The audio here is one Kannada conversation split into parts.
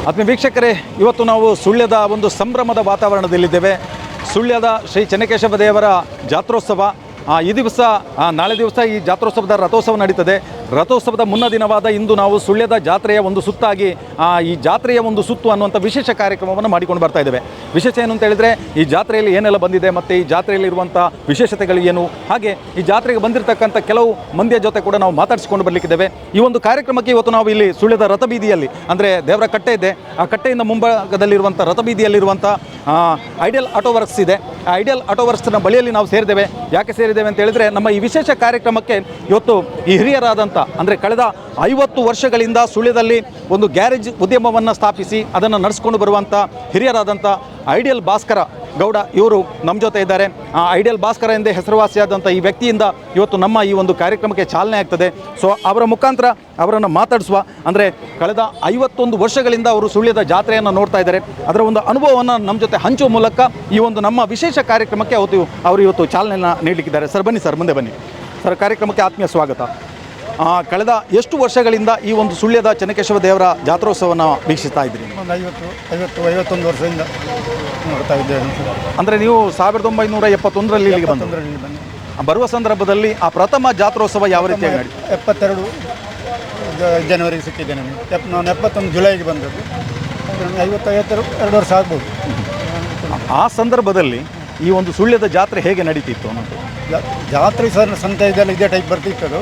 ಆತ್ಮೀಯ ವೀಕ್ಷಕರೇ, ಇವತ್ತು ನಾವು ಸುಳ್ಯದ ಒಂದು ಸಂಭ್ರಮದ ವಾತಾವರಣದಲ್ಲಿದ್ದೇವೆ. ಸುಳ್ಯದ ಶ್ರೀ ಚೆನ್ನಕೇಶವ ದೇವರ ಜಾತ್ರೋತ್ಸವ ಈ ದಿವಸ ನಾಳೆ ದಿವಸ ಈ ಜಾತ್ರೋತ್ಸವದ ರಥೋತ್ಸವ ನಡೀತದೆ. ರಥೋತ್ಸವದ ಮುನ್ನ ದಿನವಾದ ಇಂದು ನಾವು ಸುಳ್ಯದ ಜಾತ್ರೆಯ ಒಂದು ಸುತ್ತಾಗಿ ಈ ಜಾತ್ರೆಯ ಒಂದು ಸುತ್ತು ಅನ್ನುವಂಥ ವಿಶೇಷ ಕಾರ್ಯಕ್ರಮವನ್ನು ಮಾಡಿಕೊಂಡು ಬರ್ತಾ ಇದ್ದೇವೆ. ವಿಶೇಷ ಏನು ಅಂತ ಹೇಳಿದರೆ, ಈ ಜಾತ್ರೆಯಲ್ಲಿ ಏನೆಲ್ಲ ಬಂದಿದೆ ಮತ್ತು ಈ ಜಾತ್ರೆಯಲ್ಲಿರುವಂಥ ವಿಶೇಷತೆಗಳು ಏನು, ಹಾಗೆ ಈ ಜಾತ್ರೆಗೆ ಬಂದಿರತಕ್ಕಂಥ ಕೆಲವು ಮಂದಿಯ ಜೊತೆ ಕೂಡ ನಾವು ಮಾತಾಡಿಸಿಕೊಂಡು ಬರಲಿಕ್ಕಿದ್ದೇವೆ. ಈ ಒಂದು ಕಾರ್ಯಕ್ರಮಕ್ಕೆ ಇವತ್ತು ನಾವು ಇಲ್ಲಿ ಸುಳ್ಯದ ರಥಬೀದಿಯಲ್ಲಿ, ಅಂದರೆ ದೇವರ ಕಟ್ಟೆ ಇದೆ, ಆ ಕಟ್ಟೆಯಿಂದ ಮುಂಭಾಗದಲ್ಲಿರುವಂಥ ರಥಬೀದಿಯಲ್ಲಿರುವಂಥ ಐಡಿಯಲ್ ಆಟೋ ವರ್ಕ್ಸ್ ಇದೆ. ಆ ಐಡಿಯಲ್ ಆಟೋ ವರ್ಕ್ಸ್ನ ಬಳಿಯಲ್ಲಿ ನಾವು ಸೇರಿದ್ದೇವೆ. ಯಾಕೆ ಸೇರಿದ್ದೇವೆ ಅಂತ ಹೇಳಿದರೆ, ನಮ್ಮ ಈ ವಿಶೇಷ ಕಾರ್ಯಕ್ರಮಕ್ಕೆ ಇವತ್ತು ಈ ಹಿರಿಯರಾದಂಥ, ಅಂದರೆ ಕಳೆದ 50 ವರ್ಷಗಳಿಂದ ಸುಳ್ಯದಲ್ಲಿ ಒಂದು ಗ್ಯಾರೇಜ್ ಉದ್ಯಮವನ್ನು ಸ್ಥಾಪಿಸಿ ಅದನ್ನು ನಡೆಸ್ಕೊಂಡು ಬರುವಂಥ ಹಿರಿಯರಾದಂಥ ಐಡಿಯಲ್ ಭಾಸ್ಕರ ಗೌಡ ಇವರು ನಮ್ಮ ಜೊತೆ ಇದ್ದಾರೆ. ಐಡಿಯಲ್ ಭಾಸ್ಕರ ಎಂದೇ ಹೆಸರುವಾಸಿಯಾದಂಥ ಈ ವ್ಯಕ್ತಿಯಿಂದ ಇವತ್ತು ನಮ್ಮ ಈ ಒಂದು ಕಾರ್ಯಕ್ರಮಕ್ಕೆ ಚಾಲನೆ ಆಗ್ತದೆ. ಸೊ ಅವರ ಮುಖಾಂತರ ಅವರನ್ನು ಮಾತಾಡಿಸುವ, ಅಂದರೆ ಕಳೆದ 51 ವರ್ಷಗಳಿಂದ ಅವರು ಸುಳ್ಯದ ಜಾತ್ರೆಯನ್ನು ನೋಡ್ತಾ ಇದ್ದಾರೆ. ಅದರ ಒಂದು ಅನುಭವವನ್ನು ನಮ್ಮ ಜೊತೆ ಹಂಚುವ ಮೂಲಕ ಈ ಒಂದು ನಮ್ಮ ವಿಶೇಷ ಕಾರ್ಯಕ್ರಮಕ್ಕೆ ಅವರು ಇವತ್ತು ಚಾಲನೆಯನ್ನು ನೀಡಲಿಕ್ಕಿದ್ದಾರೆ. ಸರ್ ಬನ್ನಿ, ಸರ್ ಮುಂದೆ ಬನ್ನಿ. ಸರ್, ಕಾರ್ಯಕ್ರಮಕ್ಕೆ ಆತ್ಮೀಯ ಸ್ವಾಗತ. ಕಳೆದ ಎಷ್ಟು ವರ್ಷಗಳಿಂದ ಈ ಒಂದು ಸುಳ್ಯದ ಚೆನ್ನಕೇಶವ ದೇವರ ಜಾತ್ರೋತ್ಸವವನ್ನು ವೀಕ್ಷಿಸ್ತಾ ಇದ್ದೀರಿ? ಒಂದು 51 ವರ್ಷದಿಂದ ನೋಡ್ತಾ ಇದ್ದೇವೆ. ಅಂದರೆ ನೀವು 1971ರಲ್ಲಿ ಇಲ್ಲಿಗೆ ಬಂದು ಬರುವ ಸಂದರ್ಭದಲ್ಲಿ ಆ ಪ್ರಥಮ ಜಾತ್ರೋತ್ಸವ ಯಾವ ರೀತಿಯಾಗಿ ನಡೀತು? 72 ಜನವರಿಗೆ ಸಿಕ್ಕಿದೆ ನಮಗೆ. ನಾನು 71 ಜುಲೈಗೆ ಬಂದದ್ದು. 52 ವರ್ಷ ಆಗ್ಬೋದು. ಆ ಸಂದರ್ಭದಲ್ಲಿ ಈ ಒಂದು ಸುಳ್ಯದ ಜಾತ್ರೆ ಹೇಗೆ ನಡೀತಿತ್ತು ಅನ್ನೋದು? ಜಾತ್ರೆ ಸಂತೆ ಇದೆಲ್ಲ ಇದೇ ಟೈಪ್ ಬರ್ತಿತ್ತು.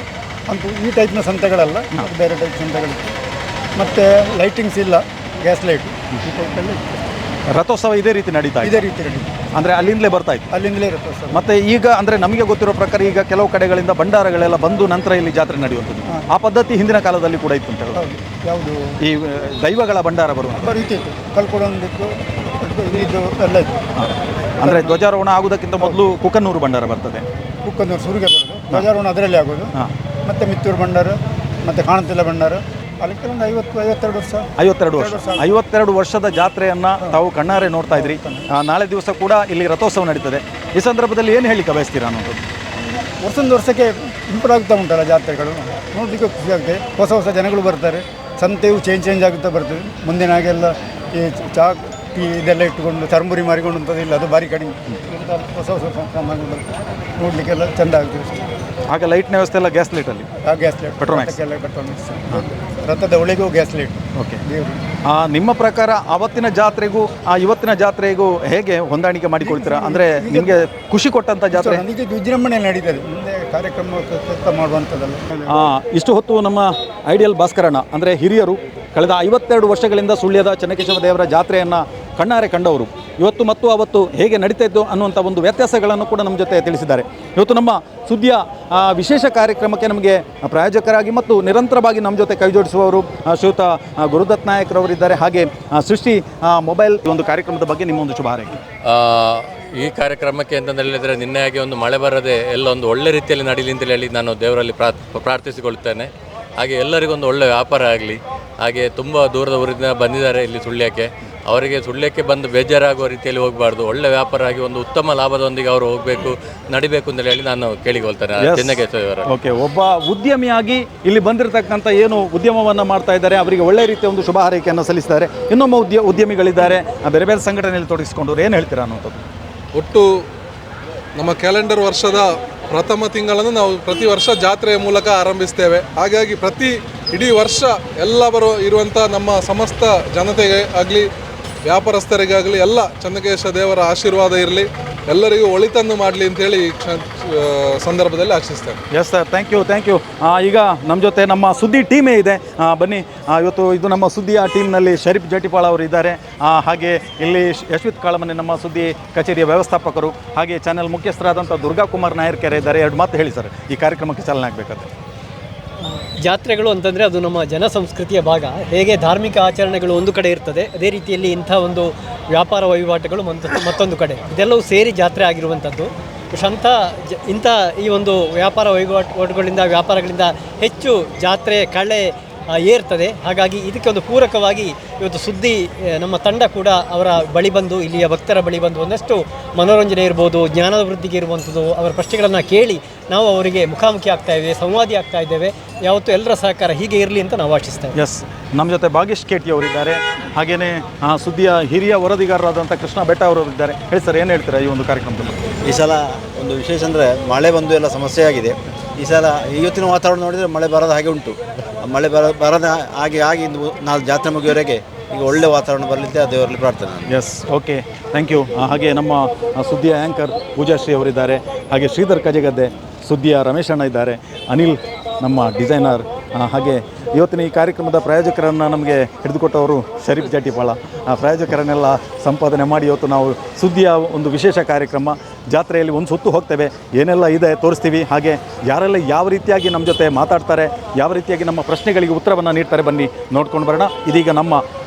ಅಂತೂ ಈ ಟೈಪ್ನ ಸಂತೆಗಳಲ್ಲ, ಬೇರೆ ಟೈಪ್ ಸಂತೆಗಳಿತ್ತು. ಮತ್ತು ಲೈಟಿಂಗ್ಸ್ ಇಲ್ಲ, ಗ್ಯಾಸ್ ಲೈಟು ಈ ಟೈಪಲ್ಲಿ. ರಥೋತ್ಸವ ಇದೇ ರೀತಿ ನಡೀತಾ ಇದೇ ರೀತಿ ನಡೀತು. ಅಂದರೆ ಅಲ್ಲಿಂದಲೇ ಬರ್ತಾ ಇತ್ತು? ಅಲ್ಲಿಂದಲೇ ರಥೋತ್ಸವ. ಮತ್ತು ಈಗ ಅಂದರೆ ನಮಗೆ ಗೊತ್ತಿರೋ ಪ್ರಕಾರ ಈಗ ಕೆಲವು ಕಡೆಗಳಿಂದ ಭಂಡಾರಗಳೆಲ್ಲ ಬಂದು ನಂತರ ಇಲ್ಲಿ ಜಾತ್ರೆ ನಡೆಯುವಂಥದ್ದು. ಆ ಪದ್ಧತಿ ಹಿಂದಿನ ಕಾಲದಲ್ಲಿ ಕೂಡ ಇತ್ತು ಅಂತ ಹೇಳಿ. ಯಾವುದು? ಈ ದೈವಗಳ ಭಂಡಾರ ಬರೀತಿತ್ತು. ಕಲ್ಕೊಡೊಂದಿತ್ತು, ಇದು ಎಲ್ಲ ಇತ್ತು. ಅಂದರೆ ಧ್ವಜಾರೋಹಣ ಆಗೋದಕ್ಕಿಂತ ಮೊದಲು ಕುಕನ್ನೂರು ಭಂಡಾರ ಬರ್ತದೆ. ಕುಕ್ಕನ್ನೂರು ಸುರಿಗೆ ಬರೋದು, ಧ್ವಜಾರೋಹಣ ಅದರಲ್ಲಿ ಆಗೋದು. ಮತ್ತು ಮಿತ್ತೂರು ಭಂಡಾರ, ಮತ್ತು ಕಾಣತಿಲ್ಲ ಭಂಡಾರ. ಅದಕ್ಕೆ ಒಂದು 52 ವರ್ಷದ ಜಾತ್ರೆಯನ್ನು ತಾವು ಕಣ್ಣಾರೆ ನೋಡ್ತಾ ಇದ್ರಿ. ನಾಳೆ ದಿವಸ ಕೂಡ ಇಲ್ಲಿ ರಥೋತ್ಸವ ನಡೀತದೆ. ಈ ಸಂದರ್ಭದಲ್ಲಿ ಏನು ಹೇಳಿಕ್ಕೆ ಬಯಸ್ತೀರಾ ಅನ್ನೋದು? ವರ್ಷದಿಂದ ವರ್ಷಕ್ಕೆ ಇಂಪ್ರೂವ್ ಆಗ್ತಾ ಉಂಟಲ್ಲ ಜಾತ್ರೆಗಳು, ನೋಡಲಿಕ್ಕೆ ಖುಷಿ ಆಗ್ತದೆ. ಹೊಸ ಹೊಸ ಜನಗಳು ಬರ್ತಾರೆ, ಸಂತೆಯು ಚೇಂಜ್ ಆಗುತ್ತಾ ಬರ್ತದೆ. ಮುಂದಿನ ಹಾಗೆಲ್ಲ ಈ ಚಾ ಟೀ ಇದೆಲ್ಲ ಇಟ್ಟುಕೊಂಡು ಚರ್ಮುರಿ ಮಾರಿಕೊಂಡು ಅಂತದಿಲ್ಲ, ಅದು ಭಾರಿ ಕಡಿಮೆ. ಹೊಸ ಹೊಸ ಸಾಮಾನು ಬರ್ತದೆ, ನೋಡಲಿಕ್ಕೆಲ್ಲ ಚೆಂದ ಆಗ್ತದೆ. ಆಗ ಲೈಟ್ನ ವ್ಯವಸ್ಥೆ ಎಲ್ಲ ಗ್ಯಾಸ್ ಲೈಟಲ್ಲಿ? Gas light, petromax. ರಥದ ಒಳಗೂ ಗ್ಯಾಸ್ ಲೈಟ್. ಓಕೆ. ನಿಮ್ಮ ಪ್ರಕಾರ ಅವತ್ತಿನ ಜಾತ್ರೆಗೂ ಇವತ್ತಿನ ಜಾತ್ರೆಗೂ ಹೇಗೆ ಹೊಂದಾಣಿಕೆ ಮಾಡಿಕೊಳ್ತೀರಾ? ಅಂದರೆ ನಿಮಗೆ ಖುಷಿ ಕೊಟ್ಟಂಥ ಜಾತ್ರೆ? ನನಗೆ ವಿಜೃಂಭಣೆಯಲ್ಲಿ ನಡೀತದೆ, ಮುಂದೆ ಕಾರ್ಯಕ್ರಮ ಮಾಡುವಂಥದ್ದಲ್ಲ. ಇಷ್ಟು ಹೊತ್ತು ನಮ್ಮ ಐಡಿಯಲ್ ಭಾಸ್ಕರಣ್ಣ, ಅಂದರೆ ಹಿರಿಯರು, ಕಳೆದ 52 ವರ್ಷಗಳಿಂದ ಸುಳ್ಯದ ಚೆನ್ನಕೇಶವ ದೇವರ ಜಾತ್ರೆಯನ್ನು ಕಣ್ಣಾರೆ ಕಂಡವರು, ಇವತ್ತು ಮತ್ತು ಅವತ್ತು ಹೇಗೆ ನಡೀತಾ ಇತ್ತು ಅನ್ನುವಂಥ ಒಂದು ವ್ಯತ್ಯಾಸಗಳನ್ನು ಕೂಡ ನಮ್ಮ ಜೊತೆ ತಿಳಿಸಿದ್ದಾರೆ. ಇವತ್ತು ನಮ್ಮ ಸುದ್ದಿಯ ವಿಶೇಷ ಕಾರ್ಯಕ್ರಮಕ್ಕೆ ನಮಗೆ ಪ್ರಾಯೋಜಕರಾಗಿ ಮತ್ತು ನಿರಂತರವಾಗಿ ನಮ್ಮ ಜೊತೆ ಕೈ ಜೋಡಿಸುವವರು ಶ್ರೀಯುತ ಗುರುದತ್ ನಾಯಕ್ರವರಿದ್ದಾರೆ. ಹಾಗೆ ಸೃಷ್ಟಿ ಮೊಬೈಲ್ ಈ ಒಂದು ಕಾರ್ಯಕ್ರಮದ ಬಗ್ಗೆ ನಿಮ್ಮ ಒಂದು ಶುಭ ಹಾರೈಕೆ. ಈ ಕಾರ್ಯಕ್ರಮಕ್ಕೆ ಅಂತ ಹೇಳಿದರೆ, ನಿನ್ನೆಯಾಗಿ ಒಂದು ಮಳೆ ಬರದೆ ಎಲ್ಲ ಒಂದು ಒಳ್ಳೆ ರೀತಿಯಲ್ಲಿ ನಡೀಲಿ ಅಂತೇಳಿ ಹೇಳಿ ನಾನು ದೇವರಲ್ಲಿ ಪ್ರಾರ್ಥಿಸಿಕೊಳ್ತೇನೆ. ಹಾಗೆ ಎಲ್ಲರಿಗೊಂದು ಒಳ್ಳೆ ವ್ಯಾಪಾರ ಆಗಲಿ. ಹಾಗೆ ತುಂಬ ದೂರದ ಊರಿಂದ ಬಂದಿದ್ದಾರೆ ಇಲ್ಲಿ ಸುಳ್ಯಕ್ಕೆ, ಅವರಿಗೆ ಸುಳ್ಯಕ್ಕೆ ಬಂದು ಬೇಜಾರಾಗುವ ರೀತಿಯಲ್ಲಿ ಹೋಗಬಾರ್ದು. ಒಳ್ಳೆ ವ್ಯಾಪಾರ ಆಗಿ ಒಂದು ಉತ್ತಮ ಲಾಭದೊಂದಿಗೆ ಅವರು ಹೋಗಬೇಕು, ನಡಿಬೇಕು ಅಂತ ಹೇಳಿ ನಾನು ಕೇಳಿಕೊಳ್ತೇನೆ ಚೆನ್ನಕೇಶವ. ಓಕೆ, ಒಬ್ಬ ಉದ್ಯಮಿಯಾಗಿ ಇಲ್ಲಿ ಬಂದಿರತಕ್ಕಂಥ ಏನು ಉದ್ಯಮವನ್ನು ಮಾಡ್ತಾ ಇದ್ದಾರೆ ಅವರಿಗೆ ಒಳ್ಳೆ ರೀತಿಯ ಒಂದು ಶುಭ ಹಾರೈಕೆಯನ್ನು ಸಲ್ಲಿಸಿದ್ದಾರೆ. ಇನ್ನೊಬ್ಬ ಉದ್ಯಮಿಗಳಿದ್ದಾರೆ, ಬೇರೆ ಬೇರೆ ಸಂಘಟನೆಯಲ್ಲಿ ತೊಡಗಿಸಿಕೊಂಡವ್ರು, ಏನು ಹೇಳ್ತೀರಾ ಅನ್ನೋಂಥದ್ದು? ಒಟ್ಟು ನಮ್ಮ ಕ್ಯಾಲೆಂಡರ್ ವರ್ಷದ ಪ್ರಥಮ ತಿಂಗಳನ್ನು ನಾವು ಪ್ರತಿ ವರ್ಷ ಜಾತ್ರೆಯ ಮೂಲಕ ಆರಂಭಿಸ್ತೇವೆ. ಹಾಗಾಗಿ ಇಡೀ ವರ್ಷ ಎಲ್ಲರೂ ಇರುವಂಥ ನಮ್ಮ ಸಮಸ್ತ ಜನತೆಗೆ ಆಗಲಿ, ವ್ಯಾಪಾರಸ್ಥರಿಗಾಗಲಿ ಎಲ್ಲ ಚೆನ್ನಕೇಶವ ದೇವರ ಆಶೀರ್ವಾದ ಇರಲಿ, ಎಲ್ಲರಿಗೂ ಒಳಿತನ್ನು ಮಾಡಲಿ ಅಂತೇಳಿ ಸಂದರ್ಭದಲ್ಲಿ ಆಶಿಸ್ತೇನೆ. Yes sir, thank you. ಈಗ ನಮ್ಮ ಜೊತೆ ನಮ್ಮ ಸುದ್ದಿ ಟೀಮೇ ಇದೆ. ಬನ್ನಿ, ಇವತ್ತು ಇದು ನಮ್ಮ ಸುದ್ದಿಯ ಟೀಮ್ನಲ್ಲಿ ಶರೀಫ್ ಜಟಿಪಾಳ ಅವರು ಇದ್ದಾರೆ. ಹಾಗೆ ಇಲ್ಲಿ ಯಶ್ವಿತ್ ಕಾಳಮನೆ ನಮ್ಮ ಸುದ್ದಿ ಕಚೇರಿಯ ವ್ಯವಸ್ಥಾಪಕರು, ಹಾಗೆ ಚಾನೆಲ್ ಮುಖ್ಯಸ್ಥರಾದಂಥ ದುರ್ಗಾ ಕುಮಾರ್ ನಾಯರ್ಕೆರೆ ಇದ್ದಾರೆ. 2 ಮಾತು ಹೇಳಿ ಸರ್, ಈ ಕಾರ್ಯಕ್ರಮಕ್ಕೆ ಚಾಲನೆ ಆಗಬೇಕಾದ್ರೆ. ಜಾತ್ರೆಗಳು ಅಂತಂದರೆ ಅದು ನಮ್ಮ ಜನ ಸಂಸ್ಕೃತಿಯ ಭಾಗ. ಹೇಗೆ ಧಾರ್ಮಿಕ ಆಚರಣೆಗಳು ಒಂದು ಕಡೆ ಇರ್ತದೆ, ಅದೇ ರೀತಿಯಲ್ಲಿ ಇಂಥ ಒಂದು ವ್ಯಾಪಾರ ವಹಿವಾಟುಗಳು ಮತ್ತೊಂದು ಕಡೆ, ಇದೆಲ್ಲವೂ ಸೇರಿ ಜಾತ್ರೆ ಆಗಿರುವಂಥದ್ದು. ಇಂಥ ಈ ಒಂದು ವ್ಯಾಪಾರ ವಹಿವಾಟುಗಳಿಂದ, ವ್ಯಾಪಾರಗಳಿಂದ ಹೆಚ್ಚು ಜಾತ್ರೆ, ಕಳೆ, ಏರ್ತದೆ. ಹಾಗಾಗಿ ಇದಕ್ಕೆ ಒಂದು ಪೂರಕವಾಗಿ ಇವತ್ತು ಸುದ್ದಿ ನಮ್ಮ ತಂಡ ಕೂಡ ಅವರ ಬಳಿ ಬಂದು, ಇಲ್ಲಿಯ ಭಕ್ತರ ಬಳಿ ಬಂದು ಒಂದಷ್ಟು ಮನೋರಂಜನೆ ಇರ್ಬೋದು, ಜ್ಞಾನದ ವೃದ್ಧಿಗೆ ಇರುವಂಥದ್ದು, ಅವರ ಪ್ರಶ್ನೆಗಳನ್ನು ಕೇಳಿ ನಾವು ಅವರಿಗೆ ಮುಖಾಮುಖಿ ಆಗ್ತಾ ಇದ್ದೇವೆ, ಸಂವಾದಿ ಆಗ್ತಾ ಇದ್ದೇವೆ. ಯಾವತ್ತೂ ಎಲ್ಲರ ಸಹಕಾರ ಹೀಗೆ ಇರಲಿ ಅಂತ ನಾವು ಆಶಿಸ್ತೇವೆ. ಎಸ್, ನಮ್ಮ ಜೊತೆ ಭಾಗೇಶ್ ಕೇಟಿ ಅವರಿದ್ದಾರೆ, ಹಾಗೆಯೇ ಸುದ್ದಿಯ ಹಿರಿಯ ವರದಿಗಾರರಾದಂಥ ಕೃಷ್ಣ ಬೆಟ್ಟ ಅವರು ಇದ್ದಾರೆ. ಹೇಳಿ ಸರ್, ಏನು ಹೇಳ್ತೀರಾ ಈ ಒಂದು ಕಾರ್ಯಕ್ರಮದಲ್ಲಿ? ಈ ಸಲ ಒಂದು ವಿಶೇಷ ಅಂದರೆ ಮಳೆ ಬಂದು ಎಲ್ಲ ಸಮಸ್ಯೆ ಆಗಿದೆ. ಈ ಸಲ ಇವತ್ತಿನ ವಾತಾವರಣ ನೋಡಿದರೆ ಮಳೆ ಬರೋದು ಹಾಗೆ ಉಂಟು. ಮಳೆ ಬರದ ಹಾಗೆ ಇಂದು ನಾಳೆ ಜಾತ್ರೆ ಮುಗಿಯವರೆಗೆ ಈಗ ಒಳ್ಳೆ ವಾತಾವರಣ ಬರಲಿದೆ, ದೇವರಲ್ಲಿ ಪ್ರಾರ್ಥನೆ. Yes, okay, thank you. ಹಾಗೆ ನಮ್ಮ ಸುದ್ದಿಯ ಆ್ಯಂಕರ್ ಪೂಜಾಶ್ರೀ ಅವರಿದ್ದಾರೆ, ಹಾಗೆ ಶ್ರೀಧರ್ ಕಜೆಗದ್ದೆ, ಸುದ್ದಿಯ ರಮೇಶ್ ಅಣ್ಣ ಇದ್ದಾರೆ, ಅನಿಲ್ ನಮ್ಮ ಡಿಸೈನರ್, ಹಾಗೆ ಇವತ್ತಿನ ಈ ಕಾರ್ಯಕ್ರಮದ ಪ್ರಾಯೋಜಕರನ್ನು ನಮಗೆ ಹಿಡಿದುಕೊಟ್ಟವರು ಶರೀಫ್ ಜಾಟಿಪಾಳ. ಆ ಪ್ರಾಯೋಜಕರನ್ನೆಲ್ಲ ಸಂಪಾದನೆ ಮಾಡಿ ಇವತ್ತು ನಾವು ಸುದ್ದಿಯ ಒಂದು ವಿಶೇಷ ಕಾರ್ಯಕ್ರಮ ಜಾತ್ರೆಯಲ್ಲಿ ಒಂದು ಸುತ್ತು ಹೋಗ್ತೇವೆ, ಏನೆಲ್ಲ ಇದೆ ತೋರಿಸ್ತೀವಿ. ಹಾಗೆ ಯಾರೆಲ್ಲ ಯಾವ ರೀತಿಯಾಗಿ ನಮ್ಮ ಜೊತೆ ಮಾತಾಡ್ತಾರೆ, ಯಾವ ರೀತಿಯಾಗಿ ನಮ್ಮ ಪ್ರಶ್ನೆಗಳಿಗೆ ಉತ್ತರವನ್ನು ನೀಡ್ತಾರೆ, ಬನ್ನಿ ನೋಡ್ಕೊಂಡು ಬರೋಣ. ಇದೀಗ ನಮ್ಮ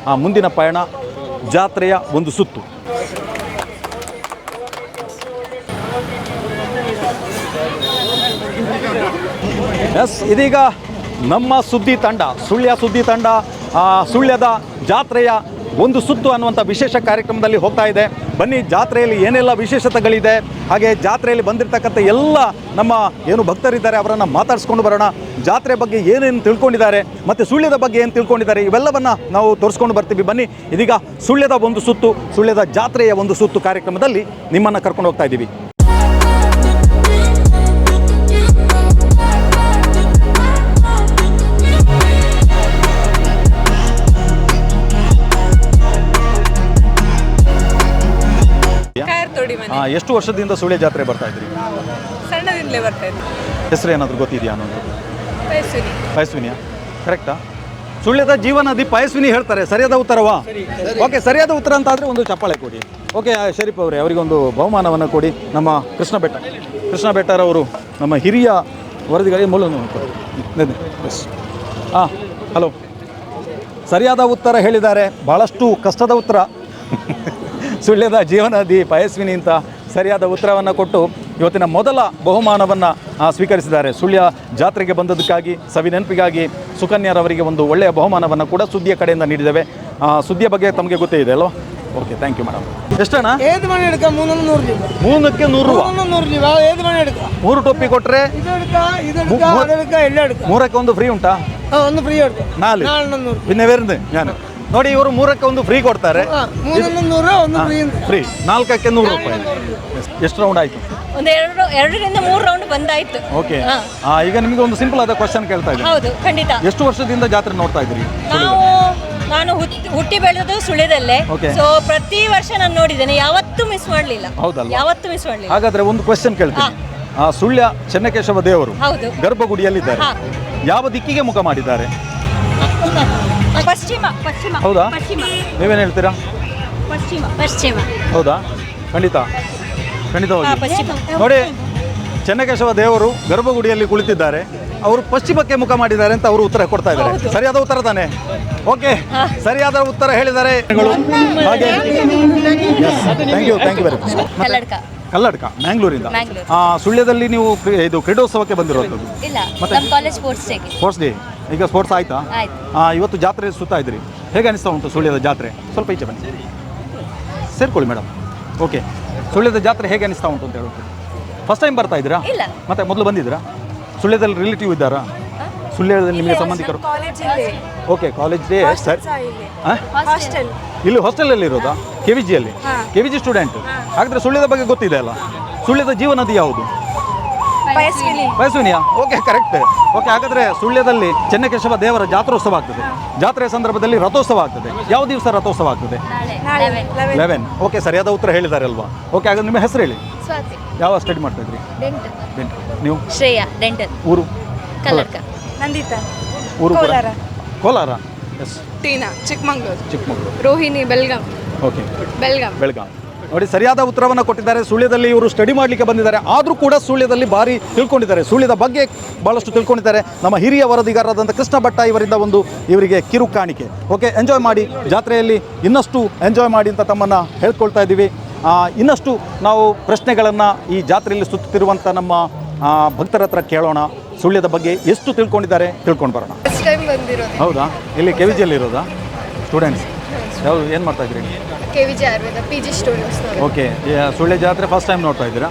ಮುಂದಿನ ಪಯಣ ಜಾತ್ರೆಯ ಒಂದು ಸುತ್ತು. ಎಸ್, ಇದೀಗ ನಮ್ಮ ಸುದ್ದಿ ತಂಡ, ಸುಳ್ಯ ಸುದ್ದಿ ತಂಡ ಸುಳ್ಯದ ಜಾತ್ರೆಯ ಒಂದು ಸುತ್ತು ಅನ್ನುವಂಥ ವಿಶೇಷ ಕಾರ್ಯಕ್ರಮದಲ್ಲಿ ಹೋಗ್ತಾ ಇದೆ. ಬನ್ನಿ, ಜಾತ್ರೆಯಲ್ಲಿ ಏನೆಲ್ಲ ವಿಶೇಷತೆಗಳಿದೆ, ಹಾಗೆ ಜಾತ್ರೆಯಲ್ಲಿ ಬಂದಿರತಕ್ಕಂಥ ಎಲ್ಲ ನಮ್ಮ ಏನು ಭಕ್ತರಿದ್ದಾರೆ ಅವರನ್ನು ಮಾತಾಡಿಸ್ಕೊಂಡು ಬರೋಣ. ಜಾತ್ರೆ ಬಗ್ಗೆ ಏನೇನು ತಿಳ್ಕೊಂಡಿದ್ದಾರೆ ಮತ್ತು ಸುಳ್ಯದ ಬಗ್ಗೆ ಏನು ತಿಳ್ಕೊಂಡಿದ್ದಾರೆ ಇವೆಲ್ಲವನ್ನು ನಾವು ತೋರಿಸ್ಕೊಂಡು ಬರ್ತೀವಿ. ಬನ್ನಿ, ಇದೀಗ ಸುಳ್ಯದ ಒಂದು ಸುತ್ತು, ಸುಳ್ಯದ ಜಾತ್ರೆಯ ಒಂದು ಸುತ್ತು ಕಾರ್ಯಕ್ರಮದಲ್ಲಿ ನಿಮ್ಮನ್ನು ಕರ್ಕೊಂಡು ಹೋಗ್ತಾ ಇದ್ದೀವಿ. ಎಷ್ಟು ವರ್ಷದಿಂದ ಸುಳ್ಯ ಜಾತ್ರೆ ಬರ್ತಾ ಇದ್ರಿ? ಸಣ್ಣದಿಂದಲೇ ಬರ್ತಾ ಇದ್ವಿ. ಹೆಸರು ಏನಾದರೂ ಗೊತ್ತಿದೆಯಾ ಅನ್ನೋದು? ಪಯಸ್ವಿನಿ. ಪಯಸ್ವಿನಿಯಾ? ಕರೆಕ್ಟಾ? ಸುಳ್ಯದ ಜೀವನದಿ ಪಯಸ್ವಿನಿ ಹೇಳ್ತಾರೆ. ಸರಿಯಾದ ಉತ್ತರವಾ? ಓಕೆ, ಸರಿಯಾದ ಉತ್ತರ ಅಂತ ಆದರೆ ಒಂದು ಚಪ್ಪಾಳೆ ಕೊಡಿ. ಓಕೆ, ಶರೀಫ್ ಅವರೇ, ಅವರಿಗೊಂದು ಬಹುಮಾನವನ್ನು ಕೊಡಿ. ನಮ್ಮ ಕೃಷ್ಣ ಬೆಟ್ಟರವರು ನಮ್ಮ ಹಿರಿಯ ವರದಿಗಾರಿ ಮೂಲ ಹಾಂ, ಹಲೋ. ಸರಿಯಾದ ಉತ್ತರ ಹೇಳಿದ್ದಾರೆ, ಭಾಳಷ್ಟು ಕಷ್ಟದ ಉತ್ತರ. ಸುಳ್ಯದ ಜೀವನದಿ ಪಯಸ್ವಿನಿ ಅಂತ ಸರಿಯಾದ ಉತ್ತರವನ್ನು ಕೊಟ್ಟು ಇವತ್ತಿನ ಮೊದಲ ಬಹುಮಾನವನ್ನು ಸ್ವೀಕರಿಸಿದ್ದಾರೆ. ಸುಳ್ಯ ಜಾತ್ರೆಗೆ ಬಂದದಕ್ಕಾಗಿ, ಸವಿನೆನಪಿಗಾಗಿ ಸುಕನ್ಯಾರವರಿಗೆ ಒಂದು ಒಳ್ಳೆಯ ಬಹುಮಾನವನ್ನು ಕೂಡ ಸುದ್ದಿಯ ಕಡೆಯಿಂದ ನೀಡಿದ್ದೇವೆ. ಸುದ್ದಿಯ ಬಗ್ಗೆ ತಮಗೆ ಗೊತ್ತೇ ಇದೆ ಅಲ್ವಾ? Okay, thank you madam. ಎಷ್ಟಣ್ಣ? 3ಕ್ಕೆ 100 ರೂಪಾಯಿ. 3 ಟೊಪ್ಪಿ ಕೊಟ್ಟರೆ 3ಕ್ಕೆ 1 ಫ್ರೀ ಉಂಟಾ? 1 ಫ್ರೀ 4 പിന്നെ വരുന്നത് ഞാൻ ನೋಡಿ, ಇವರು 3ಕ್ಕೆ 1 ಫ್ರೀ ಕೊಡ್ತಾರೆ. ಫ್ರೀ 4ಕ್ಕೆ 100 ರೂಪಾಯಿ. ಎಷ್ಟು ರೌಂಡ್ ಆಯಿತು? ಒಂದು 2ರಿಂದ 3 ರೌಂಡ್ ಬಂದಾಯ್ತು. ಓಕೆ, ಈಗ ನಿಮಗೆ ಒಂದು ಸಿಂಪಲ್ ಆದ ಕ್ವಶನ್ ಕೇಳ್ತಾ ಇದ್ದೀನಿ. ಹೌದು, ಖಂಡಿತ. ಎಷ್ಟು ವರ್ಷದಿಂದ ಜಾತ್ರೆ ನೋಡ್ತಾ ಇದ್ದೀರಿ? ನಾನು ಹುಟ್ಟಿ ಬೆಳೆದದ್ದು ಸುಳ್ಯದಲ್ಲೇ. Okay. ಸೊ ಪ್ರತಿ ವರ್ಷ ನಾನು ನೋಡಿದ್ದೇನೆ, ಯಾವತ್ತೂ ಮಿಸ್ ಮಾಡಲಿಲ್ಲ. ಹೌದಲ್ಲ? ಯಾವತ್ತೂ ಮಿಸ್ ಮಾಡಲಿಲ್ಲ. ಹಾಗಾದ್ರೆ ಒಂದು ಕ್ವಶನ್ ಕೇಳ್ತೀನಿ. ಸುಳ್ಯ ಚೆನ್ನಕೇಶವ ದೇವರು ಹೌದು. ಗರ್ಭಗುಡಿಯಲ್ಲಿದ್ದಾರೆ. ಯಾವ ದಿಕ್ಕಿಗೆ ಮುಖ ಮಾಡಿದ್ದಾರೆ? ಪಶ್ಚಿಮ. ಪಶ್ಚಿಮ. ಹೌದಾ? ಪಶ್ಚಿಮ. ನೀವೇನು ಹೇಳ್ತೀರಾ? ಪಶ್ಚಿಮ. ಪಶ್ಚಿಮ. ಹೌದಾ? ಖಂಡಿತವಾಗಿ ಪಶ್ಚಿಮ. ನೋಡಿ, ಚೆನ್ನಕೇಶವ ದೇವರು ಗರ್ಭಗುಡಿಯಲ್ಲಿ ಕುಳಿತಿದ್ದಾರೆ, ಅವರು ಪಶ್ಚಿಮಕ್ಕೆ ಮುಖ ಮಾಡಿದ್ದಾರೆ ಅಂತ ಅವರು ಉತ್ತರ ಕೊಡ್ತಾ ಇದ್ದಾರೆ. ಸರಿಯಾದ ಉತ್ತರ ತಾನೆ? ಓಕೆ, ಸರಿಯಾದ ಉತ್ತರ ಹೇಳಿದ್ದಾರೆ. ಹಾಗೆ thank you very much. Kalladka, ಮ್ಯಾಂಗ್ಳೂರಿಂದ. ಸುಳ್ಯದಲ್ಲಿ ನೀವು ಇದು ಕ್ರೀಡೋತ್ಸವಕ್ಕೆ ಬಂದಿರೋದು? ಇಲ್ಲ, ನಮ್ಮ ಕಾಲೇಜ್ ಸ್ಪೋರ್ಟ್ಸ್ ಡೇ. ಈಗ ಸ್ಪೋರ್ಟ್ಸ್ ಆಯ್ತಾ? ಇವತ್ತು ಜಾತ್ರೆ ಸುತ್ತಾ ಇದ್ರಿ, ಹೇಗೆ ಅನಿಸ್ತಾ ಉಂಟು ಸುಳ್ಯದ ಜಾತ್ರೆ? ಸ್ವಲ್ಪ ಈಚೆ ಬನ್ನಿ, ಸೇರ್ಕೊಳ್ಳಿ ಮೇಡಮ್. ಓಕೆ, ಸುಳ್ಯದ ಜಾತ್ರೆ ಹೇಗೆ ಅನಿಸ್ತಾ ಉಂಟು ಅಂತ ಹೇಳ್ತೀವಿ? ಫಸ್ಟ್ ಟೈಮ್ ಬರ್ತಾ ಇದ್ದೀರಾ? ಇಲ್ಲ. ಮತ್ತೆ ಮೊದಲು ಬಂದಿದ್ದೀರಾ? ಸುಳ್ಯದಲ್ಲಿ ರಿಲೇಟಿವ್ ಇದ್ದಾರಾ? ಸುಳ್ಯದಲ್ಲಿ ನಿಮಗೆ ಸಂಬಂಧಿಕರು? Okay, college day. ಸರಿ, ಇಲ್ಲಿ ಹಾಸ್ಟೆಲಲ್ಲಿ ಇರೋದಾ? KVGಯಲ್ಲಿ? KVG student. ಹಾಗಾದರೆ ಸುಳ್ಯದ ಬಗ್ಗೆ ಗೊತ್ತಿದೆ ಅಲ್ಲ? ಸುಳ್ಯದ ಜೀವನದಿ ಯಾವುದು? ಪಯಸ್ವಿನಿಯಾ? Okay, correct. ಓಕೆ, ಹಾಗಾದರೆ ಸುಳ್ಯದಲ್ಲಿ ಚೆನ್ನಕೇಶವ ದೇವರ ಜಾತ್ರೋತ್ಸವ ಆಗ್ತದೆ. ಜಾತ್ರೆಯ ಸಂದರ್ಭದಲ್ಲಿ ರಥೋತ್ಸವ ಆಗ್ತದೆ. ಯಾವ ದಿವಸ ರಥೋತ್ಸವ ಆಗ್ತದೆ? 11. ಓಕೆ, ಸರಿಯಾದ ಉತ್ತರ ಹೇಳಿದ್ದಾರೆ ಅಲ್ವಾ? ಓಕೆ, ಹಾಗಾದ್ರೆ ನಿಮ್ಮ ಹೆಸರು ಹೇಳಿ. ಯಾವ ಸ್ಟಡಿ ಮಾಡ್ತಾ ಇದ್ರಿ? ನೀವು? ಶ್ರೇಯಾ, ಡೆಂಟಲ್. ಊರು? ಕಲ್ಲಡ್ಕ. ನಂದಿತಾ, ಊರು ಕೋಲಾರ. ಎಸ್. ಟೀನಾ, ಚಿಕ್ಕಮಗಳೂರು. ಚಿಕ್ಕಮಗಳೂರು. ರೋಹಿಣಿ, ಬೆಳಗಾಂ. ಓಕೆ, ಬೆಳಗಾಂ. ನೋಡಿ, ಸರಿಯಾದ ಉತ್ತರವನ್ನು ಕೊಟ್ಟಿದ್ದಾರೆ. ಸುಳ್ಯದಲ್ಲಿ ಇವರು ಸ್ಟಡಿ ಮಾಡಲಿಕ್ಕೆ ಬಂದಿದ್ದಾರೆ, ಆದರೂ ಕೂಡ ಸುಳ್ಯದಲ್ಲಿ ಭಾರಿ ತಿಳ್ಕೊಂಡಿದ್ದಾರೆ, ಸುಳ್ಯದ ಬಗ್ಗೆ ಭಾಳಷ್ಟು ತಿಳ್ಕೊಂಡಿದ್ದಾರೆ. ನಮ್ಮ ಹಿರಿಯ ವರದಿಗಾರರಾದಂಥ ಕೃಷ್ಣ ಭಟ್ಟ ಇವರಿಂದ ಇವರಿಗೆ ಕಿರು ಕಾಣಿಕೆ. ಓಕೆ, ಎಂಜಾಯ್ ಮಾಡಿ, ಜಾತ್ರೆಯಲ್ಲಿ ಇನ್ನಷ್ಟು ಎಂಜಾಯ್ ಮಾಡಿ ಅಂತ ತಮ್ಮನ್ನು ಹೇಳ್ಕೊಳ್ತಾ ಇದ್ದೀವಿ. ಇನ್ನಷ್ಟು ನಾವು ಪ್ರಶ್ನೆಗಳನ್ನು ಈ ಜಾತ್ರೆಯಲ್ಲಿ ಸುತ್ತುತ್ತಿರುವಂಥ ನಮ್ಮ ಭಕ್ತರ ಹತ್ರ ಕೇಳೋಣ ಸುಳ್ಯದ ಬಗ್ಗೆ ಎಷ್ಟು ತಿಳ್ಕೊಂಡಿದ್ದಾರೆ ತಿಳ್ಕೊಂಡು ಬರೋಣ. ಫಸ್ಟ್ ಟೈಮ್ ಬಂದಿರೋದು ಹೌದಾ? ಇಲ್ಲಿ ಕೆ ವಿ ಜಿಯಲ್ಲಿ ಇರೋದಾ ಸ್ಟೂಡೆಂಟ್ಸ್? ಯಾವುದು ಏನು ಮಾಡ್ತಾ ಇದ್ದೀರಿ? KVJ Ayurveda PG students. Okay, Sullia ಜಾತ್ರೆ ಫಸ್ಟ್ ಟೈಮ್ ನೋಡ್ತಾ ಇದ್ದೀರಾ?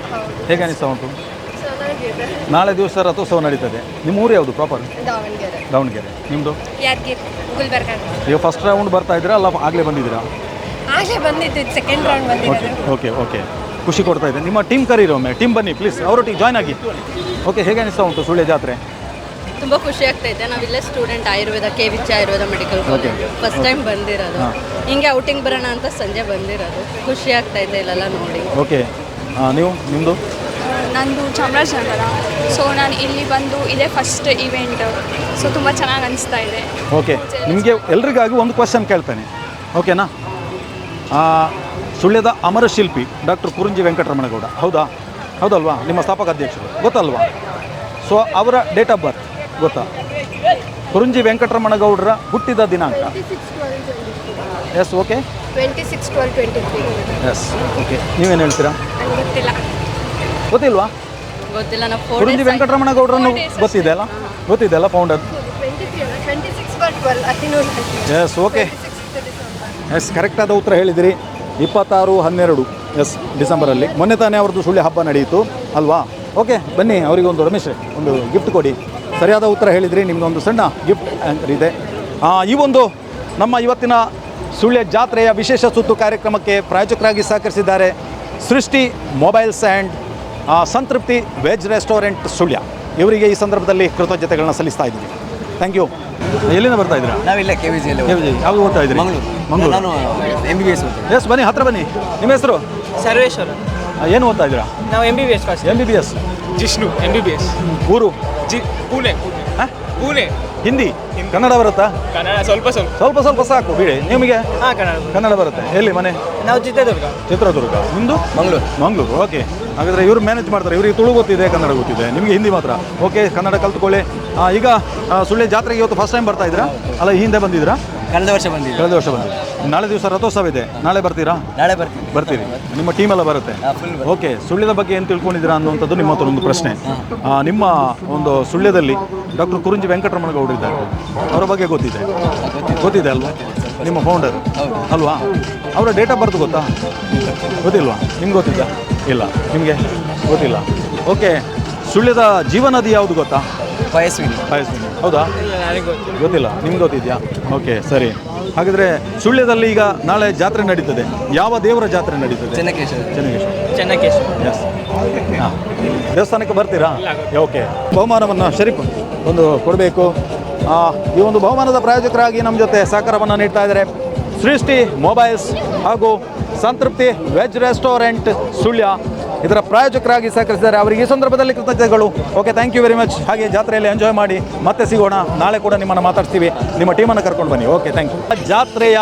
ಹೇಗೆ ಅನಿಸ್ತಾ ಉಂಟು? ಚೆನ್ನಾಗಿದೆ. ನಾಳೆ ದಿವಸ ರಥೋತ್ಸವ ನಡೀತದೆ. ನಿಮ್ಮ ಊರು ಯಾವುದು ಪ್ರಾಪರ್? ದಾವಣಗೆರೆ. ದಾವಣಗೆರೆ. ನಿಮ್ಮದು? ಯಾದಗಿರಿ, ಗುಲ್ಬರ್ಗ. ಈಗ ಫಸ್ಟ್ ರೌಂಡ್ ಬರ್ತಾ ಇದ್ದೀರಾ ಅಲ್ಲ ಆಗಲೇ ಬಂದಿದ್ದೀರಾ? ಆಗಲೇ ಬಂದಿದ್ದು, ಸೆಕೆಂಡ್ ರೌಂಡ್ ಬಂದಿರೋದು. ಓಕೆ ಓಕೆ, ಖುಷಿ ಕೊಡ್ತಾ ಇದೆ. ನಿಮ್ಮ ಟೀಮ್ ಕರೀರೋ ಒಮ್ಮೆ, ಟೀಮ್ ಬನ್ನಿ ಪ್ಲೀಸ್, ಅವರೊಟ್ಟಿಗೆ ಜಾಯ್ನ್ ಆಗಿ. ಓಕೆ, ಹೇಗೆ ಅನಿಸ್ತಾ ಉಂಟು ಸುಳ್ಯ ಜಾತ್ರೆ? ತುಂಬ ಖುಷಿ ಆಗ್ತೈತೆ. ನಾವಿಲ್ಲೇ student Ayurveda KVJ Ayurveda medical college first time ಬಂದಿರೋದು. ಹಿಂಗೆ ಔಟಿಂಗ್ ಬರೋಣ ಅಂತ ಸಂಜೆ ಬಂದಿರೋದು. ಖುಷಿ ಆಗ್ತೈತೆ ಇಲ್ಲೆಲ್ಲ ನೋಡಿ. ಓಕೆ, ನಿಮ್ಮದು? ನಂದು ಚಾಮರಾಜನಗರ. ಸೊ ನಾನು ಇಲ್ಲಿ ಬಂದು ಇದೇ ಫಸ್ಟ್ ಇವೆಂಟ್. ಸೊ ತುಂಬ ಚೆನ್ನಾಗಿ ಅನಿಸ್ತಾ ಇದೆ. ಓಕೆ, ನಿಮಗೆ ಎಲ್ರಿಗಾಗಿ ಒಂದು ಕ್ವಶನ್ ಕೇಳ್ತೇನೆ, ಓಕೆನಾ? ಸುಳ್ಯದ ಅಮರ ಶಿಲ್ಪಿ ಡಾಕ್ಟರ್ ಕುರುಂಜಿ ವೆಂಕಟರಮಣಗೌಡ, ಹೌದಲ್ವಾ? ನಿಮ್ಮ ಸ್ಥಾಪಕ ಅಧ್ಯಕ್ಷರು ಗೊತ್ತಲ್ವಾ? ಸೊ ಅವರ ಡೇಟ್ ಆಫ್ ಬರ್ತ್ ಗೊತ್ತಾ? ಕುರುಂಜಿ ವೆಂಕಟರಮಣಗೌಡರ ಹುಟ್ಟಿದ ದಿನಾಂಕ? Yes, okay. 26/12/23. Yes, okay. ನೀವೇನು ಹೇಳ್ತೀರಾ? ಗೊತ್ತಿಲ್ಲ. ಗೊತ್ತಿಲ್ವಾ? ಗೊತ್ತಿಲ್ಲ. ನಾವು ಕುರುಂಜಿ ವೆಂಕಟರಮಣಗೌಡರನ್ನು ಗೊತ್ತಿದೆ ಅಲ್ಲ ಫೌಂಡರ್? 26/12. Yes, okay. ಎಸ್, ಕರೆಕ್ಟಾದ ಉತ್ತರ ಹೇಳಿದಿರಿ. 26/12 ಎಸ್ ಡಿಸೆಂಬರಲ್ಲಿ. ಮೊನ್ನೆ ತಾನೇ ಅವ್ರದ್ದು ಸುಳ್ಯ ಹಬ್ಬ ನಡೆಯಿತು ಅಲ್ವಾ? ಓಕೆ, ಬನ್ನಿ ಅವರಿಗೊಂದು ರಮೇಶ್ ಒಂದು ಗಿಫ್ಟ್ ಕೊಡಿ. ಸರಿಯಾದ ಉತ್ತರ ಹೇಳಿದ್ರಿ, ನಿಮಗೊಂದು ಸಣ್ಣ ಗಿಫ್ಟ್ ಇದೆ. ಈ ಒಂದು ನಮ್ಮ ಇವತ್ತಿನ ಸುಳ್ಯ ಜಾತ್ರೆಯ ವಿಶೇಷ ಸುತ್ತು ಕಾರ್ಯಕ್ರಮಕ್ಕೆ ಪ್ರಾಯೋಜಕರಾಗಿ ಸಹಕರಿಸಿದ್ದಾರೆ Srishti mobiles and Santrupti veg restaurant Sullia. ಇವರಿಗೆ ಈ ಸಂದರ್ಭದಲ್ಲಿ ಕೃತಜ್ಞತೆಗಳನ್ನ ಸಲ್ಲಿಸ್ತಾ ಇದ್ದೀವಿ. Thank you. ಎಲ್ಲಿಂದ ಬರ್ತಾ ಇದ್ದೀರಾ? ನಾವಿಲ್ಲ KVJ ಯಾವುದು ಓದ್ತಾ ಇದ್ದೀರಿ? ಮಂಗಳೂರು. ನಾನು MBBS. ಎಸ್, ಬನ್ನಿ ಹತ್ರ ಬನ್ನಿ. ನಿಮ್ಮ ಹೆಸರು? ಸರ್ವೇಶ್ವರ. ಏನು ಓದ್ತಾ ಇದ್ದೀರಾ? ನಾವು MBBS first. MBBS. Jishnu MBBS. ಊರು? ಪುಣೆ. ಪುಣೆ. ಹಿಂದಿ ಕನ್ನಡ ಬರುತ್ತಾ? ಕನ್ನಡ ಸ್ವಲ್ಪ ಸ್ವಲ್ಪ ಸಾಕು ಬಿಡಿ. ನಿಮಗೆ? ಹಾಂ, ಕನ್ನಡ ಬರುತ್ತೆ. ಎಲ್ಲಿ ಮನೆ? ನಾವು ಚಿತ್ರದುರ್ಗ. ನಿಮ್ಮದು? ಮಂಗಳೂರು. ಓಕೆ, ಹಾಗಾದರೆ ಇವರು ಮ್ಯಾನೇಜ್ ಮಾಡ್ತಾರೆ. ಇವರಿಗೆ ತುಳು ಗೊತ್ತಿದೆ, ಕನ್ನಡ ಗೊತ್ತಿದೆ, ನಿಮಗೆ ಹಿಂದಿ ಮಾತ್ರ. ಓಕೆ, ಕನ್ನಡ ಕಲ್ತ್ಕೊಳ್ಳಿ. ಈಗ ಸುಳ್ಯ ಜಾತ್ರೆಗೆ ಇವತ್ತು ಫಸ್ಟ್ ಟೈಮ್ ಬರ್ತಾ ಇದ್ದೀರಾ ಅಲ್ಲ? ಈ ಹಿಂದೆ ಬಂದಿದ್ದೀರಾ? ಕಳೆದ ವರ್ಷ ಬಂದಿದ್ದು. ನಾಳೆ ದಿವಸ ರಥೋತ್ಸವ ಇದೆ, ನಾಳೆ ಬರ್ತೀರಾ? ನಾಳೆ ಬರ್ತೀರಿ. ನಿಮ್ಮ ಟೀಮ್ ಎಲ್ಲ ಬರುತ್ತೆ? ಓಕೆ, ಸುಳ್ಯದ ಬಗ್ಗೆ ಏನು ತಿಳ್ಕೊಂಡಿದ್ದೀರಾ ಅನ್ನುವಂಥದ್ದು ನಿಮ್ಮ ಹತ್ರ ಒಂದು ಪ್ರಶ್ನೆ. ನಿಮ್ಮ ಒಂದು ಸುಳ್ಯದಲ್ಲಿ ಡಾಕ್ಟರ್ ಕುರುಂಜಿ ವೆಂಕಟರಮಣಗೌಡರು ಇದ್ದಾರೆ, ಅವರ ಬಗ್ಗೆ ಗೊತ್ತಿದೆ ಅಲ್ವಾ? ನಿಮ್ಮ ಫೌಂಡರ್ ಅಲ್ವಾ? ಅವರ ಡೇಟ್ ಆಫ್ ಬರ್ತ್ ಗೊತ್ತಾ? ಗೊತ್ತಿಲ್ವಾ? ನಿಮ್ಗೆ ಗೊತ್ತಿದ್ದ? ಇಲ್ಲ, ನಿಮಗೆ ಗೊತ್ತಿಲ್ಲ. ಓಕೆ, ಸುಳ್ಯದ ಜೀವನದಿ ಯಾವುದು ಗೊತ್ತಾ? ಪಯಸ್ವಿನಿ. ಹೌದಾ? ಗೊತ್ತಿಲ್ಲ, ನಿಮ್ಗೆ ಗೊತ್ತಿದೆಯಾ? ಓಕೆ, ಸರಿ. ಹಾಗಿದ್ರೆ ಸುಳ್ಯದಲ್ಲಿ ಈಗ ನಾಳೆ ಜಾತ್ರೆ ನಡೀತದೆ. ಯಾವ ದೇವರ ಜಾತ್ರೆ ನಡೀತದೆ? ಚೆನ್ನಕೇಶ್ವರ. ಎಸ್. ದೇವಸ್ಥಾನಕ್ಕೆ ಬರ್ತೀರಾ? ಓಕೆ, ಬಹುಮಾನವನ್ನು ಶರೀಫ್ ಒಂದು ಕೊಡಬೇಕು. ಈ ಒಂದು ಬಹುಮಾನದ ಪ್ರಾಯೋಜಕರಾಗಿ ನಮ್ಮ ಜೊತೆ ಸಹಕಾರವನ್ನು ನೀಡ್ತಾ ಇದ್ದಾರೆ ಸೃಷ್ಟಿ ಮೊಬೈಲ್ಸ್ ಹಾಗೂ ಸಂತೃಪ್ತಿ ವೆಜ್ ರೆಸ್ಟೋರೆಂಟ್ ಸುಳ್ಯ. ಇದರ ಪ್ರಾಯೋಜಕರಾಗಿ ಸಹಕರಿಸಿದ್ದಾರೆ. ಅವರಿಗೆ ಈ ಸಂದರ್ಭದಲ್ಲಿ ಕೃತಜ್ಞತೆಗಳು. Okay, thank you very much. ಹಾಗೆ ಜಾತ್ರೆಯಲ್ಲಿ ಎಂಜಾಯ್ ಮಾಡಿ ಮತ್ತೆ ಸಿಗೋಣ. ನಾಳೆ ಕೂಡ ನಿಮ್ಮನ್ನು ಮಾತಾಡ್ತೀವಿ. ನಿಮ್ಮ ಟೀಮನ್ನು ಕರ್ಕೊಂಡು ಬನ್ನಿ. Okay, thank you. ಜಾತ್ರೆಯ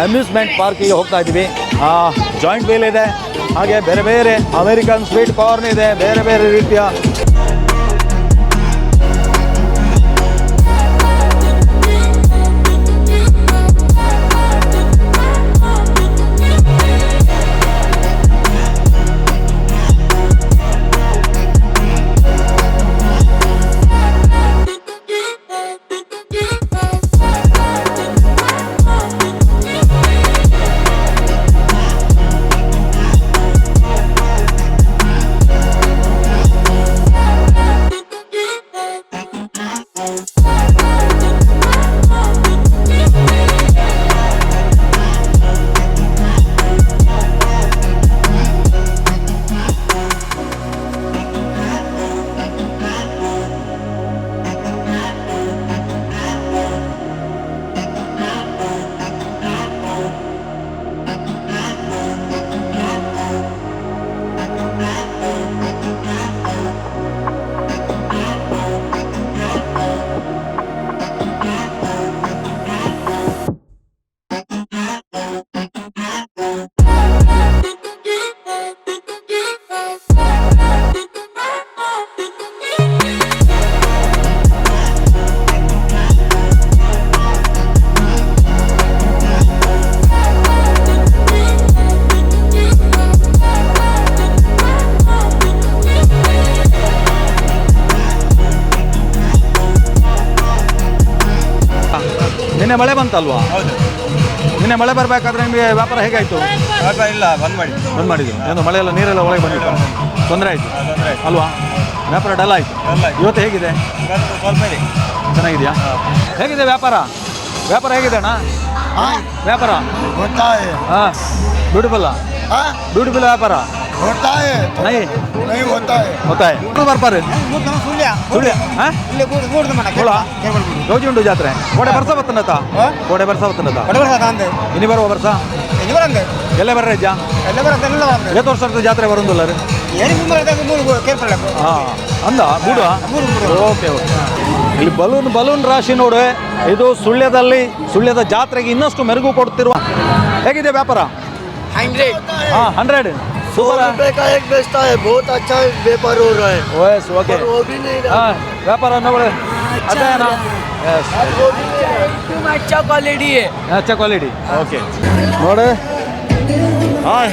ಅಮ್ಯೂಸ್ಮೆಂಟ್ ಪಾರ್ಕಿಗೆ ಹೋಗ್ತಾ ಇದ್ದೀವಿ. ಜಾಯಿಂಟ್ ವೀಲ್ ಇದೆ, ಹಾಗೆ ಬೇರೆ ಬೇರೆ ಅಮೇರಿಕನ್ ಸ್ವೀಟ್ ಕಾರ್ನ್ ಇದೆ, ಬೇರೆ ಬೇರೆ ರೀತಿಯ ನಿನ್ನೆ ಮಳೆ ಬಂತಲ್ವಾ? ಹೌದು. ನಿನ್ನೆ ಮಳೆ ಬರಬೇಕಾದ್ರೆ ನಿಮಗೆ ವ್ಯಾಪಾರ ಹೇಗಾಯಿತು? ವ್ಯಾಪಾರ ಇಲ್ಲ, ಬಂದ್ ಮಾಡಿದ್ದು. ಏನು ಮಳೆ ಎಲ್ಲ ನೀರೆಲ್ಲ ಒಳಗೆ ಬಂದಿತ್ತು, ತೊಂದರೆ ಆಯಿತು ಅಲ್ವಾ? ವ್ಯಾಪಾರ ಡಲ್ ಆಯಿತು. ಇವತ್ತು ಹೇಗಿದೆ? ಸ್ವಲ್ಪ ಇದೆ. ಚೆನ್ನಾಗಿದೆಯಾ? ಹೇಗಿದೆ ವ್ಯಾಪಾರ? ವ್ಯಾಪಾರ ಹೇಗಿದೆ ಅಣ್ಣ? ವ್ಯಾಪಾರ ಹಾಂ ಬ್ಯೂಟಿಫುಲ್ ಬ್ಯೂಟಿಫುಲ್ ವ್ಯಾಪಾರ ನೈ ಗೊತ್ತಾಯ ಬರ್ಪಾರು ಸುಳ್ಯ ಹಾಂ ರೋಜಿ ಉಂಟು ಜಾತ್ರೆ ಕೋಡೆ ಬರ್ಸ ಬತ್ತನತ ಕೋಡೆ ಬರ್ಸ ಬತ್ತನತ ಇನಿ ಬರುವ ವರ್ಷ ಎಲ್ಲ ಬರ್ರ ಅಜ್ಜ ಎಷ್ಟು ವರ್ಷ ಜಾತ್ರೆ ಬರೋದಿಲ್ಲ ರೀ ಹಾಂ ಅಂದ ಬೂಡು ಓಕೆ ಓಕೆ ಇಲ್ಲಿ ಬಲೂನ್ ರಾಶಿ ನೋಡು. ಇದು ಸುಳ್ಯದ ಜಾತ್ರೆಗೆ ಇನ್ನಷ್ಟು ಮೆರುಗು ಕೊಡ್ತಿರುವ. ಹೇಗಿದೆ ವ್ಯಾಪಾರ? 100 ಸೂಪರ್ ಓಕೆ ಹಾಂ ವ್ಯಾಪಾರ ಅಚ್ಚ ಕ್ವಾಲಿಟಿ ಓಕೆ ನೋಡಿ. ಹಾಂ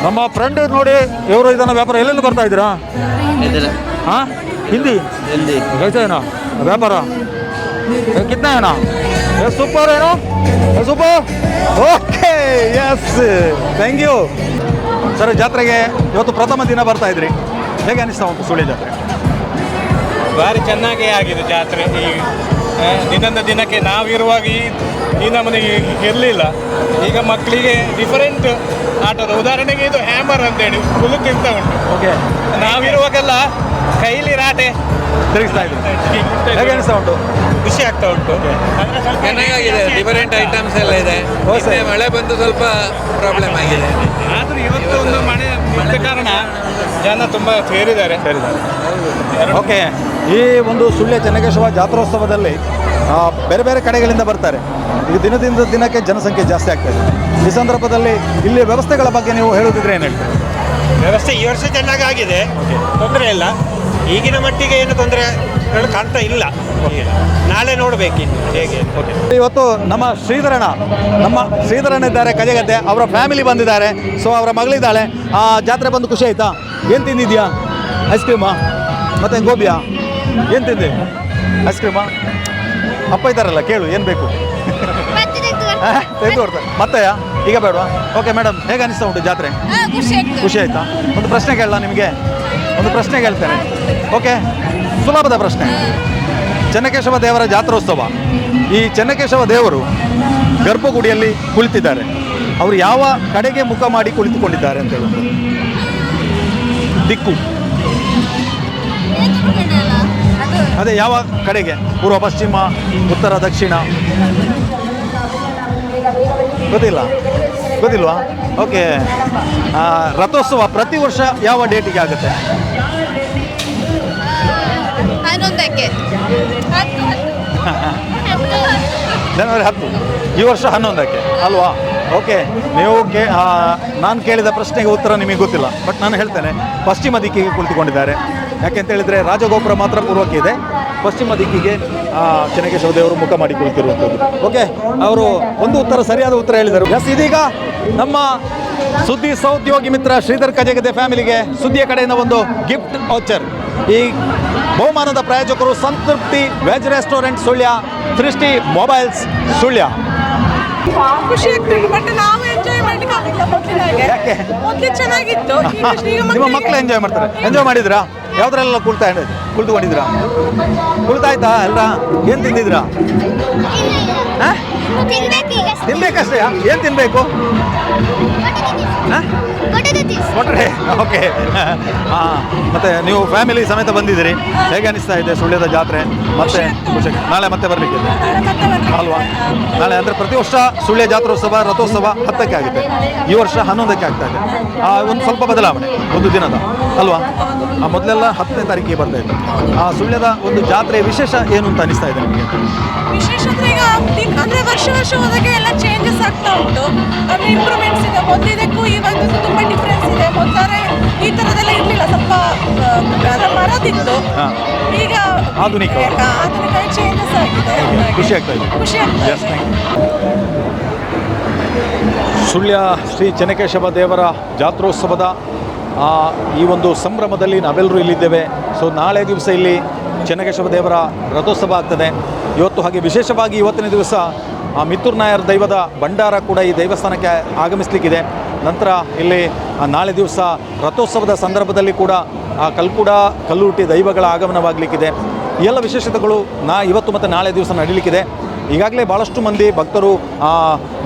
ನಮ್ಮ ಫ್ರೆಂಡ್ ನೋಡಿ ಇವರು ಇದನ್ನು ವ್ಯಾಪಾರ ಎಲ್ಲೆಲ್ಲಿ ಬರ್ತಾ ಇದ್ದೀರಾ? ಹಾಂ ಹಿಂದಿ कैसे है ना व्यापार कितना है ना सुपर है ना super okay yes thank you sir. ಜಾತ್ರೆಗೆ ಇವತ್ತು ಪ್ರಥಮ ದಿನ ಬರ್ತಾ ಇದ್ರಿ, ಹೇಗೆ ಅನಿಸ್ತಾ ಉಂಟು ಸುಳ್ಯ ಜಾತ್ರೆ? ಭಾರಿ ಚೆನ್ನಾಗೇ ಆಗಿದೆ ಜಾತ್ರೆ. ಈ ದಿನದ ದಿನಕ್ಕೆ ನಾವಿರುವಾಗ ಈ ನಮ್ಮನೆ ಇರಲಿಲ್ಲ. ಈಗ ಮಕ್ಕಳಿಗೆ ಡಿಫರೆಂಟ್ ಆಟದ ಉದಾಹರಣೆಗೆ ಇದು ಹ್ಯಾಮರ್ ಅಂತೇಳಿ ಕುಲುಕಿರ್ತಾ ಉಂಟು. ಓಕೆ ನಾವಿರುವಾಗೆಲ್ಲ ಕೈಲಿ ರಾಟೆ ತಿರುಗಿಸ್ತಾ ಇದ್ರು. ಹೇಗೆ ಅನಿಸ್ತಾ ಉಂಟು? ಖುಷಿ ಆಗ್ತಾ ಉಂಟು. ಚೆನ್ನಾಗಿದೆ, ಡಿಫರೆಂಟ್ ಐಟಮ್ಸ್ ಎಲ್ಲ ಇದೆ. ಮಳೆ ಬಂದು ಸ್ವಲ್ಪ ಪ್ರಾಬ್ಲಮ್ ಆಗಿದೆ. ಆದರೂ ಇವತ್ತು ಒಂದು ಮಳೆ ಇದ್ದ ಕಾರಣ ಜನ ತುಂಬ ಸೇರಿದ್ದಾರೆ. ಓಕೆ ಈ ಒಂದು ಸುಳ್ಯ ಚೆನ್ನಕೇಶವ ಜಾತ್ರೋತ್ಸವದಲ್ಲಿ ಬೇರೆ ಬೇರೆ ಕಡೆಗಳಿಂದ ಬರ್ತಾರೆ. ಈಗ ದಿನದಿಂದ ದಿನಕ್ಕೆ ಜನಸಂಖ್ಯೆ ಜಾಸ್ತಿ ಆಗ್ತಾಯಿದೆ. ಈ ಸಂದರ್ಭದಲ್ಲಿ ಇಲ್ಲಿ ವ್ಯವಸ್ಥೆಗಳ ಬಗ್ಗೆ ನೀವು ಹೇಳೋದಿದ್ರೆ ಏನು ಹೇಳ್ತೀರಿ? ವ್ಯವಸ್ಥೆ ಈ ವರ್ಷ ಚೆನ್ನಾಗಾಗಿದೆ, ತೊಂದರೆ ಇಲ್ಲ. ಈಗಿನ ಮಟ್ಟಿಗೆ ಏನು ತೊಂದರೆ ಕಾಣ್ತಾ ಇಲ್ಲ. ನಾಳೆ ನೋಡಬೇಕಿನ್ನು ಹೇಗೆ. ಇವತ್ತು ನಮ್ಮ ಶ್ರೀಧರಣ್ಣ ಇದ್ದಾರೆ ಕಜೆಗದ್ದೆ, ಅವರ ಫ್ಯಾಮಿಲಿ ಬಂದಿದ್ದಾರೆ. ಸೊ ಅವರ ಮಗಳಿದ್ದಾಳೆ. ಜಾತ್ರೆ ಬಂದು ಖುಷಿ ಆಯಿತಾ? ಏನು ತಿಂದಿದ್ಯಾ? ಐಸ್ ಕ್ರೀಮಾ ಮತ್ತು ಗೋಬಿಯಾ? ಏನು ತಿಂದೆ? ಐಸ್ ಕ್ರೀಮಾ? ಅಪ್ಪ ಇದ್ದಾರಲ್ಲ, ಕೇಳು ಏನು ಬೇಕು ತೆಗೆದು ಕೊಡ್ತಾರೆ. ಮತ್ತೆಯಾ? ಈಗ ಬೇಡವಾ? ಓಕೆ ಮೇಡಮ್, ಹೇಗೆ ಅನಿಸ್ತಾ ಉಂಟು ಜಾತ್ರೆ? ಖುಷಿ ಆಯಿತಾ? ಒಂದು ಪ್ರಶ್ನೆ ಕೇಳಲ್ಲ ನಿಮಗೆ? ಒಂದು ಪ್ರಶ್ನೆ ಕೇಳ್ತೇನೆ. ಓಕೆ, ಸುಲಭದ ಪ್ರಶ್ನೆ. ಚೆನ್ನಕೇಶವ ದೇವರ ಜಾತ್ರೋತ್ಸವ, ಈ ಚೆನ್ನಕೇಶವ ದೇವರು ಗರ್ಭಗುಡಿಯಲ್ಲಿ ಕುಳಿತಿದ್ದಾರೆ. ಅವರು ಯಾವ ಕಡೆಗೆ ಮುಖ ಮಾಡಿ ಕುಳಿತುಕೊಂಡಿದ್ದಾರೆ ಅಂತ ಹೇಳುವುದು ದಿಕ್ಕು ಅದೇ ಯಾವ ಕಡೆಗೆ? ಪೂರ್ವ, ಪಶ್ಚಿಮ, ಉತ್ತರ, ದಕ್ಷಿಣ? ಗೊತ್ತಿಲ್ವಾ? ಓಕೆ. ರಥೋತ್ಸವ ಪ್ರತಿ ವರ್ಷ ಯಾವ ಡೇಟಿಗೆ ಆಗುತ್ತೆ? ಜನವರಿ 10. ಈ ವರ್ಷ 11ಕ್ಕೆ ಅಲ್ವಾ? ಓಕೆ. ನೀವು ನಾನು ಕೇಳಿದ ಪ್ರಶ್ನೆಗೆ ಉತ್ತರ ನಿಮಗೆ ಗೊತ್ತಿಲ್ಲ, ಬಟ್ ನಾನು ಹೇಳ್ತೇನೆ. ಪಶ್ಚಿಮ ದಿಕ್ಕಿಗೆ ಕುಳಿತುಕೊಂಡಿದ್ದಾರೆ. ಯಾಕೆಂತ ಹೇಳಿದರೆ ರಾಜಗೋಪುರ ಮಾತ್ರ ಪೂರ್ವಕ್ಕೆ ಇದೆ, ಪಶ್ಚಿಮ ದಿಕ್ಕಿಗೆ ಚೆನ್ನಕೇಶವ ದೇವರು ಮುಖ ಮಾಡಿ ಕುಳಿತಿರುವಂಥದ್ದು. ಓಕೆ, ಅವರು ಒಂದು ಉತ್ತರ ಸರಿಯಾದ ಉತ್ತರ ಹೇಳಿದರು. ಎಸ್, ಇದೀಗ ನಮ್ಮ ಸುದ್ದಿ ಸಹೋದ್ಯೋಗಿ ಮಿತ್ರ ಶ್ರೀಧರ್ ಕಜೆಗದ್ದೆ ಫ್ಯಾಮಿಲಿಗೆ ಸುದ್ದಿಯ ಕಡೆಯಿಂದ ಒಂದು ಗಿಫ್ಟ್ ವೌಚರ್. ಈ ಬಹುಮಾನದ ಪ್ರಾಯೋಜಕರು ಸಂತೃಪ್ತಿ ವೆಜ್ ರೆಸ್ಟೋರೆಂಟ್ ಸುಳ್ಯ, ಸೃಷ್ಟಿ ಮೊಬೈಲ್ಸ್ ಸುಳ್ಯ. ಖುಷಿ ಆಗ್ತದೆ, ಬಟ್ ನಾವು ಎಂಜಾಯ್ ಮಾಡ್ಲಿಕ್ಕೆ ಆಗಿಲ್ಲ. ಮೊದಲು ಚೆನ್ನಾಗಿತ್ತು, ನಿಮ್ಮ ಮಕ್ಕಳು ಎಂಜಾಯ್ ಮಾಡ್ತಾರೆ. ಎಂಜಾಯ್ ಮಾಡಿದ್ರಾ? ಯಾವುದ್ರೆಲ್ಲ ಕುಳಿತುಕೊಂಡಿದ್ರಾ? ಕುಳಿತಾಯ್ತಾ ಎಲ್ಲ? ಏನು ತಿಂದಿದ್ರಾ? ತಿನ್ಬೇಕಷ್ಟೇ. ಏನು ತಿನ್ನಬೇಕು? ಕೊಟ್ರೆ ಓಕೆ. ಹಾಂ, ಮತ್ತು ನೀವು ಫ್ಯಾಮಿಲಿ ಸಮೇತ ಬಂದಿದ್ದೀರಿ. ಹೇಗೆ ಅನಿಸ್ತಾ ಇದೆ ಸುಳ್ಯದ ಜಾತ್ರೆ? ಮತ್ತೆ ಖುಷಿ. ನಾಳೆ ಮತ್ತೆ ಬರಲಿಕ್ಕೆ ಅಲ್ವಾ? ನಾಳೆ ಅಂದರೆ ಪ್ರತಿ ವರ್ಷ ಸುಳ್ಯ ಜಾತ್ರೋತ್ಸವ ರಥೋತ್ಸವ 10ಕ್ಕೆ ಆಗುತ್ತೆ. ಈ ವರ್ಷ 11ಕ್ಕೆ ಆಗ್ತಾ ಇದೆ. ಒಂದು ಸ್ವಲ್ಪ ಬದಲಾವಣೆ ಒಂದು ದಿನದ ಅಲ್ವಾ? ಮೊದಲೆಲ್ಲ 10ನೇ ತಾರೀಕಿಗೆ ಬರ್ತಾ ಇತ್ತು. ಸುಳ್ಯದ ಒಂದು ಜಾತ್ರೆ ವಿಶೇಷ ಏನು ಅಂತ ಅನಿಸ್ತಾ ಇದೆ ನಿಮಗೆ? ವಿಶೇಷ ಅಂದರೆ ವರ್ಷ ಹೋದಾಗೆ ಎಲ್ಲ ಚೇಂಜಸ್ ಆಗ್ತಾ ಉಂಟು. ಅಂದರೆ ಇಂಪ್ರೂವ್ಮೆಂಟ್ಸ್ ಇದೆ. ಮೊದಲಿದಕ್ಕೂ ಇವಾಗಕ್ಕೂ ತುಂಬ ಡಿಫ್ರೆನ್ಸ್ ಇದೆ. ಮೊದಲೇ ಈ ಥರದೆಲ್ಲ ಇರಲಿಲ್ಲ, ಸ್ವಲ್ಪ ಮರದಿತ್ತು. ಈಗ ಆಧುನಿಕ ಚೇಂಜಸ್ ಆಗಿದೆ. ಖುಷಿ ಆಗ್ತಾ ಇದೆ. ಖುಷಿ ಆಗ್ತಾ ಇದೆ. ಸುಳ್ಯ ಶ್ರೀ ಚೆನ್ನಕೇಶವ ದೇವರ ಜಾತ್ರೋತ್ಸವದ ಈ ಒಂದು ಸಂಭ್ರಮದಲ್ಲಿ ನಾವೆಲ್ಲರೂ ಇಲ್ಲಿದ್ದೇವೆ. ಸೊ ನಾಳೆ ದಿವಸ ಇಲ್ಲಿ ಚೆನ್ನಕೇಶವ ದೇವರ ರಥೋತ್ಸವ ಆಗ್ತದೆ. ಇವತ್ತು. ಹಾಗೆ ವಿಶೇಷವಾಗಿ ಇವತ್ತಿನ ದಿವಸ ಮಿತ್ತೂರು ನಾಯರ್ ದೈವದ ಭಂಡಾರ ಕೂಡ ಈ ದೇವಸ್ಥಾನಕ್ಕೆ ಆಗಮಿಸಲಿಕ್ಕಿದೆ. ನಂತರ ಇಲ್ಲಿ ನಾಳೆ ದಿವಸ ರಥೋತ್ಸವದ ಸಂದರ್ಭದಲ್ಲಿ ಕೂಡ ಕಲ್ಕುಡ ಕಲ್ಲುಟಿ ದೈವಗಳ ಆಗಮನವಾಗಲಿಕ್ಕಿದೆ. ಈ ಎಲ್ಲ ವಿಶೇಷತೆಗಳು ಇವತ್ತು ಮತ್ತು ನಾಳೆ ದಿವಸ ನಡೀಲಿಕ್ಕಿದೆ. ಈಗಾಗಲೇ ಭಾಳಷ್ಟು ಮಂದಿ ಭಕ್ತರು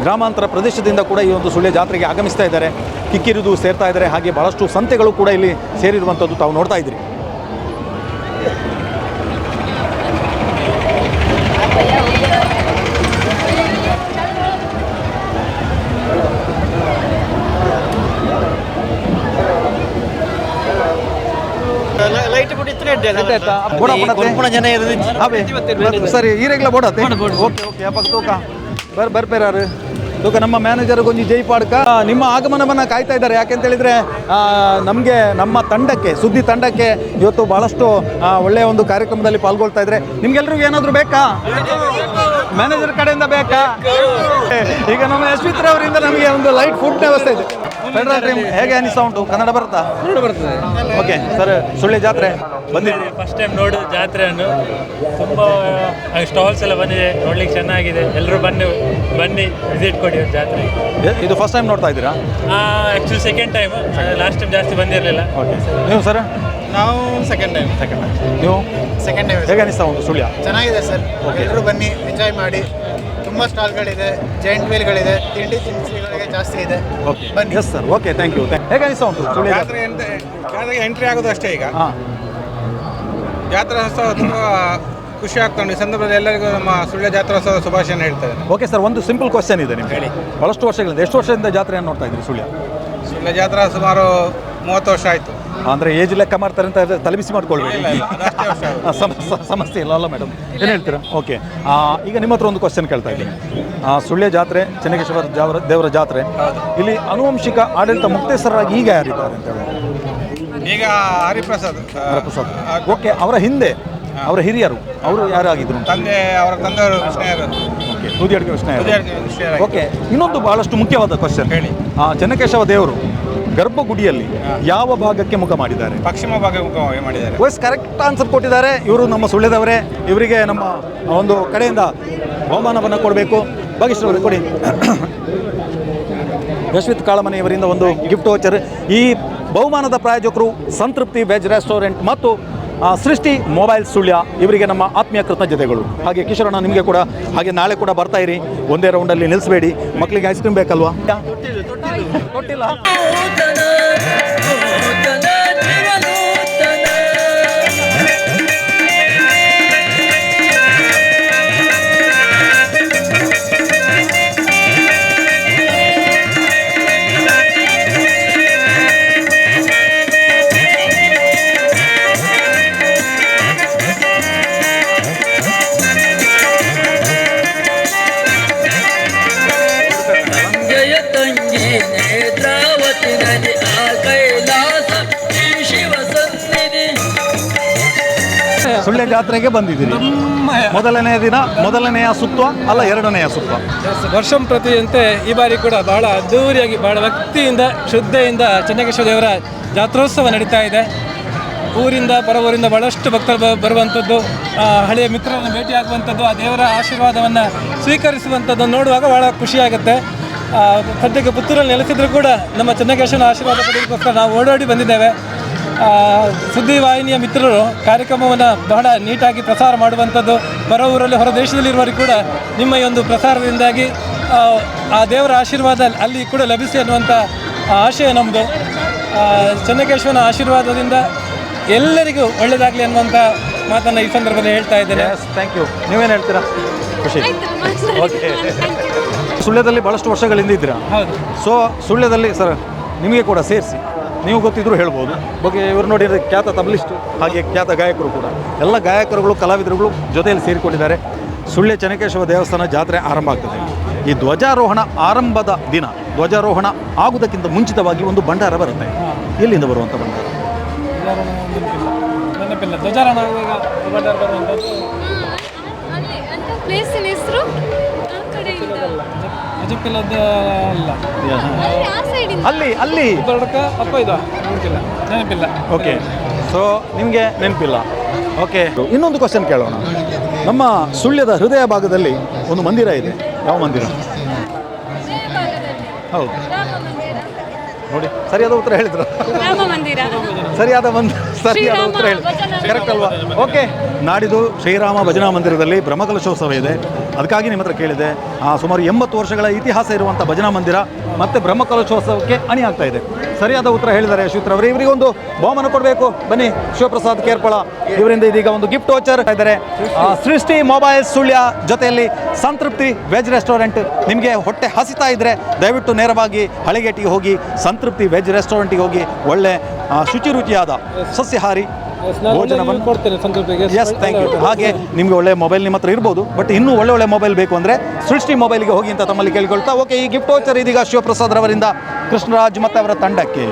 ಗ್ರಾಮಾಂತರ ಪ್ರದೇಶದಿಂದ ಕೂಡ ಈ ಒಂದು ಸುಳ್ಯ ಜಾತ್ರೆಗೆ ಆಗಮಿಸ್ತಾ ಇದ್ದಾರೆ, ಕಿಕ್ಕಿರಿದು ಸೇರ್ತಾ ಇದ್ದಾರೆ. ಹಾಗೆ ಭಾಳಷ್ಟು ಸಂತೆಗಳು ಕೂಡ ಇಲ್ಲಿ ಸೇರಿರುವಂಥದ್ದು ತಾವು ನೋಡ್ತಾ ಇದ್ದೀರಿ. ಸರಿ ಈರೆಗ್ಲ ಬೋಡತ್ತೆ ಓಕೆ ಓಕೆ ಅಪ್ಪ ತೂಕ ಬರ್ಬೇರಾರು ತೂಕ ನಮ್ಮ ಮ್ಯಾನೇಜರ್ ಗೊಂಜಿ ಜೈ ಪಾಡ್ಕ ನಿಮ್ಮ ಆಗಮನವನ್ನು ಕಾಯ್ತಾ ಇದ್ದಾರೆ. ಯಾಕೆಂತ ಹೇಳಿದ್ರೆ ನಮಗೆ ನಮ್ಮ ತಂಡಕ್ಕೆ ಸುದ್ದಿ ತಂಡಕ್ಕೆ ಇವತ್ತು ಭಾಳಷ್ಟು ಒಳ್ಳೆಯ ಒಂದು ಕಾರ್ಯಕ್ರಮದಲ್ಲಿ ಪಾಲ್ಗೊಳ್ತಾ ಇದ್ದಾರೆ. ನಿಮ್ಗೆಲ್ರಿಗೂ ಏನಾದರೂ ಬೇಕಾ? ಮ್ಯಾನೇಜರ್ ಕಡೆಯಿಂದ ಬೇಕಾ? ಈಗ ನಮ್ಮ ಯಶ್ವಿತ್ರ ಅವರಿಂದ ನಮಗೆ ಒಂದು ಲೈಟ್ ಫುಡ್ ವ್ಯವಸ್ಥೆ ಇದೆ. ಫೆಡರಲ್ ಟೀಮ್ ಹೇಗೆ ಅನಿಸ್ತಾ ಉಂಟು? ಕನ್ನಡ ಬರುತ್ತಾ? ಬರ್ತದೆ. ಓಕೆ ಸರ್, ಸುಳ್ಯ ಜಾತ್ರೆ ಬಂದಿದೆ, ಫಸ್ಟ್ ಟೈಮ್ ನೋಡು ಜಾತ್ರೆಯನ್ನು. ತುಂಬ ಸ್ಟಾಲ್ಸ್ ಎಲ್ಲ ಬಂದಿದೆ, ನೋಡ್ಲಿಕ್ಕೆ ಚೆನ್ನಾಗಿದೆ. ಎಲ್ಲರೂ ಬನ್ನಿ ವಿಸಿಟ್ ಕೊಡಿ ಜಾತ್ರೆ. ಇದು ಫಸ್ಟ್ ಟೈಮ್ ನೋಡ್ತಾ ಇದ್ದೀರಾ? Actually second time, last time ಜಾಸ್ತಿ ಬಂದಿರಲಿಲ್ಲ. ಓಕೆ, ನೀವು ಸರ್? ನಾವು ಸೆಕೆಂಡ್ ಟೈಮ್. ನೀವು ಸೆಕೆಂಡ್ ಟೈಮ್. ಹೇಗೆ ಅನಿಸ್ತಾ ಉಂಟು ಸುಳ್ಯ? ಚೆನ್ನಾಗಿದೆ ಸರ್, ಎಲ್ಲರೂ ಬನ್ನಿ ಎಂಜಾಯ್ ಮಾಡಿ. ತುಂಬ ಸ್ಟಾಲ್ಗಳಿದೆ, ಜೈಂಟ್ ವೀಲ್ಗಳಿದೆ, ತಿಂಡಿ ತಿನಿಸುಗಳಿಗೆ ಜಾಸ್ತಿ ಇದೆ. ಓಕೆ ಬನ್ನಿ. Yes sir, okay, thank you. ಹೇಗೆ ಅನಿಸ್ತಾ ಉಂಟು ಸುಳ್ಯ ಜಾತ್ರೆ? ಜಾತ್ರೆಗೆ ಎಂಟ್ರಿ ಆಗೋದು ಅಷ್ಟೇ. ಈಗ ಹಾಂ, ಜಾತ್ರೋತ್ಸವ ತುಂಬ ಖುಷಿ ಆಗ್ತಾ ಉಂಟು. ಈ ಸಂದರ್ಭದಲ್ಲಿ ಎಲ್ಲರಿಗೂ ನಮ್ಮ ಸುಳ್ಯ ಜಾತ್ರೋತ್ಸವದ ಶುಭಾಶಯನ ಹೇಳ್ತಾರೆ. ಓಕೆ ಸರ್, ಒಂದು ಸಿಂಪಲ್ ಕ್ವಶನ್ ಇದೆ ನಿಮಗೆ. ಹೇಳಿ. ಭಾಳಷ್ಟು ವರ್ಷಗಳಿಂದ, ಎಷ್ಟು ವರ್ಷದಿಂದ ಜಾತ್ರೆಯನ್ನು ನೋಡ್ತಾ ಇದ್ದೀರಿ ಸುಳ್ಯ? ಸುಳ್ಯ ಜಾತ್ರಾ ಸುಮಾರು 30 ವರ್ಷ ಆಯಿತು. ಅಂದರೆ ಏಜ್ ಲೆಕ್ಕ ಮಾಡ್ತಾರೆ ಅಂತ ತಲೆಬಿಸಿ ಮಾಡ್ಕೊಳ್ಬೇಡಿ. ಸಮಸ್ಯೆ ಇಲ್ಲ ಅಲ್ಲ ಮೇಡಮ್? ಏನು ಹೇಳ್ತೀರಾ? ಓಕೆ, ಈಗ ನಿಮ್ಮ ಹತ್ರ ಒಂದು ಕ್ವಶನ್ ಕೇಳ್ತಾ ಇದ್ದೀನಿ. ಸುಳ್ಯ ಜಾತ್ರೆ, ಚೆನ್ನಕೇಶವ ದೇವರ ಜಾತ್ರೆ, ಇಲ್ಲಿ ಆನುವಂಶಿಕ ಆಡಳಿತ ಮುಕ್ತೇಶ್ವರರಾಗಿ ಈಗ ಯಾರಿದ್ದಾರೆ ಅಂತ ಹೇಳಿ? ಈಗ ಹರಿಪ್ರಸಾದ್. ಓಕೆ, ಅವರ ಹಿಂದೆ ಅವರ ಹಿರಿಯರು ಅವರು ಯಾರಾಗಿದ್ರು? ಅವರ ತಂದೆಯವರು ಕೃಷ್ಣಯ್ಯರು. ಓಕೆ, ತೂದಿಯಡ್ಕೆ ಕೃಷ್ಣಯ್ಯರು. ಓಕೆ, ಇನ್ನೊಂದು ಬಹಳಷ್ಟು ಮುಖ್ಯವಾದ ಕ್ವಶನ್ ಹೇಳಿ. ಚೆನ್ನಕೇಶವ ದೇವರು ಗರ್ಭಗುಡಿಯಲ್ಲಿ ಯಾವ ಭಾಗಕ್ಕೆ ಮುಖ ಮಾಡಿದ್ದಾರೆ? ಪಶ್ಚಿಮ ಭಾಗಕ್ಕೆ ಮುಖ ಮಾಡಿದ್ದಾರೆ. ವಯಸ್ ಕರೆಕ್ಟ್ ಆನ್ಸರ್ ಕೊಟ್ಟಿದ್ದಾರೆ. ಇವರು ನಮ್ಮ ಸುಳ್ಯದವರೇ. ಇವರಿಗೆ ನಮ್ಮ ಒಂದು ಕಡೆಯಿಂದ ಬಹುಮಾನವನ್ನು ಕೊಡಬೇಕು. ಭಾಗ್ಯಶ್ರೀ ಕೊಡಿ. ಯಶ್ವಿತ್ ಕಾಳಮನೆಯವರಿಂದ ಒಂದು ಗಿಫ್ಟ್ ವೋಚರ್. ಈ ಬಹುಮಾನದ ಪ್ರಾಯೋಜಕರು ಸಂತೃಪ್ತಿ ವೆಜ್ ರೆಸ್ಟೋರೆಂಟ್ ಮತ್ತು ಸೃಷ್ಟಿ ಮೊಬೈಲ್ ಸುಳ್ಯ. ಇವರಿಗೆ ನಮ್ಮ ಆತ್ಮೀಯ ಕೃತಜ್ಞತೆಗಳು. ಹಾಗೆ ಕಿಶೋರಣ್ಣ, ನಿಮಗೆ ಕೂಡ ಹಾಗೆ ನಾಳೆ ಕೂಡ ಬರ್ತಾ ಇರಿ. ಒಂದೇ ರೌಂಡಲ್ಲಿ ನಿಲ್ಲಿಸಬೇಡಿ. ಮಕ್ಕಳಿಗೆ ಐಸ್ ಕ್ರೀಮ್ ಬೇಕಲ್ವಾ? ಕೊಟ್ಟಿಲ್ಲ. ಸುಳ್ಯ ಜಾತ್ರೆಗೆ ಬಂದಿದ್ದೀರಿ. ಮೊದಲನೆಯ ದಿನ, ಮೊದಲನೆಯ ಸುತ್ತ ಅಲ್ಲ, ಎರಡನೆಯ ಸುತ್ತ. ವರ್ಷಂ ಪ್ರತಿಯಂತೆ ಈ ಬಾರಿ ಕೂಡ ಬಹಳ ಅದ್ದೂರಿಯಾಗಿ, ಬಹಳ ಭಕ್ತಿಯಿಂದ, ಶ್ರದ್ಧೆಯಿಂದ ಚೆನ್ನಕೇಶವ ದೇವರ ಜಾತ್ರೋತ್ಸವ ನಡೀತಾ ಇದೆ. ಊರಿಂದ ಪರವೂರಿಂದ ಬಹಳಷ್ಟು ಭಕ್ತರು ಬರುವಂಥದ್ದು, ಹಳೆಯ ಮಿತ್ರರನ್ನು ಭೇಟಿಯಾಗುವಂಥದ್ದು, ಆ ದೇವರ ಆಶೀರ್ವಾದವನ್ನು ಸ್ವೀಕರಿಸುವಂಥದ್ದು ನೋಡುವಾಗ ಬಹಳ ಖುಷಿಯಾಗುತ್ತೆ. ಸದ್ಯಕ್ಕೆ ಪುತ್ತೂರಲ್ಲಿ ನೆಲೆಸಿದ್ರು ಕೂಡ ನಮ್ಮ ಚೆನ್ನಕೇಶವನ ಆಶೀರ್ವಾದ ಪಡೆಯೋದಕ್ಕೋಸ್ಕರ ನಾವು ಓಡಾಡಿ ಬಂದಿದ್ದೇವೆ. ಸುದ್ದಿವಾಹಿನಿಯ ಮಿತ್ರರು ಕಾರ್ಯಕ್ರಮವನ್ನು ಬಹಳ ನೀಟಾಗಿ ಪ್ರಸಾರ ಮಾಡುವಂಥದ್ದು, ಹೊರ ಊರಲ್ಲಿ ಹೊರ ದೇಶದಲ್ಲಿರುವವರಿಗೆ ಕೂಡ ನಿಮ್ಮ ಈ ಒಂದು ಪ್ರಸಾರದಿಂದಾಗಿ ಆ ದೇವರ ಆಶೀರ್ವಾದ ಅಲ್ಲಿ ಕೂಡ ಲಭಿಸಿ ಅನ್ನುವಂಥ ಆಶಯ ನಮ್ಮದು. ಚೆನ್ನಕೇಶವನ ಆಶೀರ್ವಾದದಿಂದ ಎಲ್ಲರಿಗೂ ಒಳ್ಳೆಯದಾಗಲಿ ಅನ್ನುವಂಥ ಮಾತನ್ನು ಈ ಸಂದರ್ಭದಲ್ಲಿ ಹೇಳ್ತಾ ಇದ್ದೇನೆ. Thank you. ನೀವೇನು ಹೇಳ್ತೀರಾ? ಖುಷಿ. ಓಕೆ, ಸುಳ್ಯದಲ್ಲಿ ಭಾಳಷ್ಟು ವರ್ಷಗಳಿಂದ ಇದ್ದೀರಾ? ಹೌದು. ಸೊ ಸುಳ್ಯದಲ್ಲಿ ಸರ್ ನಿಮಗೆ ಕೂಡ ಸೇರಿಸಿ, ನೀವು ಗೊತ್ತಿದ್ದರೂ ಹೇಳ್ಬೋದು. ಬಗ್ಗೆ ಇವರು ನೋಡಿದರೆ ಖ್ಯಾತ ತಬಲಿಸ್ಟು, ಹಾಗೆ ಖ್ಯಾತ ಗಾಯಕರು ಕೂಡ, ಎಲ್ಲ ಗಾಯಕರುಗಳು ಕಲಾವಿದರುಗಳು ಜೊತೆಯಲ್ಲಿ ಸೇರಿಕೊಂಡಿದ್ದಾರೆ. ಸುಳ್ಯ ಚೆನ್ನಕೇಶವ ದೇವಸ್ಥಾನ ಜಾತ್ರೆ ಆರಂಭ ಆಗ್ತದೆ. ಈ ಧ್ವಜಾರೋಹಣ ಆರಂಭದ ದಿನ, ಧ್ವಜಾರೋಹಣ ಆಗುವುದಕ್ಕಿಂತ ಮುಂಚಿತವಾಗಿ ಒಂದು ಭಂಡಾರ ಬರುತ್ತೆ. ಎಲ್ಲಿಂದ ಬರುವಂಥ ಭಂಡಾರ? ನೆನಪಿಲ್ಲ. ಧ್ವಜಾರೋಹಣ ಭಂಡಾರ ಬರುವಂಥದ್ದು ಪ್ಲೇಸಿನ ಹೆಸರು ಅಲ್ಲಿ ಅಲ್ಲಿ ಅಪ್ಪ ಇದು ನೆನಪಿಲ್ಲ. ಓಕೆ, ಸೊ ನಿಮಗೆ ನೆನಪಿಲ್ಲ. ಓಕೆ, ಇನ್ನೊಂದು ಕ್ವಶನ್ ಕೇಳೋಣ. ನಮ್ಮ ಸುಳ್ಯದ ಹೃದಯ ಭಾಗದಲ್ಲಿ ಒಂದು ಮಂದಿರ ಇದೆ. ಯಾವ ಮಂದಿರ? ಹೌದು ನೋಡಿ, ಸರಿಯಾದ ಉತ್ತರ ಹೇಳಿದ್ರು. ರಾಮ ಮಂದಿರ. ಸರಿಯಾದ ಉತ್ತರ ಹೇಳಿ, ಕರೆಕ್ಟ್ ಅಲ್ವಾ? ಓಕೆ, ನಾಡಿದ್ದು ಶ್ರೀರಾಮ ಭಜನಾ ಮಂದಿರದಲ್ಲಿ ಬ್ರಹ್ಮಕಲಶೋತ್ಸವ ಇದೆ. ಅದಕ್ಕಾಗಿ ನಿಮ್ಮ ಹತ್ರ ಕೇಳಿದೆ. ಸುಮಾರು 80 ವರ್ಷಗಳ ಇತಿಹಾಸ ಇರುವಂಥ ಭಜನಾ ಮಂದಿರ ಮತ್ತು ಬ್ರಹ್ಮಕಲಶೋತ್ಸವಕ್ಕೆ ಅಣಿ ಆಗ್ತಾ ಇದೆ. ಸರಿಯಾದ ಉತ್ತರ ಹೇಳಿದ್ದಾರೆ ಯಶವಂತ್ ರವರು. ಇವರಿಗೊಂದು ಬಹುಮಾನ ಕೊಡಬೇಕು. ಬನ್ನಿ, ಶಿವಪ್ರಸಾದ್ ಕೇರ್ಪಳ ಇವರಿಂದ ಇದೀಗ ಒಂದು ಗಿಫ್ಟ್ ವೋಚರ್ ಇದ್ದಾರೆ. ಸೃಷ್ಟಿ ಮೊಬೈಲ್ಸ್ ಸುಳ್ಯ ಜೊತೆಯಲ್ಲಿ ಸಂತೃಪ್ತಿ ವೆಜ್ ರೆಸ್ಟೋರೆಂಟ್. ನಿಮಗೆ ಹೊಟ್ಟೆ ಹಸಿತಾ ಇದ್ದರೆ ದಯವಿಟ್ಟು ನೇರವಾಗಿ ಹಳೆಗೇಟಿಗೆ ಹೋಗಿ ಸಂತೃಪ್ತಿ ವೆಜ್ ರೆಸ್ಟೋರೆಂಟಿಗೆ ಹೋಗಿ ಒಳ್ಳೆ ಶುಚಿರುಚಿಯಾದ ಸಸ್ಯಾಹಾರಿ ಭೋಜನವನ್ನು ಕೊಡ್ತೇನೆ ಸಂತೃಪ್ತಿಗೆ. S, thank you. ಹಾಗೆ ನಿಮಗೆ ಒಳ್ಳೆ ಮೊಬೈಲ್ ನಿಮ್ಮ ಹತ್ರ ಇರ್ಬೋದು, ಬಟ್ ಇನ್ನೂ ಒಳ್ಳೆ ಮೊಬೈಲ್ ಬೇಕು ಅಂದರೆ ಸೃಷ್ಟಿ ಮೊಬೈಲ್ಗೆ ಹೋಗಿ ಅಂತ ತಮ್ಮಲ್ಲಿ ಕೇಳಿಕೊಳ್ತಾ. ಓಕೆ, ಈ ಗಿಫ್ಟ್ ವೋಚರ್ ಇದೀಗ ಶಿವಪ್ರಸಾದ್ ರವರಿಂದ ಕೃಷ್ಣರಾಜ್ ಮತ್ತು ಅವರ ತಂಡಕ್ಕೆ.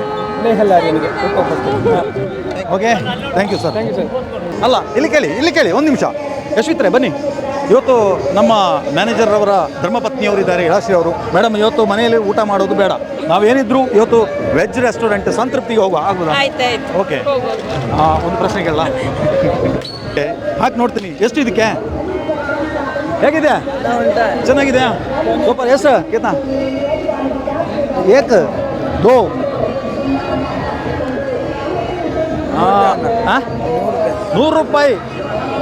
Okay, thank you sir. ಅಲ್ಲ, ಇಲ್ಲಿ ಕೇಳಿ ಒಂದು ನಿಮಿಷ. ಯಶ್ವಿತ್ರೆ ಬನ್ನಿ. ಇವತ್ತು ನಮ್ಮ ಮ್ಯಾನೇಜರ್ ಅವರ ಧರ್ಮಪತ್ನಿಯವರಿದ್ದಾರೆ, ಇಳಾಶ್ರೀ ಅವರು. ಮೇಡಮ್, ಇವತ್ತು ಮನೆಯಲ್ಲಿ ಊಟ ಮಾಡೋದು ಬೇಡ, ನಾವೇನಿದ್ರು ಇವತ್ತು ವೆಜ್ ರೆಸ್ಟೋರೆಂಟ್ ಸಂತೃಪ್ತಿಗೆ ಹೋಗುವ, ಆಗ್ಬೋದಾ? ಓಕೆ, ಒಂದು ಪ್ರಶ್ನೆ ಕೇಳಲ್ಲ? ಹಾಕಿ ನೋಡ್ತೀನಿ. ಎಷ್ಟು ಇದಕ್ಕೆ? ಹೇಗಿದೆ? ಚೆನ್ನಾಗಿದೆಯಾ? ಸೂಪರ್. ಎಷ್ಟು ಕೇತಾ? ಏಕ್ ದೋ 100 ರೂಪಾಯಿ.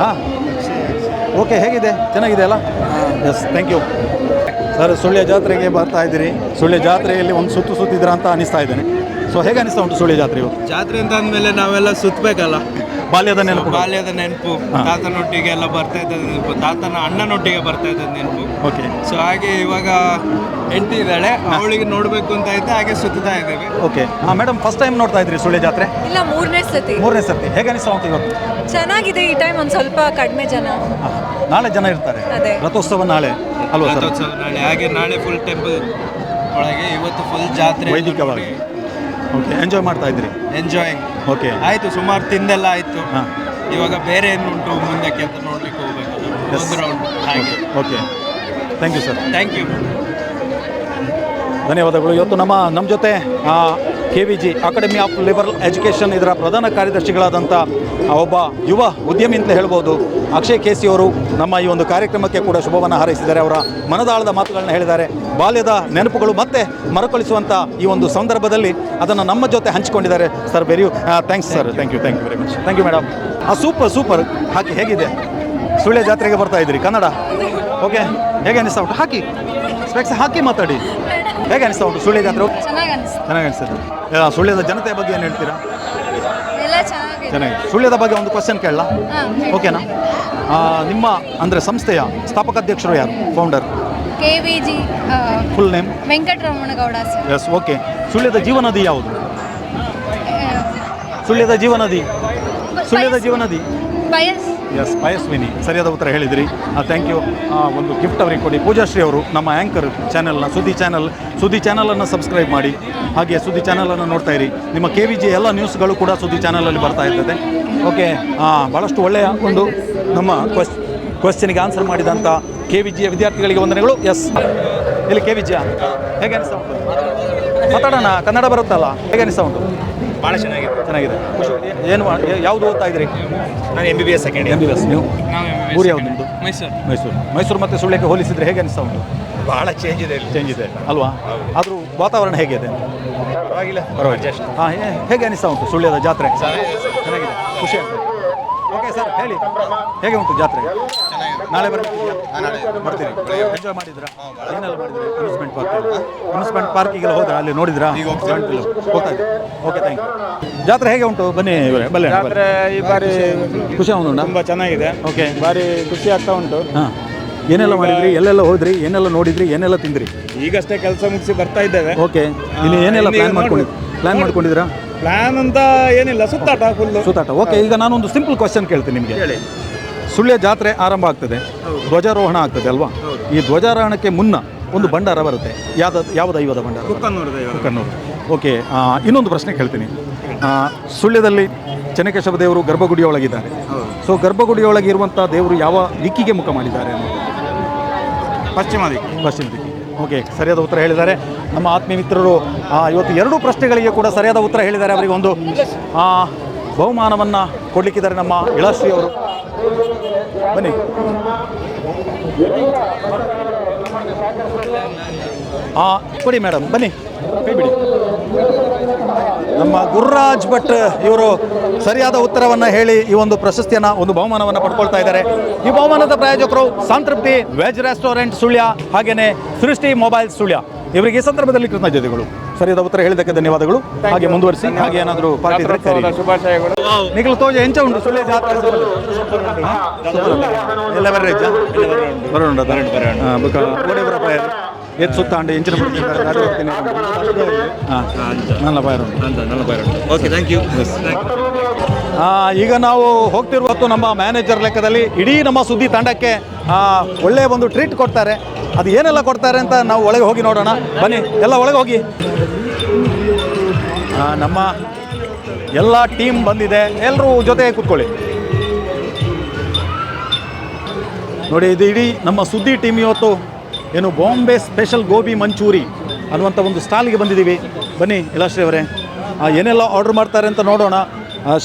ಹಾಂ, ಓಕೆ. ಹೇಗಿದೆ? ಚೆನ್ನಾಗಿದೆ ಅಲ್ಲ? Yes, thank you sir. Sullia ಜಾತ್ರೆಗೆ ಬರ್ತಾ ಇದ್ದೀರಿ. ಸುಳ್ಯ ಜಾತ್ರೆಯಲ್ಲಿ ಒಂದು ಸುತ್ತಿದ್ದೀರಾ ಅಂತ ಅನಿಸ್ತಾ ಇದ್ದೇನೆ. ಸೊ ಹೇಗೆ ಅನಿಸ್ತಾ ಉಂಟು ಸುಳ್ಯ ಜಾತ್ರೆ? ಜಾತ್ರೆ ಅಂತ ಅಂದಮೇಲೆ ನಾವೆಲ್ಲ ಸುತ್ತಬೇಕಲ್ಲ. ಬಾಲ್ಯದ ನೆನಪು, ತಾತನೊಟ್ಟಿಗೆ ಎಲ್ಲ ಬರ್ತಾ ಇದ್ದದ್ದು ನೆನಪು, ತಾತನ ಅಣ್ಣನೊಟ್ಟಿಗೆ ಬರ್ತಾ ಇದ್ದದ್ದು ನೆನಪು. ಓಕೆ. ಸೊ ಹಾಗೆ ಇವಾಗ ಹೆಂಡತಿ ಇದ್ದಾಳೆ, ಅವಳಿಗೆ ನೋಡಬೇಕು ಅಂತ ಇದ್ದೆ, ಹಾಗೆ ಸುತ್ತಾ ಇದ್ದೇವೆ. ಓಕೆ. ಮೇಡಮ್, ಫಸ್ಟ್ ಟೈಮ್ ನೋಡ್ತಾ ಇದ್ರಿ ಸುಳ್ಯ ಜಾತ್ರೆ? ಇಲ್ಲ, ಮೂರನೇ ಸತಿ. ಹೇಗೆ ಅನಿಸ್ತಾ ಉಂಟು ಇವತ್ತು? ಚೆನ್ನಾಗಿದೆ. ಈ ಟೈಮ್ ಒಂದು ಸ್ವಲ್ಪ ಕಡಿಮೆ ಜನ. ನಾಳೆ ಜನ ಇರ್ತಾರೆ. ರಥೋತ್ಸವ ನಾಳೆ ಅಲ್ವಾ ಸರ್? ರಥೋತ್ಸವ ನಾಳೆ. ಹಾಗೆ ನಾಳೆ ಫುಲ್ ಟೆಂಪಲ್ ಒಳಗೆ, ಇವತ್ತು ಫುಲ್ ಜಾತ್ರೆ ವೈದಿಕವಾಗಿ. ಓಕೆ, ಎಂಜಾಯ್ ಮಾಡ್ತಾ ಇದ್ರಿ? ಎಂಜಾಯಿಂಗ್. ಓಕೆ, ಆಯಿತು. ಸುಮಾರು ತಿಂದೆಲ್ಲ ಆಯಿತು. ಇವಾಗ ಬೇರೆ ಏನುಂಟು ಮುಂದಕ್ಕೆ ಅಂತ ನೋಡ್ಲಿಕ್ಕೆ ಹೋಗ್ಬೇಕು. ಒಂದು ರೌಂಡ್ ಹಾಗೆ. Okay, thank you sir. Thank you, ಧನ್ಯವಾದಗಳು. ಇವತ್ತು ನಮ್ಮ ಜೊತೆ KVG academy of liberal education ಇದರ ಪ್ರಧಾನ ಕಾರ್ಯದರ್ಶಿಗಳಾದಂಥ ಒಬ್ಬ ಯುವ ಉದ್ಯಮಿ ಅಂತ ಹೇಳ್ಬೋದು, ಅಕ್ಷಯ್ KC ಅವರು ನಮ್ಮ ಈ ಒಂದು ಕಾರ್ಯಕ್ರಮಕ್ಕೆ ಕೂಡ ಶುಭವನ್ನು ಹಾರೈಸಿದ್ದಾರೆ. ಅವರ ಮನದಾಳದ ಮಾತುಗಳನ್ನ ಹೇಳಿದ್ದಾರೆ. ಬಾಲ್ಯದ ನೆನಪುಗಳು ಮತ್ತೆ ಮರುಕಳಿಸುವಂಥ ಈ ಒಂದು ಸಂದರ್ಭದಲ್ಲಿ ಅದನ್ನು ನಮ್ಮ ಜೊತೆ ಹಂಚಿಕೊಂಡಿದ್ದಾರೆ. Sir, very thanks sir. Thank you very much. Thank you madam. Super. ಹಾಕಿ, ಹೇಗಿದೆ? ಸುಳ್ಯ ಜಾತ್ರೆಗೆ ಬರ್ತಾ ಇದ್ದೀರಿ, ಕನ್ನಡ. ಓಕೆ, ಹೇಗೆ ಅನಿಸ್ತಾ ಉಂಟು? ಹಾಕಿ ಸ್ಪೆಕ್ಸ್ ಹಾಕಿ ಮಾತಾಡಿ. ಹೇಗೆ ಅನಿಸ್ತಾ ಉಂಟು ಸುಳ್ಯ ಜಾತ್ರೆ? ಚೆನ್ನಾಗಿ ಅನಿಸ್ತದೆ. ಸುಳ್ಯದ ಜನತೆಯ ಬಗ್ಗೆ ಏನು ಹೇಳ್ತೀರಾ? ಚೆನ್ನಾಗಿ. ಸುಳ್ಯದ ಬಗ್ಗೆ ಒಂದು ಕ್ವಶನ್ ಕೇಳಲ್ಲ? ಓಕೆನಾ? ನಿಮ್ಮ ಅಂದರೆ ಸಂಸ್ಥೆಯ ಸ್ಥಾಪಕಾಧ್ಯಕ್ಷರು ಯಾರು? Founder? KVG full name? Venkataramanagowda sir. Yes, okay. ಸುಳ್ಯದ ಜೀವನದಿ ಯಾವುದು? ಸುಳ್ಯದ ಜೀವನದಿ ಎಸ್, ಪಯಸ್ವಿನಿ. ಸರಿಯಾದ ಉತ್ತರ ಹೇಳಿದಿರಿ. Thank you. ಒಂದು ಗಿಫ್ಟ್ ಅವರಿಗೆ ಕೊಡಿ. ಪೂಜಾಶ್ರೀ ಅವರು ನಮ್ಮ ಆ್ಯಂಕರ್ ಚಾನೆಲ್ನ ಸುದ್ದಿ ಚಾನಲನ್ನು ಸಬ್ಸ್ಕ್ರೈಬ್ ಮಾಡಿ. ಹಾಗೆ ಸುದ್ದಿ ಚಾನಲನ್ನು ನೋಡ್ತಾ ಇರಿ. ನಿಮ್ಮ KVG ಎಲ್ಲ ನ್ಯೂಸ್ಗಳು ಕೂಡ ಸುದ್ದಿ ಚಾನಲಲ್ಲಿ ಬರ್ತಾ ಇರ್ತದೆ. ಓಕೆ, ಭಾಳಷ್ಟು ಒಳ್ಳೆಯ ಒಂದು ನಮ್ಮ ಕ್ವಶ್ಚನಿಗೆ ಆನ್ಸರ್ ಮಾಡಿದಂಥ KVGಯ ವಿದ್ಯಾರ್ಥಿಗಳಿಗೆ ವಂದನೆಗಳು. ಎಸ್, ಇಲ್ಲಿ KVG ಹೇಗೆ ಅನಿಸ್ತಾ ಉಂಟು? ಮಾತಾಡೋಣ, ಕನ್ನಡ ಬರುತ್ತಲ್ಲ. ಹೇಗೆ ಅನಿಸ್ತಾ ಉಂಟು? ಭಾಳ ಚೆನ್ನಾಗಿದೆ. ಏನು ಯಾವುದು ಓದ್ತಾ ಇದ್ರಿ? ನಾನು MBBS ಸೆಕೆಂಡ್. MBBS. ನೀವು? ಊರು ಯಾವುದು ನಿಮ್ಮದು? ಮೈಸೂರು. ಮತ್ತು ಸುಳ್ಯಕ್ಕೆ ಹೋಲಿಸಿದ್ರೆ ಹೇಗೆ ಅನಿಸ್ತಾ ಉಂಟು? ಭಾಳ ಚೇಂಜ್ ಇದೆ ಅಲ್ವಾ? ಆದರೂ ವಾತಾವರಣ ಹೇಗಿದೆ? ಪರವಾಗಿಲ್ಲ. ಹಾಂ, ಹೇಗೆ ಅನಿಸ್ತಾ ಉಂಟು ಸುಳ್ಯದ ಜಾತ್ರೆ? ಚೆನ್ನಾಗಿದೆ, ಖುಷಿ ಆಗ್ತದೆ. ಓಕೆ ಸರ್, ಹೇಳಿ, ಹೇಗೆ ಉಂಟು ಜಾತ್ರೆ? ನಾಳೆ ಬರ್ತೀರಿ? ಎಂಜಾಯ್ ಮಾಡಿದ್ರಾ? ಏನೆಲ್ಲ ಮಾಡಿದ್ರಿ? ಅಮ್ಯೂಸ್ಮೆಂಟ್ ಪಾರ್ಕಿಗೆಲ್ಲ ಹೋದ್ರಾ? ಅಲ್ಲಿ ನೋಡಿದ್ರಾ? ಹೋಗ್ತಾ ಇದ್ದೆ. Okay, thank you. ಜಾತ್ರೆ ಹೇಗೆ ಉಂಟು? ಬನ್ನಿ ಬಲ್ಲೆ. ಜಾತ್ರೆ ಈ ಬಾರಿ ಖುಷಿ ಉಂಟು? ತುಂಬ ಚೆನ್ನಾಗಿದೆ. ಓಕೆ, ಬಾರಿ ಖುಷಿ ಆಗ್ತಾ ಉಂಟು. ಹಾಂ, ಏನೆಲ್ಲ ಮಾಡಿದ್ರಿ? ಎಲ್ಲೆಲ್ಲ ಹೋದ್ರಿ? ಏನೆಲ್ಲ ನೋಡಿದ್ರಿ? ಏನೆಲ್ಲ ತಿಂದ್ರಿ? ಈಗಷ್ಟೇ ಕೆಲಸ ಮುಗಿಸಿ ಬರ್ತಾ ಇದ್ದೇವೆ. ಓಕೆ, ಇಲ್ಲಿ ಏನೆಲ್ಲ ಪ್ಲಾನ್ ಮಾಡ್ಕೊಂಡಿದ್ದೀರಾ? ಪ್ಲಾನ್ ಅಂತ ಏನಿಲ್ಲ, ಸುತ್ತಾಟ. ಓಕೆ, ಈಗ ನಾನೊಂದು ಸಿಂಪಲ್ ಕ್ವಶನ್ ಕೇಳ್ತೀನಿ ನಿಮಗೆ. ಸುಳ್ಯ ಜಾತ್ರೆ ಆರಂಭ ಆಗ್ತದೆ, ಧ್ವಜಾರೋಹಣ ಆಗ್ತದೆ ಅಲ್ವಾ? ಈ ಧ್ವಜಾರೋಹಣಕ್ಕೆ ಮುನ್ನ ಒಂದು ಭಂಡಾರ ಬರುತ್ತೆ. ಯಾವ ದೈವದ ಭಂಡಾರ? ಕುಕ್ಕನ್ನೂರು. ಓಕೆ, ಇನ್ನೊಂದು ಪ್ರಶ್ನೆ ಕೇಳ್ತೀನಿ. ಸುಳ್ಯದಲ್ಲಿ ಚೆನ್ನಕೇಶವ ದೇವರು ಗರ್ಭಗುಡಿಯೊಳಗಿದ್ದಾರೆ. ಸೊ ಗರ್ಭಗುಡಿಯೊಳಗಿರುವಂಥ ದೇವರು ಯಾವ ದಿಕ್ಕಿಗೆ ಮುಖ ಮಾಡಿದ್ದಾರೆ? ಪಶ್ಚಿಮ ದಿಕ್ಕು. ಓಕೆ, ಸರಿಯಾದ ಉತ್ತರ ಹೇಳಿದ್ದಾರೆ ನಮ್ಮ ಆತ್ಮೀಯ ಮಿತ್ರರು. ಇವತ್ತು 2 ಪ್ರಶ್ನೆಗಳಿಗೆ ಕೂಡ ಸರಿಯಾದ ಉತ್ತರ ಹೇಳಿದ್ದಾರೆ. ಅವರಿಗೆ ಒಂದು ಬಹುಮಾನವನ್ನು ಕೊಡಲಿಕ್ಕಿದ್ದಾರೆ ನಮ್ಮ ಇಳಾಶ್ರೀ ಅವರು. ಬನ್ನಿ. ಕೊಡಿ ಮೇಡಮ್, ಬನ್ನಿ, ಕೈ ಬಿಡಿ. ನಮ್ಮ ಗುರುರಾಜ್ ಭಟ್ ಇವರು ಸರಿಯಾದ ಉತ್ತರವನ್ನು ಹೇಳಿ ಈ ಒಂದು ಪ್ರಶಸ್ತಿಯನ್ನು, ಒಂದು ಬಹುಮಾನವನ್ನು ಪಡ್ಕೊಳ್ತಾ ಇದ್ದಾರೆ. ಈ ಬಹುಮಾನದ ಪ್ರಾಯೋಜಕರು ಸಂತೃಪ್ತಿ ವೆಜ್ ರೆಸ್ಟೋರೆಂಟ್ ಸುಳ್ಯ, ಹಾಗೆಯೇ ಸೃಷ್ಟಿ ಮೊಬೈಲ್ ಸುಳ್ಯ. ಇವರಿಗೆ ಈ ಸಂದರ್ಭದಲ್ಲಿ ಕೃತಜ್ಞತೆಗಳು. ಸರಿಯಾದ ಉತ್ತರ ಹೇಳಿದ್ದಕ್ಕೆ ಧನ್ಯವಾದಗಳು. ಹಾಗೆ ಮುಂದುವರಿಸಿ. ಹಾಗೆ ಏನಾದರೂ ಪಾರ್ಟಿ ಇದ್ರೆ ಶುಭಾಶಯಗಳು. ನಿಖಿಲ್ ತೋಜ ಎಂಚ ಉಂಟು ಸುಳ್ಯ ಜಾತ್ರೆ ಎಲ್ಲ ಬರ್ರೇಜ ಬರೋಣ ಎತ್ತು ಸುತ್ತ ಅಂಡೆ ಎಂಚಿನ ನನ್ನ ಬಾಯ್ ಓಕೆ, ಥ್ಯಾಂಕ್ ಯು. ಈಗ ನಾವು ಹೋಗ್ತಿರುವತ್ತು ನಮ್ಮ ಮ್ಯಾನೇಜರ್ ಲೆಕ್ಕದಲ್ಲಿ ಇಡೀ ನಮ್ಮ ಸುದ್ದಿ ತಂಡಕ್ಕೆ ಒಳ್ಳೆಯ ಒಂದು ಟ್ರೀಟ್ ಕೊಡ್ತಾರೆ. ಅದು ಏನೆಲ್ಲ ಕೊಡ್ತಾರೆ ಅಂತ ನಾವು ಒಳಗೆ ಹೋಗಿ ನೋಡೋಣ. ಬನ್ನಿ, ಎಲ್ಲ ಒಳಗೆ ಹೋಗಿ. ನಮ್ಮ ಎಲ್ಲ ಟೀಮ್ ಬಂದಿದೆ, ಎಲ್ಲರೂ ಜೊತೆ ಕೂತ್ಕೊಳ್ಳಿ. ನೋಡಿ, ಇದು ಇಡೀ ನಮ್ಮ ಸುದ್ದಿ ಟೀಮ್ ಇವತ್ತು ಏನು ಬಾಂಬೆ ಸ್ಪೆಷಲ್ ಗೋಬಿ ಮಂಚೂರಿ ಅನ್ನುವಂಥ ಒಂದು ಸ್ಟಾಲ್ಗೆ ಬಂದಿದ್ದೀವಿ. ಬನ್ನಿ ಇಲಾಶ್ರೀ ಅವರೇ, ಏನೆಲ್ಲ ಆರ್ಡ್ರ್ ಮಾಡ್ತಾರೆ ಅಂತ ನೋಡೋಣ.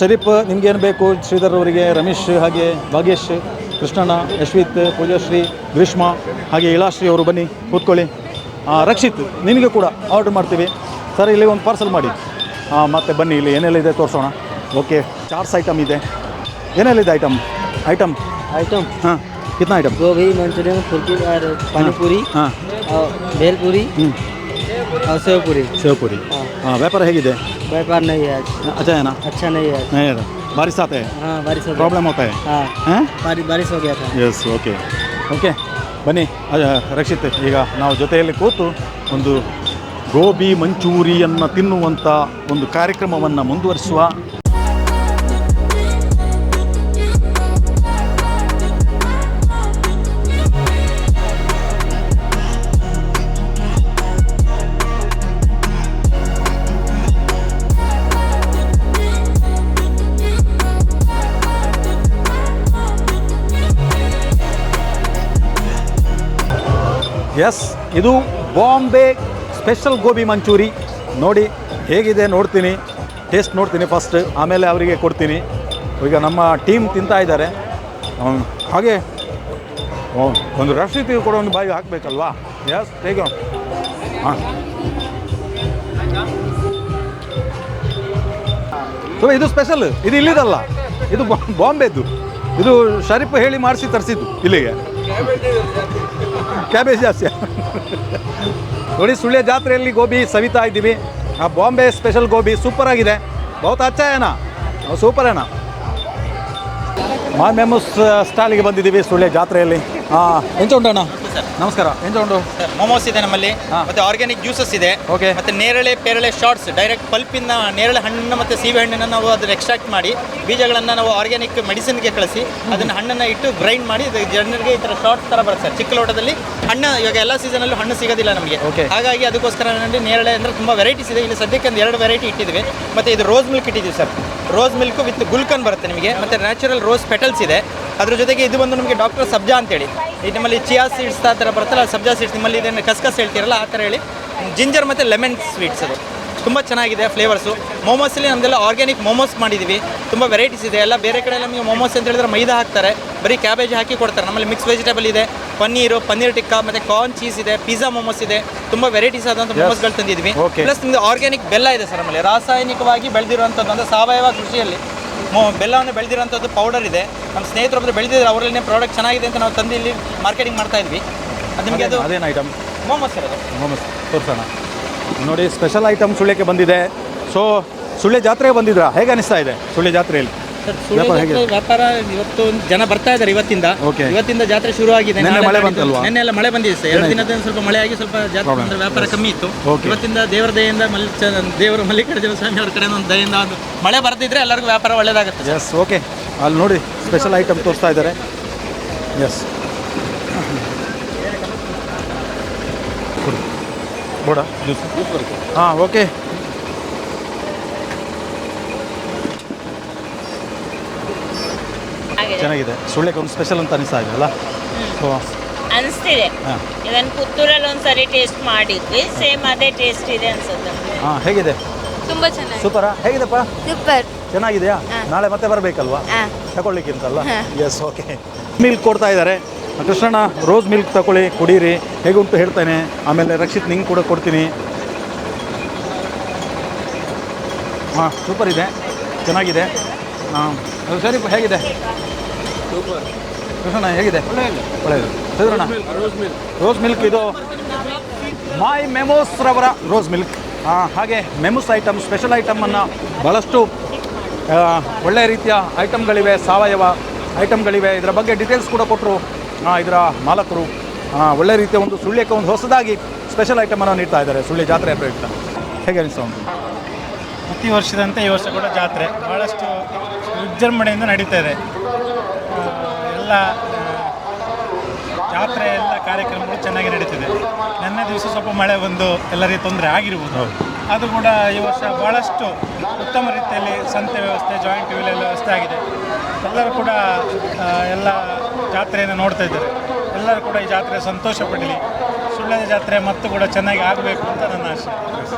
ಶರೀಫ್, ನಿಮ್ಗೇನು ಬೇಕು? ಶ್ರೀಧರ್ ಅವರಿಗೆ, ರಮೇಶ್, ಹಾಗೆ ಭಾಗ್ಯೇಶ್, ಕೃಷ್ಣಣ್ಣ, ಯಶ್ವಿತ್, ಪೂಜಾಶ್ರೀ, ಗ್ರೀಷ್ಮ, ಹಾಗೆ ಇಲಾಶ್ರೀ ಅವರು ಬನ್ನಿ ಕೂತ್ಕೊಳ್ಳಿ. ರಕ್ಷಿತ್, ನಿನಗೆ ಕೂಡ ಆರ್ಡ್ರ್ ಮಾಡ್ತೀವಿ. ಸರ್, ಇಲ್ಲಿ ಒಂದು ಪಾರ್ಸಲ್ ಮಾಡಿ. ಮತ್ತು ಬನ್ನಿ, ಇಲ್ಲಿ ಏನೆಲ್ಲ ಇದೆ ತೋರಿಸೋಣ. ಓಕೆ, ಚಾರ್ಸ್ ಐಟಮ್ ಇದೆ. ಏನೆಲ್ಲ ಇದೆ ಐಟಮ್? ಹಾಂ, कितना आइटम? गोभी, मंचूरियन, फुल्की और पानी पूरी, हाँ, और भेल पूरी और सेव पूरी. हाँ, व्यापार ಹೇಗಿದೆ? व्यापार नहीं है आज. अच्छा है ना? अच्छा नहीं है. नहीं है, बारिश आता है? हाँ, बारिश हो गया. प्रॉब्लम होता है? हाँ, बारिश हो गया था. Yes, okay okay. ಬನ್ನಿ ರಕ್ಷಿತ್, ಈಗ ನಾವು ಜೊತೆಯಲ್ಲಿ ಕೂತು ಒಂದು ಗೋಬಿ ಮಂಚೂರಿಯನ್ನು ತಿನ್ನುವಂಥ ಒಂದು ಕಾರ್ಯಕ್ರಮವನ್ನು ಮುಂದುವರಿಸುವ. ಎಸ್, ಇದು ಬಾಂಬೆ ಸ್ಪೆಷಲ್ ಗೋಬಿ ಮಂಚೂರಿ. ನೋಡಿ ಹೇಗಿದೆ ನೋಡ್ತೀನಿ, ಟೇಸ್ಟ್ ನೋಡ್ತೀನಿ ಫಸ್ಟ್, ಆಮೇಲೆ ಅವರಿಗೆ ಕೊಡ್ತೀನಿ. ಈಗ ನಮ್ಮ ಟೀಮ್ ತಿಂತಾ ಇದ್ದಾರೆ. ಹಾಗೆ ಒಂದು ರಕ್ಷಿತಿಗೆ ಕೂಡ ಒಂದು ಬಾಯಿಗೆ ಹಾಕಬೇಕಲ್ವಾ? ಎಸ್, ಹೇಗೆ? ಹಾಂ, ಸೊ ಇದು ಸ್ಪೆಷಲ್, ಇದು ಇಲ್ಲಿದಲ್ಲ, ಇದು ಬಾಂಬೆದು. ಇದು ಶರೀಫ್ ಹೇಳಿ ಮಾಡಿಸಿ ತರಿಸಿದ್ದು ಇಲ್ಲಿಗೆ. ಕ್ಯಾಬೇಜ್ ಜಾಸ್ತಿ. ನೋಡಿ, ಸುಳ್ಯ ಜಾತ್ರೆಯಲ್ಲಿ ಗೋಬಿ ಸವಿತಾ ಇದ್ದೀವಿ. ಬಾಂಬೆ ಸ್ಪೆಷಲ್ ಗೋಬಿ ಸೂಪರ್ ಆಗಿದೆ. ಬಹುತ್ ಅಚ್ಚ ಏನಾ? ಸೂಪರ್ ಏನಾ? ಮೆಮೋಸ್ ಸ್ಟಾಲಿಗೆ ಬಂದಿದ್ದೀವಿ ಸುಳ್ಯ ಜಾತ್ರೆಯಲ್ಲಿ. ಎಂಚ ಉಂಟಣ್ಣ? ನಮಸ್ಕಾರ. ಎಂಚ ಉಂಟು? ಮೊಮೋಸ್ ಇದೆ ನಮ್ಮಲ್ಲಿ, ಮತ್ತೆ ಆರ್ಗ್ಯಾನಿಕ್ ಜ್ಯೂಸಸ್ ಇದೆ. ಓಕೆ. ಮತ್ತೆ ನೇರಳೆ ಪೇರಳೆ ಶಾರ್ಟ್ಸ್, ಡೈರೆಕ್ಟ್ ಪಲ್ಪಿನ ನೇರಳೆ ಹಣ್ಣನ್ನು ಮತ್ತು ಸೀಬೆ ಹಣ್ಣನ್ನು ನಾವು ಅದನ್ನು ಎಕ್ಸ್ಟ್ರಾಕ್ಟ್ ಮಾಡಿ ಬೀಜಗಳನ್ನು ನಾವು ಆರ್ಗ್ಯಾನಿಕ್ ಮೆಡಿಸಿನ್ಗೆ ಕಳಿಸಿ ಅದನ್ನು ಹಣ್ಣನ್ನು ಇಟ್ಟು ಗ್ರೈಂಡ್ ಮಾಡಿ ಜನರಿಗೆ ಈ ಥರ ಶಾರ್ಟ್ಸ್ ಥರ ಬರುತ್ತೆ ಸರ್. ಚಿಕ್ಕ ಲೋಟದಲ್ಲಿ ಹಣ್ಣು, ಇವಾಗ ಎಲ್ಲ ಸೀಸನಲ್ಲೂ ಹಣ್ಣು ಸಿಗೋದಿಲ್ಲ ನಮಗೆ, ಹಾಗಾಗಿ ಅದಕ್ಕೋಸ್ಕರ ನನಗೆ ನೇರಳೆ ಅಂದರೆ ತುಂಬ ವೆರೈಟೀಸ್ ಇದೆ. ಇಲ್ಲಿ ಸದ್ಯಕ್ಕೆ ಒಂದು 2 ವೆರೈಟಿ ಇಟ್ಟಿದ್ದೀವಿ. ಮತ್ತು ಇದು ರೋಸ್ ಮಿಲ್ಕ್ ಇಟ್ಟಿದ್ದೀವಿ ಸರ್. ರೋಸ್ ಮಿಲ್ಕ್ ವಿತ್ ಗುಲ್ಕನ್ ಬರುತ್ತೆ ನಿಮಗೆ, ಮತ್ತು ನ್ಯಾಚುರಲ್ ರೋಸ್ ಪೆಟಲ್ಸ್ ಇದೆ. ಅದ್ರ ಜೊತೆಗೆ ಇದು ಬಂದು ನಮಗೆ ಡಾಕ್ಟರ್ ಸಬ್ಜಾ ಅಂತೇಳಿ, ಈ ನಮ್ಮಲ್ಲಿ ಚಿಯಾ ಸೀಡ್ಸ್ ಆ ಥರ ಬರುತ್ತಲ್ಲ, ಸಬ್ಜಾ ಸೀಡ್ಸ್, ನಿಮ್ಮಲ್ಲಿ ಇದನ್ನು ಕಸ್ಕಸ್ ಹೇಳ್ತೀರಲ್ಲ ಆ ಥರ ಹೇಳಿ, ಜಿಂಜರ್ ಮತ್ತು ಲೆಮನ್ ಸ್ವೀಟ್ಸ್. ಅದು ತುಂಬ ಚೆನ್ನಾಗಿದೆ ಫ್ಲೇವರ್ಸು. ಮೋಮೋಸಲ್ಲಿ ನಮ್ಮದೆಲ್ಲ ಆರ್ಗ್ಯಾನಿಕ್ ಮೋಮೋಸ್ ಮಾಡಿದ್ದೀವಿ. ತುಂಬ ವೆರೈಟೀಸ್ ಇದೆ. ಎಲ್ಲ ಬೇರೆ ಕಡೆ ನಮಗೆ ಮೋಮೋಸ್ ಅಂತ ಹೇಳಿದ್ರೆ ಮೈದಾ ಹಾಕ್ತಾರೆ, ಬರೀ ಕ್ಯಾಬೇಜ್ ಹಾಕಿ ಕೊಡ್ತಾರೆ. ನಮ್ಮಲ್ಲಿ ಮಿಕ್ಸ್ ವೆಜಿಟೇಬಲ್ ಇದೆ, ಪನ್ನೀರ್ ಟಿಕ್ಕಾ, ಮತ್ತು ಕಾರ್ನ್ ಚೀಸ್ ಇದೆ, ಪಿಜ್ಜಾ ಮೋಮೋಸ್ ಇದೆ. ತುಂಬ ವೆರೈಟೀಸ್ ಆದಂಥ ಮೋಮೋಸ್ಗಳು ತಂದಿದ್ವಿ. ಪ್ಲಸ್ ನಿಮ್ಮದು ಆರ್ಗ್ಯಾನಿಕ್ ಬೆಲ್ಲ ಇದೆ ಸರ್ ನಮ್ಮಲ್ಲಿ, ರಾಸಾಯನಿಕವಾಗಿ ಬೆಳೆದಿರುವಂಥದ್ದು, ಅಂದರೆ ಸಾವಯವ ಕೃಷಿಯಲ್ಲಿ ಬೆಲ್ಲವನ್ನು ಬೆಳೆದಿರೋಂಥದ್ದು ಪೌಡರ್ ಇದೆ. ನಮ್ಮ ಸ್ನೇಹಿತರೊಬ್ಬರು ಬೆಳೆದಿದ್ದಾರೆ, ಅವರಲ್ಲೇ ಪ್ರಾಡಕ್ಟ್ ಚೆನ್ನಾಗಿದೆ ಅಂತ ನಾವು ತಂದು ಇಲ್ಲಿ ಮಾರ್ಕೆಟಿಂಗ್ ಮಾಡ್ತಾ ಇದ್ವಿ. ಅದು ನಿಮಗೆ ಅದು ಅದೇನು ಐಟಮ್? ಮೋಮೋಸ್ ಇರೋದು. ಮೋಮೋಸ್ ತೋರಿಸೋಣ. ನೋಡಿ, ಸ್ಪೆಷಲ್ ಐಟಮ್ ಸುಳ್ಯಕ್ಕೆ ಬಂದಿದೆ. ಸೊ ಸುಳ್ಯ ಜಾತ್ರೆಗೆ ಬಂದಿದ್ರಾ? ಹೇಗೆ ಅನಿಸ್ತಾ ಇದೆ ಸುಳ್ಯ ಜಾತ್ರೆಯಲ್ಲಿ? ವ್ಯಾಪಾರ ಇವತ್ತು ಜನ ಬರ್ತಾ ಇದ್ದಾರೆ ಇವತ್ತಿಂದ ಜಾತ್ರೆ ಶುರು ಆಗಿದೆ. ಮಳೆ ಬಂತಲ್ವಾ? ನೆನ್ನೆ ಎಲ್ಲ ಮಳೆ ಬಂದಿದೆ ಸರ್. 2 ದಿನದಿಂದ ಸ್ವಲ್ಪ ಮಳೆ ಆಗಿ ಸ್ವಲ್ಪ ಜಾತ್ರೆ ವ್ಯಾಪಾರ ಕಮ್ಮಿ ಇತ್ತು. ಇವತ್ತಿಂದ ದೇವರ ದಯೆಯಿಂದ ದೇವರು ಮಲ್ಲಿಕಾರ್ಜುನ ಸ್ವಾಮಿ ಅವ್ರ ಕಡೆ ಒಂದು ದಯೆಯಿಂದ ಒಂದು ಮಳೆ ಬರ್ತಿದ್ರೆ ಎಲ್ಲರಿಗೂ ವ್ಯಾಪಾರ ಒಳ್ಳೇದಾಗುತ್ತೆ. Yes, okay. ಅಲ್ಲಿ ನೋಡಿ ಸ್ಪೆಷಲ್ ಐಟಮ್ ತೋರಿಸ್ತಾ ಇದ್ದಾರೆ. ಎಸ್, ಬೋಡ ಜ್ಯೂಸ್. ಹಾಂ, ಓಕೆ. ಚೆನ್ನಾಗಿದೆ. ಸುಳ್ಯಕ್ಕೆ ಒಂದು ಸ್ಪೆಷಲ್ ಅಂತ ಅನಿಸ್ತಾ ಇದೆ ಅಲ್ಲ? ಅನಿಸ್ತಿದೆ. ಇದನ್ನು ಪುತ್ತೂರಲ್ಲಿ ಒಂದ್ಸರಿ ಟೇಸ್ಟ್ ಮಾಡಿದ್ವಿ, ಸೇಮ್ ಅದೇ ಟೇಸ್ಟ್ ಇದೆ ಅನ್ಸುತ್ತೆ. ಹಾಂ, ಹೇಗಿದೆ? ತುಂಬಾ ಚೆನ್ನಾಗಿ. ಸೂಪರಾ? ಹೇಗಿದೆಪ್ಪ? ಸೂಪರ್. ಚೆನ್ನಾಗಿದೆಯಾ? ನಾಳೆ ಮತ್ತೆ ಬರಬೇಕಲ್ವಾ ತಗೊಳ್ಳಿಕ್ಕಿಂತಲ್ಲ? Yes, okay. ಮಿಲ್ಕ್ ಕೊಡ್ತಾ ಇದ್ದಾರೆ. ಕೃಷ್ಣಣ್ಣ ರೋಸ್ ಮಿಲ್ಕ್ ತಗೊಳ್ಳಿ, ಕುಡೀರಿ, ಹೇಗುಂಟು ಹೇಳ್ತೇನೆ. ಆಮೇಲೆ ರಕ್ಷಿತ್ ನಿಂಗೆ ಕೂಡ ಕೊಡ್ತೀನಿ. ಹಾಂ, ಸೂಪರ್ ಇದೆ, ಚೆನ್ನಾಗಿದೆ. ಹಾಂ, ಸರಿ, ಹೇಗಿದೆ ಕೃಷ್ಣಣ್ಣ? ಹೇಗಿದೆ? ಒಳ್ಳೆಯದು. ಚಂದ್ರಣ್ಣ ರೋಸ್ ಮಿಲ್ಕ್, ಇದು ಮೈ ಮೆಮೋಸ್ ರವರ ರೋಸ್ ಮಿಲ್ಕ್. ಹಾಗೆ ಮೆಮೋಸ್ ಐಟಮ್, ಸ್ಪೆಷಲ್ ಐಟಮನ್ನು ಭಾಳಷ್ಟು ಒಳ್ಳೆಯ ರೀತಿಯ ಐಟಮ್ಗಳಿವೆ, ಸಾವಯವ ಐಟಮ್ಗಳಿವೆ. ಇದರ ಬಗ್ಗೆ ಡೀಟೇಲ್ಸ್ ಕೂಡ ಕೊಟ್ಟರು ಇದರ ಮಾಲಕರು. ಒಳ್ಳೆಯ ರೀತಿಯ ಒಂದು ಸುಳ್ಯಕ್ಕೆ ಒಂದು ಹೊಸದಾಗಿ ಸ್ಪೆಷಲ್ ಐಟಮನ್ನು ನೀಡ್ತಾ ಇದ್ದಾರೆ ಸುಳ್ಯ ಜಾತ್ರೆ ಪ್ರಯುಕ್ತ. ಹೇಗೆ ಅನಿಸ್ತಾ ಉಂಟು? ಪ್ರತಿ ವರ್ಷದಂತೆ ಈ ವರ್ಷ ಕೂಡ ಜಾತ್ರೆ ಭಾಳಷ್ಟು ವಿಜೃಂಭಣೆಯಿಂದ ನಡೀತಾ ಇದೆ. ಎಲ್ಲ ಜಾತ್ರೆ ಎಲ್ಲ ಕಾರ್ಯಕ್ರಮಗಳು ಚೆನ್ನಾಗಿ ನಡೀತಿದೆ. ನೆನ್ನೆ ದಿವಸ ಸ್ವಲ್ಪ ಮಳೆ ಬಂದು ಎಲ್ಲರಿಗೆ ತೊಂದರೆ ಆಗಿರ್ಬೋದು. ಅದು ಕೂಡ ಈ ವರ್ಷ ಭಾಳಷ್ಟು ಉತ್ತಮ ರೀತಿಯಲ್ಲಿ ಸಂತೆ ವ್ಯವಸ್ಥೆ, ಜಾಯಿಂಟ್ ವೀಲ್ ಎಲ್ಲ ವ್ಯವಸ್ಥೆ ಆಗಿದೆ. ಎಲ್ಲರೂ ಕೂಡ ಎಲ್ಲ ಜಾತ್ರೆಯನ್ನು ನೋಡ್ತಾ ಇದ್ದಾರೆ. ಎಲ್ಲರೂ ಕೂಡ ಈ ಜಾತ್ರೆ ಸಂತೋಷ ಪಡಲಿ. ಸುಳ್ಯದ ಜಾತ್ರೆ ಮತ್ತು ಕೂಡ ಚೆನ್ನಾಗಿ ಆಗಬೇಕು ಅಂತ ನನ್ನ ಆಶೆ.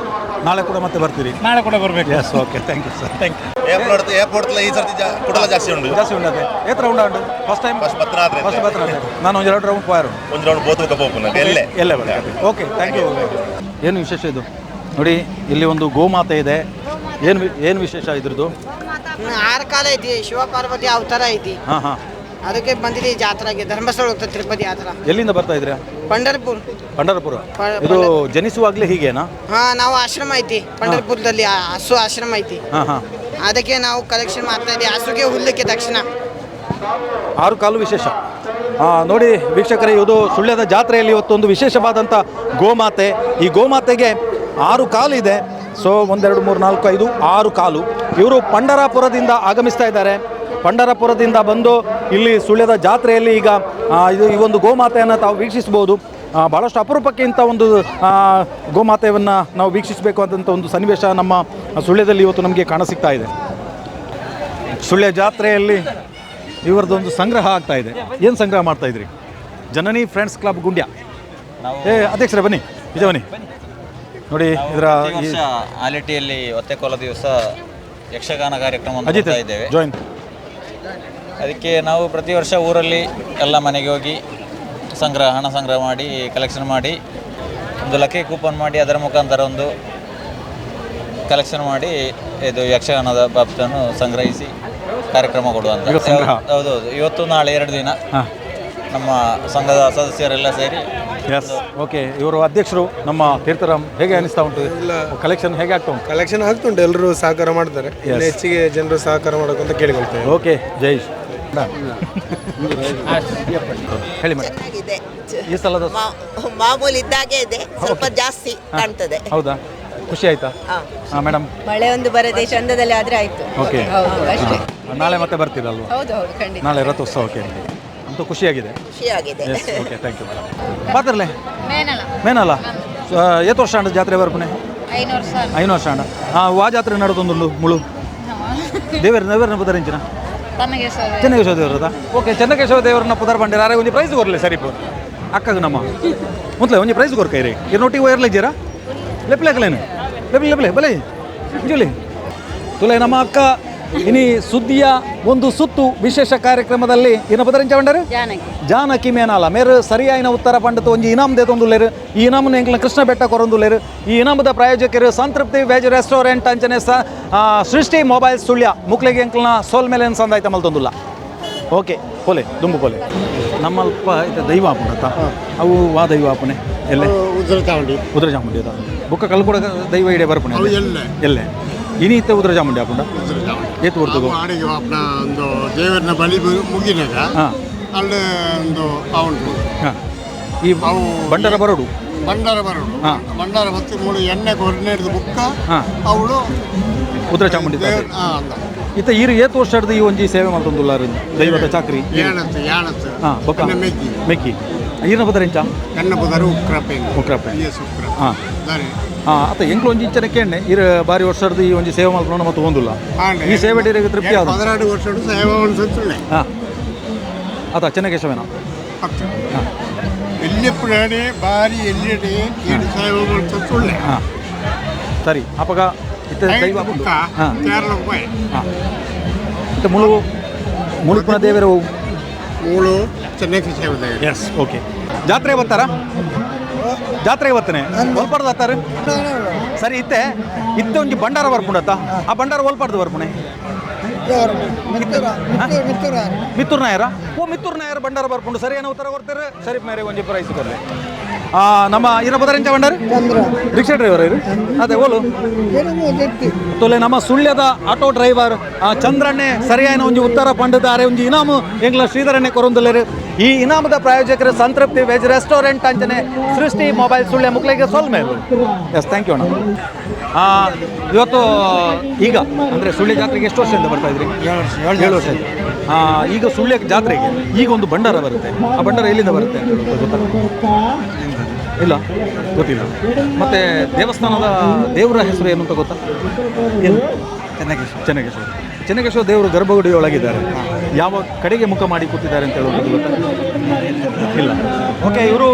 ನಾಳೆ ಕೂಡ ಮತ್ತೆ ಬರ್ತೀರಿ? ನಾಳೆ ಕೂಡ ಬರಬೇಕು. Yes, okay, thank you sir. Thank you. Airport ಈ ಸರ್ತಿ ಕುಟಲ ಜಾಸ್ತಿ ಉಂಟು. ಜಾಸ್ತಿ ಉಂಟು. ಏತ್ರ ಉಂಟು ಫಸ್ಟ್ ಟೈಮ್? ಫಸ್ಟ್ ಬತ್ರ ನಾನು ಒಂದು 2 ರೌಂಡ್ ಪೋಯಾರು. ಒಂದು ರೌಂಡ್ ಬೋತು ಎಲ್ಲೇ ಬರ್ತದೆ. Okay, thank you. ಏನು ವಿಶೇಷ ಇದು? ನೋಡಿ, ಇಲ್ಲಿ ಒಂದು ಗೋಮಾತೆ ಇದೆ. ಏನು ವಿಶೇಷ ಇದ್ರದ್ದು? 6 ಕಾಲ ಐತಿ, ಶಿವಪಾರ್ವತಿ ಅವತಾರ ಐತಿ. ಹಾಂ ಹಾಂ, ಅದಕ್ಕೆ ಬಂದಿದೆ ಜಾತ್ರೆಗೆ. ಧರ್ಮಸ್ಥಳ ಹೋಗ್ತದೆ ತಿರುಪತಿ ಯಾತ್ರಾ. ಎಲ್ಲಿಂದ ಬರ್ತಾ ಇದ್ರಾ? ಪಂಡರಪುರ. ಇದು ಜನಿಸುವಾಗಲೇ ಹೀಗೇನಾ? ನಾವು ಆಶ್ರಮ ಐತಿ ಪಂಡರಪುರದಲ್ಲಿ, ಹಸು ಆಶ್ರಮ ಐತಿ. ಅದಕ್ಕೆ ನಾವು ಕಲೆಕ್ಷನ್ ಮಾಡ್ತಾ ಇದ್ದೀವಿ. ಹಸುಗೆ ಹುಲ್ಲಕ್ಕೆ ತಕ್ಷಣ 6 ಕಾಲು ವಿಶೇಷ. ನೋಡಿ ವೀಕ್ಷಕರೇ, ಇದು ಸುಳ್ಯದ ಜಾತ್ರೆಯಲ್ಲಿ ಇವತ್ತೊಂದು ವಿಶೇಷವಾದಂಥ ಗೋಮಾತೆ. ಈ ಗೋಮಾತೆಗೆ 6 ಕಾಲು ಇದೆ. ಸೊ 1 2 3 4 5 6 ಕಾಲು. ಇವರು ಪಂಡರಪುರದಿಂದ ಆಗಮಿಸ್ತಾ ಇದ್ದಾರೆ. ಪಂಡರಪುರದಿಂದ ಬಂದು ಇಲ್ಲಿ ಸುಳ್ಯದ ಜಾತ್ರೆಯಲ್ಲಿ ಈಗ ಈ ಒಂದು ಗೋಮಾತೆಯನ್ನು ತಾವು ವೀಕ್ಷಿಸ್ಬೋದು. ಭಾಳಷ್ಟು ಅಪರೂಪಕ್ಕೆ ಇಂಥ ಒಂದು ಗೋಮಾತೆಯನ್ನು ನಾವು ವೀಕ್ಷಿಸಬೇಕು ಆದಂಥ ಒಂದು ಸನ್ನಿವೇಶ ನಮ್ಮ ಸುಳ್ಯದಲ್ಲಿ ಇವತ್ತು ನಮಗೆ ಕಾಣಸಿಗ್ತಾ ಇದೆ. ಸುಳ್ಯ ಜಾತ್ರೆಯಲ್ಲಿ ಇವರದೊಂದು ಸಂಗ್ರಹ ಆಗ್ತಾ ಇದೆ. ಏನು ಸಂಗ್ರಹ ಮಾಡ್ತಾ ಇದ್ರಿ? ಜನನಿ ಫ್ರೆಂಡ್ಸ್ ಕ್ಲಬ್ ಗುಂಡ್ಯ. ಅಧ್ಯಕ್ಷರೇ ಬನ್ನಿ, ನಿಜ ಬನ್ನಿ. ನೋಡಿ, ಇದರ ಆಲಿಟಿಯಲ್ಲಿ ಒತ್ತೆಕೋಲ ದಿವಸ ಯಕ್ಷಗಾನ ಕಾರ್ಯಕ್ರಮ ಇದ್ದೇವೆ. ಜಾಯಿನ್. ಅದಕ್ಕೆ ನಾವು ಪ್ರತಿ ವರ್ಷ ಊರಲ್ಲಿ ಎಲ್ಲ ಮನೆಗೆ ಹೋಗಿ ಹಣ ಸಂಗ್ರಹ ಮಾಡಿ, ಕಲೆಕ್ಷನ್ ಮಾಡಿ, ಒಂದು ಲಕ್ಕಿ ಕೂಪನ್ ಮಾಡಿ, ಅದರ ಮುಖಾಂತರ ಒಂದು ಕಲೆಕ್ಷನ್ ಮಾಡಿ ಇದು ಯಕ್ಷಗಾನದ ಬಾಬ್ತನ್ನು ಸಂಗ್ರಹಿಸಿ ಕಾರ್ಯಕ್ರಮ ಕೊಡುವಂಥ. ಹೌದೌದು, ಇವತ್ತು ನಾಳೆ 2 ದಿನ ನಮ್ಮ ಸಂಘದ ಸದಸ್ಯರೆಲ್ಲ ಸೇರಿ. Yes, okay. ಇವರು ಅಧ್ಯಕ್ಷರು ನಮ್ಮ ತೀರ್ಥರಾಮ್. ಹೇಗೆ ಅನಿಸ್ತಾ ಉಂಟು? ಕಲೆಕ್ಷನ್ ಹೇಗೆ ಆಗ್ತಾ ಉಂಟು? ಕಲೆಕ್ಷನ್ ಆಗ್ತುಂಟು, ಎಲ್ಲರೂ ಸಹಕಾರ ಮಾಡ್ತಾರೆ. ಹೆಚ್ಚಿಗೆ ಜನರು ಸಹಕಾರ ಮಾಡೋಕ್ಕಂತ ಕೇಳಿಕೊಳ್ತೇವೆ. ಓಕೆ, ಜೈ ಹೇಳಿ ಮೇಡಮ್. ಈ ಸಲದ ಮಾಮೂಲಿ ಇದ್ದಾಗೆ ಇದೆ, ಸ್ವಲ್ಪ ಜಾಸ್ತಿ ಕಾಣ್ತದೆ. ಹೌದಾ? ಖುಷಿ ಆಯ್ತಾ? ಮೇಡಮ್, ಮಳೆ ಒಂದು ಬರದೆ ಚಂದದಲ್ಲಿ ಆದ್ರೆ ಆಯ್ತು. ಓಕೆ, ಅಷ್ಟೇ. ನಾಳೆ ಮತ್ತೆ ಬರ್ತೀರಲ್ವಾ? ಹೌದು, ಖಂಡಿತ. ನಾಳೆ ರಥೋತ್ಸವಕ್ಕೆ ಅಂತೂ ಖುಷಿಯಾಗಿದೆ. Okay, thank you madam. ಪಾತ್ರಲೆ ಮೇನಲ್ಲ ಏತ್ ವರ್ಷ ಅಂಡ ಜಾತ್ರೆ ಬರ್ಪನೆ? 5 ವರ್ಷ ಅಂಡ. ಆ ಜಾತ್ರೆ ನಡೋದೊಂದು ಮುಳು ದೇವರನ್ನ ಪುದರಿಂಚಿನ ಚೆನ್ನಕೇಶವ ದೇವರದ. ಓಕೆ, ಚೆನ್ನಕೇಶವ ದೇವರನ್ನ ಪುದರ್ ಬಂದಿರ ಒಂದು ಪ್ರೈಸ್ ಕೊರಲಿ ಸರಿಪು ಅಕ್ಕಗ ನಮ್ಮ ಮೊದಲೇ ಒಂದು ಪ್ರೈಸ್ ಕೊರ್ಕೈರಿ ಇರ್ನೊಟ್ಟಿಗೆ ಇರ್ಲಿದ್ದೀರಾ? ಲೆಪ್ಲೇಕಲೇನು ಲೆಪ್ಲೆ ಬಲೆ ಜೂಲಿ ತುಲೆ ನಮ್ಮ ಅಕ್ಕ ಇನಿ ಸುದ್ದಿಯ ಒಂದು ಸುತ್ತು ವಿಶೇಷ ಕಾರ್ಯಕ್ರಮದಲ್ಲಿ ಇನ್ನು ಪದರಿಂಚ ಬಂಡರು ಜಾನಕಿ ಮೇನಾಲ ಮೇರು ಸರಿಯಾಯಿನ ಉತ್ತರ ಪಂಡತು ಒಂಜಿ ಇನಾಮ್ ದೇತೊಂದುಲ್ಲೇರು. ಈ ಇನಾಮನ್ನು ಎಂಕ್ಲ ಕೃಷ್ಣ ಬೆಟ್ಟ ಕೊರೊಂದುಲ್ಲೇರು. ಈ ಇನಾಮದ ಪ್ರಾಯೋಜಕರು ಸಂತೃಪ್ತಿ ವೆಜ್ ರೆಸ್ಟೋರೆಂಟ್ ಅಂಚನೆ ಸೃಷ್ಟಿ ಮೊಬೈಲ್ ಸುಳ್ಯ ಮುಕ್ಲಿಗೆ ಎಂಕ್ಲನ ಸೋಲ್ ಮೇಲೆ ಸಂದಾಯ್ತ ಮಲ್ತೊಂದುಲ್ಲ. ಓಕೆ, ಪೋಲೆ ದುಂಬು ಪೋಲೆ ನಮ್ಮಲ್ಪ ಇದು ದೈವ ಆಪುಂಡತ್ತ ಅವು ವಾ ದೈವ ಆಪುನೆ ಎಲ್ಲೇ ಉದ್ರ ಚಾಮುಂಡಿ ಅದ ಬುಕ್ಕ ಕಲ್ಕೊಡ ದೈವ ಇಡೇ ಬರ್ಪುಣೆ ಎಲ್ಲೇ ಇನಿ ಇತ್ತೆ ಉದ್ರ ಚಾಮುಂಡಿ ಆಪುಂಡ ಏತು ಬರ್ತದೆ ಒಂದು ದೇವರನ್ನ ಬಲಿ ಮುಗಿನಾಗ ಅಲ್ಲಿ ಒಂದು ಉಂಟು. ಈ ಬಂಡಾರ ಬರೋಡು ಬಂಡಾರ ಬತ್ತಿ ಮೂರು ಎಣ್ಣೆ ಕೊರನೇಡ್ದು ಬುಕ್ಕ ಅವಳು ಉದ್ರ ಚಾಮುಂಡಿ ಇತ್ತ ಈರು ಏತು ವರ್ಷ ಹಿಡ್ದು ಈ ಒಂಜಿ ಸೇವೆ ಮಾಡ್ತೊಂದುಲ್ಲಾರು ದೈವದ ಚಾಕ್ರಿ ಹಾಂ ಬೊಕ್ಕ ಮೆಕ್ಕಿ ಈರ್ನ ಪದರೆಂಚ ಎನ್ನ ಪದರು ಉಕ್ರಪೆ ಹಾಂ ಅತ್ತ ಎಂಕ್ಲು ಒಂಜಿ ಇಂಚನೆ ಕೇಣೆ ಇರು ಬಾರಿ ವರ್ಷ ಹಿಡ್ದು ಈ ಒಂಜಿ ಸೇವೆ ಮಾಡ್ಕೊಂಡು ಮತ್ತೆ ಒಂದಿಲ್ಲ ಈ ಸೇವೆ ಡೇರಿಗೆ ತೃಪ್ತಿ ಆದ 12 ವರ್ಷ ಸೇವೆ ಅನ್ಸುತ್ತೆ. ಹಾಂ ಅದ ಚೆನ್ನಕೇಶವೇನ ಹಾಂ ಎಲ್ಲಿಯಪ್ಪಡೆ ಬಾರಿ ಎಲ್ಲಿಡೆ ಸೇವೆ ಮಾಡ್ಸುತ್ತೆ. ಹಾಂ ಸರಿ ಅಪ್ಪಗ ಇತ್ತೆ ದೈವ ಬುಕ್ಕ ಹಾಂ 4 ರೂಪಾಯಿ ಹಾಂ ಇತ್ತೆ ಮುಳುಕುನ ದೇವರು ಮೂಳು ಚೆನ್ನಕೇಶವ ಎಸ್ ಓಕೆ ಜಾತ್ರೆ ಬರ್ತಾರಾ ಜಾತ್ರೆಗೆ ಬರ್ತಾನೆ ಒಲ್ಪಾಡ್ದು ಬರ್ತಾರೆ ಸರಿ ಇತ್ತೆ ಒಂಜಿ ಬಂಡಾರ ಬರ್ಪುಂಡತ್ತ ಆ ಬಂಡಾರ ಒಲ್ಪಾಡ್ದು ಬರ್ಪುಣೆ ಮಿತ್ತೂರು ನಾಯರ ಮಿತ್ತೂರು ನಾಯರ ಬಂಡಾರ ಬರ್ಪುಂಡು ಸರಿ ಏನೋ ಉತ್ತರ ಕೊಡ್ತಾರೆ ಸರಿ ಮೇರೆ ಒಂಜಿ ಪ್ರೈಸ್ ಕೊಡ್ಲಿ ನಮ್ಮ ಇರೋ ಬದರೆಂಚ ಬಂಡಾರ ರಿಕ್ಷಾ ಡ್ರೈವರ್ ಇರು ಅದೇ ಓಲು ತೋಲೆ ನಮ್ಮ ಸುಳ್ಯದ ಆಟೋ ಡ್ರೈವರ್ ಚಂದ್ರಣ್ಣೆ ಸರಿಯಾದ ಒಂಜಿ ಉತ್ತರ ಪಂಡಿದ್ದಾರೆ ಒಂಜಿ ಇನಾಮು ಎಂಗ್ಲ ಶ್ರೀಧರಣ್ಣೆ ಕೊರೊಂದುಲ್ಲೆರು ಈ ಇನಾಮದ ಪ್ರಾಯೋಜಕರು ಸಂತೃಪ್ತಿ ವೆಜ್ ರೆಸ್ಟೋರೆಂಟ್ ಅಂಚನೆ ಸೃಷ್ಟಿ ಮೊಬೈಲ್ ಸುಳ್ಯ ಮುಕ್ಳಿಗೆ ಸೋಲ್ಮೇರು ಎಸ್ ಥ್ಯಾಂಕ್ ಯು ಅಣ್ಣ ಇವತ್ತು ಈಗ ಅಂದರೆ ಸುಳ್ಯ ಜಾತ್ರೆಗೆ ಎಷ್ಟು ವರ್ಷದಿಂದ ಬರ್ತಾ ಇದ್ರಿ 7 ವರ್ಷ ಈಗ ಸುಳ್ಯ ಜಾತ್ರೆಗೆ ಈಗ ಒಂದು ಭಂಡಾರ ಬರುತ್ತೆ ಆ ಭಂಡಾರ ಎಲ್ಲಿಂದ ಬರುತ್ತೆ ಇಲ್ಲ ಗೊತ್ತಿಲ್ಲ ಮತ್ತೆ ದೇವಸ್ಥಾನದ ದೇವರ ಹೆಸರು ಏನು ಅಂತ ಗೊತ್ತಾ ಚೆನ್ನಕೇಶ್ವರ ದೇವರು ಗರ್ಭಗುಡಿಯೊಳಗಿದ್ದಾರೆ ಯಾವ ಕಡೆಗೆ ಮುಖ ಮಾಡಿ ಕೂತಿದ್ದಾರೆ ಅಂತ ಹೇಳೋದು ಗೊತ್ತಾ ಇಲ್ಲ ಓಕೆ ಇವರು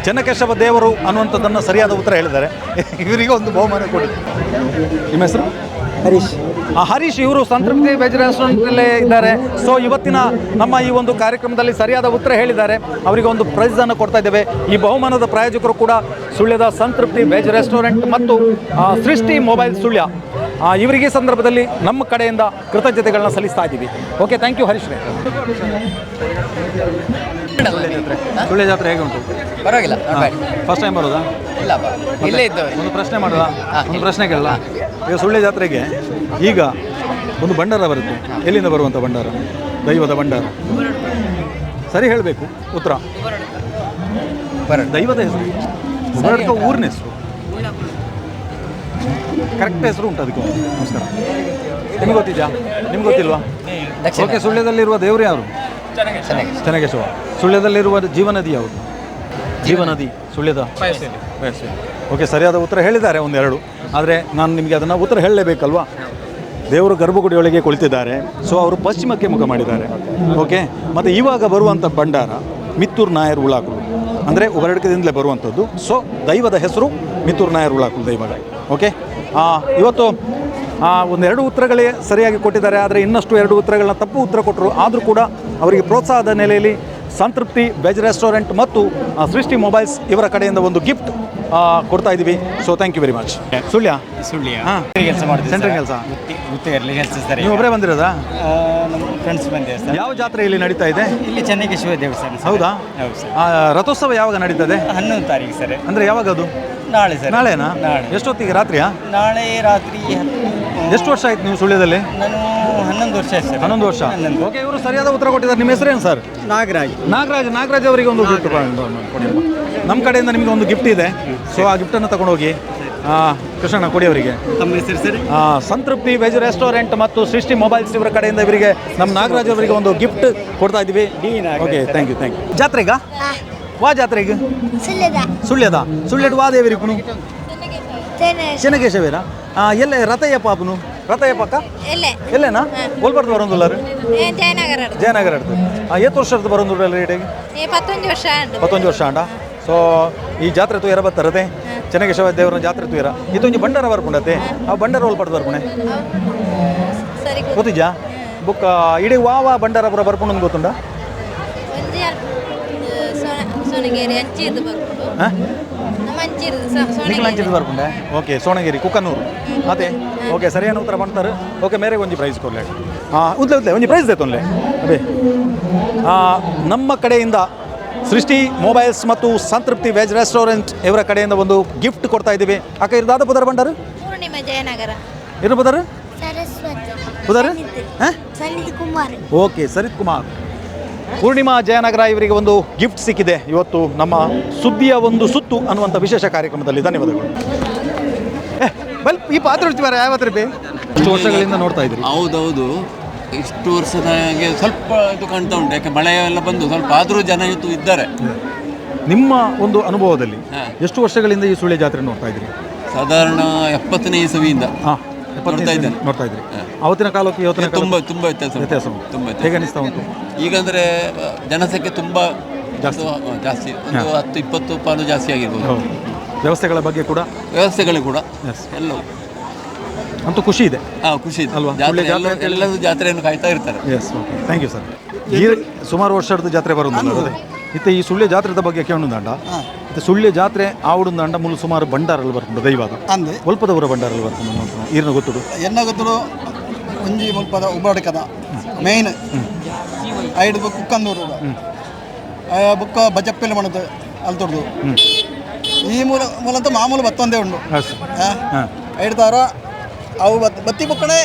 ಚೆನ್ನಕೇಶವ ದೇವರು ಅನ್ನುವಂಥದ್ದನ್ನು ಸರಿಯಾದ ಉತ್ತರ ಹೇಳಿದ್ದಾರೆ ಇವರಿಗೆ ಒಂದು ಬಹುಮಾನ ಕೊಡಿ ನಿಮ್ಮ ಹೆಸರು ಹರೀಶ್ ಇವರು ಸಂತೃಪ್ತಿ ವೆಜ್ ರೆಸ್ಟೋರೆಂಟಲ್ಲೇ ಇದ್ದಾರೆ ಸೊ ಇವತ್ತಿನ ನಮ್ಮ ಈ ಒಂದು ಕಾರ್ಯಕ್ರಮದಲ್ಲಿ ಸರಿಯಾದ ಉತ್ತರ ಹೇಳಿದ್ದಾರೆ ಅವರಿಗೆ ಒಂದು ಪ್ರೈಸನ್ನು ಕೊಡ್ತಾ ಇದ್ದೇವೆ ಈ ಬಹುಮಾನದ ಪ್ರಾಯೋಜಕರು ಕೂಡ ಸುಳ್ಯದ ಸಂತೃಪ್ತಿ ವೆಜ್ ರೆಸ್ಟೋರೆಂಟ್ ಮತ್ತು ಸೃಷ್ಟಿ ಮೊಬೈಲ್ ಸುಳ್ಯ ಇವರಿಗೆ ಸಂದರ್ಭದಲ್ಲಿ ನಮ್ಮ ಕಡೆಯಿಂದ ಕೃತಜ್ಞತೆಗಳನ್ನ ಸಲ್ಲಿಸ್ತಾ ಇದ್ದೀವಿ ಓಕೆ ಥ್ಯಾಂಕ್ ಯು ಹರೀಶ್ ರೇ ಸುಳ್ಯ ಜಾತ್ರೆ ಹೇಗೆ ಉಂಟು ಪರವಾಗಿಲ್ಲ ಫಸ್ಟ್ ಟೈಮ್ ಬರೋದಾ ಇಲ್ಲಪ್ಪ ಇಲ್ಲೇ ಇದ್ದವರು ಒಂದು ಪ್ರಶ್ನೆ ಮಾಡೋದಾ ಒಂದು ಪ್ರಶ್ನೆ ಕೇಳಲ್ಲ ಈಗ ಸುಳ್ಯ ಜಾತ್ರೆಗೆ ಈಗ ಒಂದು ಭಂಡಾರ ಬರುತ್ತೆ ಎಲ್ಲಿಂದ ಬರುವಂಥ ಭಂಡಾರ ದೈವದ ಭಂಡಾರ ಸರಿ ಹೇಳಬೇಕು ಉತ್ತರ ದೈವದ ಹೆಸರು ಉಬರಡ್ಕ ಊರಿನ ಹೆಸರು ಕರೆಕ್ಟ್ ಹೆಸರು ಉಂಟು ಅದಕ್ಕೆ ನಮಸ್ಕಾರ ನಿಮ್ಗೆ ಗೊತ್ತಿದ್ಯಾ ನಿಮ್ಗೆ ಗೊತ್ತಿಲ್ವಾ ಓಕೆ ಸುಳ್ಯದಲ್ಲಿರುವ ದೇವರು ಯಾರು ಚೆನ್ನಕೇಶವ ಸುಳ್ಯದಲ್ಲಿರುವ ಜೀವನದಿ ಯಾವುದು ಜೀವನದಿ ಸುಳ್ಯದ ಓಕೆ ಸರಿಯಾದ ಉತ್ತರ ಹೇಳಿದ್ದಾರೆ ಒಂದೆರಡು ಆದರೆ ನಾನು ನಿಮಗೆ ಅದನ್ನು ಉತ್ತರ ಹೇಳಲೇಬೇಕಲ್ವಾ ದೇವರು ಗರ್ಭಗುಡಿಯೊಳಗೆ ಕುಳಿತಿದ್ದಾರೆ ಸೊ ಅವರು ಪಶ್ಚಿಮಕ್ಕೆ ಮುಖ ಮಾಡಿದ್ದಾರೆ ಓಕೆ ಮತ್ತು ಇವಾಗ ಬರುವಂಥ ಭಂಡಾರ ಮಿತ್ತೂರು ನಾಯರ್ ಉಳಾಕುಲು ಅಂದರೆ ಉಬರಡ್ಕದಿಂದಲೇ ಬರುವಂಥದ್ದು ಸೊ ದೈವದ ಹೆಸರು ಮಿತ್ತೂರು ನಾಯರ್ ಉಳಾಕುಲು ದೈವಗ ಓಕೆ ಇವತ್ತು ಒಂದೆರಡು ಉತ್ತರಗಳೇ ಸರಿಯಾಗಿ ಕೊಟ್ಟಿದ್ದಾರೆ ಆದರೆ ಇನ್ನಷ್ಟು 2 ಉತ್ತರಗಳನ್ನ ತಪ್ಪು ಉತ್ತರ ಕೊಟ್ಟರು ಆದರೂ ಕೂಡ ಅವರಿಗೆ ಪ್ರೋತ್ಸಾಹದ ನೆಲೆಯಲ್ಲಿ ಸಂತೃಪ್ತಿ ವೆಜ್ ರೆಸ್ಟೋರೆಂಟ್ ಮತ್ತು ಸೃಷ್ಟಿ ಮೊಬೈಲ್ಸ್ ಇವರ ಕಡೆಯಿಂದ ಒಂದು ಗಿಫ್ಟ್ ಕೊಡ್ತಾ ಇದ್ದೀವಿ so thank you very much Sullia ಹಾಂ ಕೆಲಸ ಮಾಡ್ತೀವಿ ಸೆಂಟ್ರಲ್ ಕೆಲಸ ಗುತ್ತಿಗೆಯಲ್ಲಿ ಕೆಲಸ ನೀವು ಒಬ್ಬರೇ ಬಂದಿರೋದಾ ನಮ್ಮ ಫ್ರೆಂಡ್ಸ್ ಬಂದಿದೆ ಸರ್ ಯಾವ ಜಾತ್ರೆ ಇಲ್ಲಿ ನಡೀತಾ ಇದೆ ಇಲ್ಲಿ ಚೆನ್ನಕೇಶವ ದೇವಸ್ಥಾನ ಹೌದಾ ಹೌದು ಸರ್ ರಥೋತ್ಸವ ಯಾವಾಗ ನಡೀತದೆ 11 ತಾರೀಕು ಸರ್ ಅಂದರೆ ಯಾವಾಗ ಅದು ನಾಳೆ ಸರ್ ನಾಳೆನಾ ನಾಳೆ ಎಷ್ಟೊತ್ತಿಗೆ ರಾತ್ರಿಯಾ ನಾಳೆ ರಾತ್ರಿ ಎಷ್ಟು ವರ್ಷ ಆಯ್ತು ನೀವು ಸುಳ್ಯದಲ್ಲಿ ನಾನು 11 ವರ್ಷ ಆಯ್ತು ಸರ್ 11 ವರ್ಷ ಓಕೆ ಇವರು ಸರಿಯಾದ ಉತ್ತರ ಕೊಟ್ಟಿದ್ದಾರೆ ನಿಮ್ಮ ಹೆಸರೇನು ಸರ್ ನಾಗರಾಜ್ ಅವರಿಗೆ ಒಂದು ಗಿಫ್ಟ್ ಕೊಡಿ ನಮ್ಮ ಕಡೆಯಿಂದ ನಿಮಗೆ ಒಂದು ಗಿಫ್ಟ್ ಇದೆ ಸೊ ಆ ಗಿಫ್ಟನ್ನು ತಗೊಂಡೋಗಿ ಕೃಷ್ಣಣ್ಣ ಕೊಡಿ ಅವರಿಗೆ ತಮ್ಮ ಹೆಸರು ಸರ್ ಸಂತೃಪ್ತಿ ವೆಜ್ ರೆಸ್ಟೋರೆಂಟ್ ಮತ್ತು ಸೃಷ್ಟಿ ಮೊಬೈಲ್ಸ್ ಇವರ ಕಡೆಯಿಂದ ಇವರಿಗೆ ನಮ್ಮ ನಾಗರಾಜ್ ಅವರಿಗೆ ಒಂದು ಗಿಫ್ಟ್ ಕೊಡ್ತಾ ಇದ್ದೀವಿ ಓಕೆ ಥ್ಯಾಂಕ್ ಯು ಜಾತ್ರೆಗಾ ವಾ ಜಾತ್ರೆಗೆ ಸುಳ್ಯದ ವಾ ದೇವರಿ ಕುನು ಚೆನ್ನಕೇಶವೇರಾ ಎಲ್ಲ ರಥಯ್ಯಪ್ಪ ಅಪ್ಪನು ರಥಯ್ಯಪ್ಪಕ್ಕ ಎಲ್ಲೇನಾ ಒಲ್ಬರ್ದು ಬರೋದಿಲ್ಲರು ಜಯನಗರ ಎಷ್ಟು ವರ್ಷದ ಬರೋದಿಲ್ಲ ರೇಟಿಗೆ 11 ವರ್ಷ ಅಂಡ ಸೊ ಈ ಜಾತ್ರೆ ತೂಯರ ಬರ್ತರತೆ ಚೆನ್ನಕೇಶವ ದೇವರ ಜಾತ್ರೆ ತೂಯರ ಇದೊಂದು ಭಂಡಾರ ಬರ್ಕೊಂಡತೆ ಆ ಭಂಡಾರ ಒಲ್ಪಡ್ದು ಬರ್ಪುಣೆ ಗೊತ್ತಿದ್ಯಾ ಬುಕ್ ಇಡೀ ವಾವ ಭಂಡಾರ ಪೂರ ಬರ್ಪುಣ ಗೊತ್ತುಂಡ ನಿಖಿಲ್ ಬರ್ಪುಂಡೆ ಓಕೆ ಸೋಣಗಿರಿ ಕುಕ್ಕನೂರು ಅದೇ ಓಕೆ ಸರಿಯಾದ ಉತ್ತರ ಮಾಡ್ತಾರೆ ಓಕೆ ಮೇರೆ ಒಂಜಿ ಪ್ರೈಸ್ ಕೊಡ್ಲೆ ಉದ್ಲೆ ಒಂಜಿ ಪ್ರೈಸ್ ದೇತೊನ್ಲೆ ಅದೇ ನಮ್ಮ ಕಡೆಯಿಂದ ಸೃಷ್ಟಿ ಮೊಬೈಲ್ಸ್ ಮತ್ತು ಸಂತೃಪ್ತಿ ವೆಜ್ ರೆಸ್ಟೋರೆಂಟ್ ಇವರ ಕಡೆಯಿಂದ ಒಂದು ಗಿಫ್ಟ್ ಕೊಡ್ತಾ ಇದ್ದೀವಿ ಅಕ್ಕ ಇರ್ದಾದ ಪುದರ್ ಬಂಡಾರು ಇರು ಪುದರ್ ಪುದರ್ ಓಕೆ ಸರಿತ್ ಕುಮಾರ್ ಪೂರ್ಣಿಮಾ ಜಯನಗರ ಇವರಿಗೆ ಒಂದು ಗಿಫ್ಟ್ ಸಿಕ್ಕಿದೆ ಇವತ್ತು ನಮ್ಮ ಸುದ್ದಿಯ ಒಂದು ಸುತ್ತು ಅನ್ನುವಂಥ ವಿಶೇಷ ಕಾರ್ಯಕ್ರಮದಲ್ಲಿ ಧನ್ಯವಾದಗಳು ಈ ಪಾತ್ರ ಇರ್ತೀವಾರ ಯಾವತ್ತು ರೂಪಾಯಿ ಇಷ್ಟು ವರ್ಷಗಳಿಂದ ನೋಡ್ತಾ ಇದ್ರಿ ಹೌದೌದು ಇಷ್ಟು ವರ್ಷದಾಗೆ ಸ್ವಲ್ಪ ಇದು ಕಾಣ್ತಾ ಉಂಟು ಯಾಕೆ ಮಳೆ ಎಲ್ಲ ಬಂದು ಸ್ವಲ್ಪ ಆದರೂ ಜನ ಇವತ್ತು ಇದ್ದಾರೆ ನಿಮ್ಮ ಒಂದು ಅನುಭವದಲ್ಲಿ ಎಷ್ಟು ವರ್ಷಗಳಿಂದ ಈ ಸುಳ್ಯ ಜಾತ್ರೆ ನೋಡ್ತಾ ಇದ್ರಿ ಸಾಧಾರಣ 70ನೇ ಇಸವಿಯಿಂದ ನೋಡ್ತಾ ಇದ್ರಿ ಅವತ್ತಿನ ಕಾಲಕ್ಕೆ ಇವತ್ತಿನ ತುಂಬ ವ್ಯತ್ಯಾಸ ತುಂಬ ಹೇಗೆ ಅನಿಸ್ತಾ ಉಂಟು ಈಗ ಅಂದರೆ ಜನಸಂಖ್ಯೆ ತುಂಬ ಜಾಸ್ತಿ ಒಂದು 10-20 ಪಾಲು ಜಾಸ್ತಿ ಆಗಿರ್ಬೋದು ವ್ಯವಸ್ಥೆಗಳ ಬಗ್ಗೆ ಕೂಡ ವ್ಯವಸ್ಥೆಗಳು ಕೂಡ ಎಲ್ಲವೂ ಅಂತೂ ಖುಷಿ ಇದೆ. ಖುಷಿ ಇದೆ ಅಲ್ವಾ? ಜಾತ್ರೆ ಒಳ್ಳೆ ಜಾತ್ರೆ ಎಲ್ಲರೂ ಜಾತ್ರೆಯನ್ನು ಕಾಯ್ತಾ ಇರ್ತಾರೆ. Yes, okay, thank you sir. ಈ ಸುಮಾರು ವರ್ಷದ ಜಾತ್ರೆ ಬರೋದು ಇತ್ತೆ ಈ ಸುಳ್ಯ ಜಾತ್ರೆದ ಬಗ್ಗೆ ಕೇಳೋದಂಡ ಇತ್ತೆ ಸುಳ್ಯ ಜಾತ್ರೆ ಆವಡುಂದಂಡ ಮುಲು ಸುಮಾರು ಬಂಡಾರಲ್ಲಿ ಬರ್ಕೊಂಡು ದೈವಾದ ಅಂದೆ ಒಲ್ಪದವರ ಬಂಡಾರಲ್ಲಿ ಬರ್ಕೊಂಡು ಈರ್ನ ಗೊತ್ತುಡು ಎನ್ನ ಗೊತ್ತುಡು ಒಂಜಿ ಮುಲ್ಪದ ಉಬ್ಬಾಡಕದ ಮೇಯ್ನ್ ಐದು ಬುಕ್ ಕುಕ್ಕಂದೂರು ಬುಕ್ಕ ಬಜಪ್ಪೆಲ್ಲ ಮಾಡೋದು ಅಲ್ತೊಡ್ದು ಈ ಮೂಲಂತೂ ಮಾಮೂಲು ಬತ್ತೊಂದೇ ಉಂಡು ಐದು ತಾರ ಅವು ಬತ್ತಿ ಬುಕ್ಕಣೆ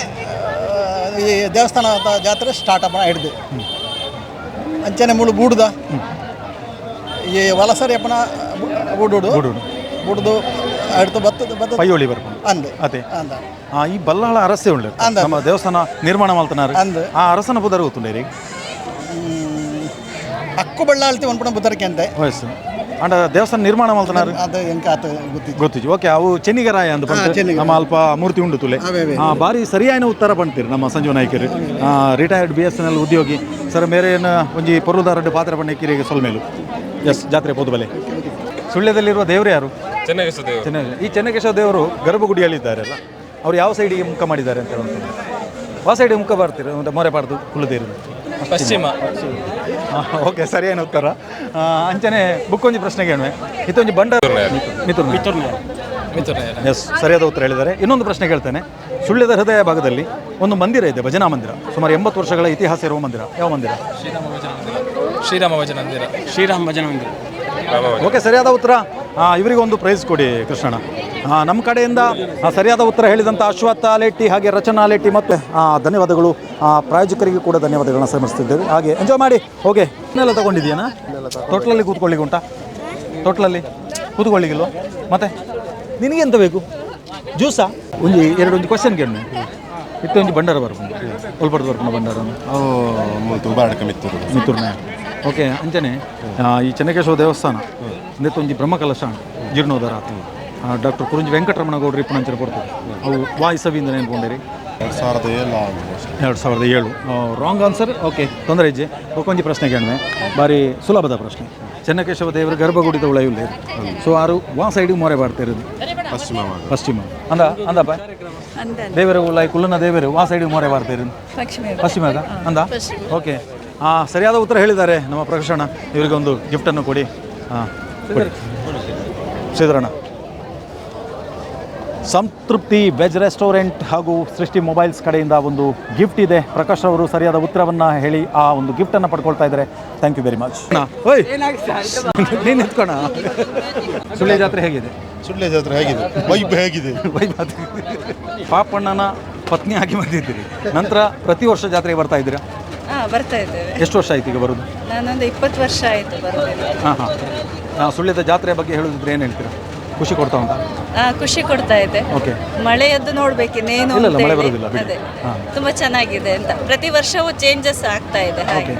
ಈ ದೇವಸ್ಥಾನ ಜಾತ್ರೆ ಸ್ಟಾರ್ಟ್ ಅಪ್ಪ ಹಿಡ್ದು ಅಂಚನೆ ಮುಳು ಬೂಡ್ದ ಈ ವಲಸರಿ ಅಪ್ಪನ ಬೂಡುಡು ಬೂಡ್ದು ಹಿಡ್ದು ಬತ್ತ ಪೈಯೋಳಿ ಬರ್ಕೊಂಡು ಅಂದೆ ಅದೇ ಈ ಬಲ್ಲಾಳ ಅರಸೆ ಉಳ್ಳೆ ನಮ್ಮ ದೇವಸ್ಥಾನ ನಿರ್ಮಾಣ ಮಾಡ್ತಾರ ಆ ಅರಸನ ಬುಧರು ಗೊತ್ತುಂಡೇರಿ ಅಕ್ಕು ಬಳ್ಳಾಳ್ತಿ ಒಂದ್ಪಣ ಬುಧರಕ್ಕೆ ಅಂತೆ ವಯಸ್ಸು ಅಂಡ ದೇವಸ್ಥಾನ ನಿರ್ಮಾಣ ಮಾಡ್ತಾರ ಅದು ಎಂಕ ಆತ ಗೊತ್ತಿತ್ತು. ಓಕೆ, ಅವು ಚೆನ್ನಿಗರಾಯ ಅಂತ ಬಂತು ನಮ್ಮ ಅಲ್ಪ ಮೂರ್ತಿ ಉಂಡು ತುಲೆ ಬಾರಿ ಸರಿಯಾದ ಉತ್ತರ ಬಂತೀರಿ ನಮ್ಮ ಸಂಜೀವ ನಾಯ್ಕರು ರಿಟೈರ್ಡ್ BSNL ಉದ್ಯೋಗಿ ಸರ್. ಮೇರೆ ಒಂಜಿ ಪೊರುದಾರಡ್ಡು ಪಾತ್ರ ಬಣ್ಣಕ್ಕಿರಿಗೆ ಸೊಲ್ಮೇಲು. ಎಸ್, ಜಾತ್ರೆ ಪೋದು ಬಲೆ. ಸುಳ್ಯದಲ್ಲಿರುವ ದೇವರು ಯಾರು? ಚೆನ್ನಕೇಶವ ದೇವರು. ಈ ಚೆನ್ನಕೇಶವ ದೇವರು ಗರ್ಭಗುಡಿಯಲ್ಲಿದ್ದಾರಲ್ಲ, ಅವ್ರು ಯಾವ ಸೈಡಿಗೆ ಮುಖ ಮಾಡಿದ್ದಾರೆ ಅಂತ ಹೇಳ್ತಾರೆ? ಆ ಸೈಡಿಗೆ ಮುಖ ಬರ್ತೀರಿ ಮೊರೆ ಪಾಡ್ದು ಕುಲದೇರು ಪಶ್ಚಿಮ. ಓಕೆ, ಸರಿಯಾದ ಉತ್ತರ. ಅಂಚನೆ ಬುಕ್ಕೊಂಜಿ ಪ್ರಶ್ನೆ ಕೇಳುವೆ. ಇತ್ತೊಂಜಿ ಬಂಡಾರ ಎಸ್, ಸರಿಯಾದ ಉತ್ತರ ಹೇಳಿದ್ದಾರೆ. ಇನ್ನೊಂದು ಪ್ರಶ್ನೆ ಕೇಳ್ತೇನೆ. ಸುಳ್ಯದ ಹೃದಯ ಭಾಗದಲ್ಲಿ ಒಂದು ಮಂದಿರ ಇದೆ, ಭಜನಾ ಮಂದಿರ. ಸುಮಾರು 80 ವರ್ಷಗಳ ಇತಿಹಾಸ ಇರುವ ಮಂದಿರ. ಯಾವ ಮಂದಿರ? ಶ್ರೀರಾಮ ಭಜನ ಮಂದಿರ. ಶ್ರೀರಾಮ ಭಜನ ಮಂದಿರ. ಓಕೆ, ಸರಿಯಾದ ಉತ್ತರ. ಇವರಿಗೊಂದು ಪ್ರೈಸ್ ಕೊಡಿ ಕೃಷ್ಣಣ್ಣ. ನಮ್ಮ ಕಡೆಯಿಂದ ಸರಿಯಾದ ಉತ್ತರ ಹೇಳಿದಂಥ ಅಶ್ವತ್ಥ ಆಲೆಟ್ಟಿ ಹಾಗೆ ರಚನಾ ಆಲೆಟ್ಟಿ ಮತ್ತು ಧನ್ಯವಾದಗಳು. ಪ್ರಾಯೋಜಕರಿಗೆ ಕೂಡ ಧನ್ಯವಾದಗಳನ್ನ ಸಮರ್ಪಿಸ್ತಿದ್ದೇವೆ. ಹಾಗೆ ಎಂಜಾಯ್ ಮಾಡಿ. ಓಕೆ, ಇನ್ನೆಲ್ಲ ತಗೊಂಡಿದ್ದೀಯಾ? ತೊಟ್ಲಲ್ಲಿ ಕೂತ್ಕೊಳ್ಳಿಕ್ಕೆ ಉಂಟಾ? ತೊಟ್ಲಲ್ಲಿ ಕೂತ್ಕೊಳ್ಳಿಗಿಲ್ವ? ಮತ್ತೆ ನಿನಗೆಂತ ಬೇಕು? ಜ್ಯೂಸಾ? ಒಂದು ಕ್ವಶನ್ ಕೇಳಿ. ಇತ್ತೊಂದು ಬಂಡಾರ ಬರ್ಕೊಂಡು ಒಲ್ಪಡ್ದು ಬರ್ಕೊಂಡು ಬಂಡಾರ ಮಿತ್ತೂರ್ನ. ಓಕೆ, ಅಂಚನೆ ಈ ಚೆನ್ನಕೇಶವ ದೇವಸ್ಥಾನ ಒಂಜಿ ಬ್ರಹ್ಮಕಲಶ ಜೀರ್ಣೋದ್ಧಾರ ಆಗ್ತದೆ. ಡಾಕ್ಟರ್ ಕುರುಂಜಿ ವೆಂಕಟರಮಣ ಗೌಡ್ರು ಇಪ್ಪನಂಚರ ಕೊಡ್ತಾರೆ. ಅವು ವಾಯಿಸವಿಂದ ನೆನ್ಕೊಂಡೇರಿ 2007. Wrong answer. ಓಕೆ, ತೊಂದರೆ ಇಜ್ಜೆ. ಒಂಜಿ ಪ್ರಶ್ನೆ ಕೇಳಿದೆ, ಭಾರಿ ಸುಲಭದ ಪ್ರಶ್ನೆ. ಚೆನ್ನಕೇಶವ ದೇವರ ಗರ್ಭಗುಡಿದ ಉಳಿಯುಳ್ಳೇ ಸೊ ಆರು ವಾ ಸೈಡಿಗೆ ಮೊರೆ ಬಾಡ್ತಿರೋದು ಪಶ್ಚಿಮ ಅಂದಪ್ಪ ದೇವರ ಉಳ್ಳಾಯಿ ಕುಲ್ಲನ ದೇವರು ವಾ ಸೈಡಿಗೆ ಮೊರೆ ಬಾಡ್ತಿರೋದು ಪಶ್ಚಿಮದ ಅಂದ. ಓಕೆ, ಸರಿಯಾದ ಉತ್ತರ ಹೇಳಿದ್ದಾರೆ ನಮ್ಮ ಪ್ರಕಾಶಣ್ಣ. ಇವರಿಗೆ ಒಂದು ಗಿಫ್ಟನ್ನು ಕೊಡಿ. ಕೊಡಿ ಶ್ರೀಧರಣ್ಣ. ಸಂತೃಪ್ತಿ ವೆಜ್ ರೆಸ್ಟೋರೆಂಟ್ ಹಾಗೂ ಸೃಷ್ಟಿ ಮೊಬೈಲ್ಸ್ ಕಡೆಯಿಂದ ಒಂದು ಗಿಫ್ಟ್ ಇದೆ. ಪ್ರಕಾಶ್ ಅವರು ಸರಿಯಾದ ಉತ್ತರವನ್ನು ಹೇಳಿ ಆ ಒಂದು ಗಿಫ್ಟನ್ನು ಪಡ್ಕೊಳ್ತಾ ಇದ್ದಾರೆ. Thank you very much. ಓಯ್, ನೀನು ನಿಂತ್ಕೋಣ. ಸುಳ್ಯ ಜಾತ್ರೆ ಹೇಗಿದೆ? ಸುಳ್ಯ ಜಾತ್ರೆ ಹೇಗಿದೆ? ವೈಬ್ ಹೇಗಿದೆ? ಪಾಪಣ್ಣನ ಪತ್ನಿ ಆಗಿ ಬಂದಿದ್ದೀರಿ. ನಂತರ ಪ್ರತಿ ವರ್ಷ ಜಾತ್ರೆಗೆ ಬರ್ತಾ ಇದ್ದೀರಾ? ಬರ್ತಾ ಇದ್ದೇವೆ. ಎಷ್ಟು ವರ್ಷ ಆಯ್ತು ಈಗ ಬರೋದು? ನಾನೊಂದು 20 ವರ್ಷ ಆಯಿತು ಬರೋದು. ಸುಳ್ಯದ ಜಾತ್ರೆ ಬಗ್ಗೆ ಹೇಳೋದಿದ್ರೆ ಏನು ಹೇಳ್ತೀರಾ? ಖುಷಿ ಕೊಡ್ತಾ ಉಂಟಾ? ಖುಷಿ ಕೊಡ್ತಾ ಇದೆ. ಓಕೆ, ಮಳೆಯದ್ದು ನೋಡ್ಬೇಕಿನ್ನೇನು ಮಳೆ ಬರೋದಿಲ್ಲ. ಅದೇ ತುಂಬಾ ಚೆನ್ನಾಗಿದೆ ಅಂತ. ಪ್ರತಿ ವರ್ಷವೂ ಚೇಂಜಸ್ ಆಗ್ತಾ ಇದೆ. ಹಾಗೆ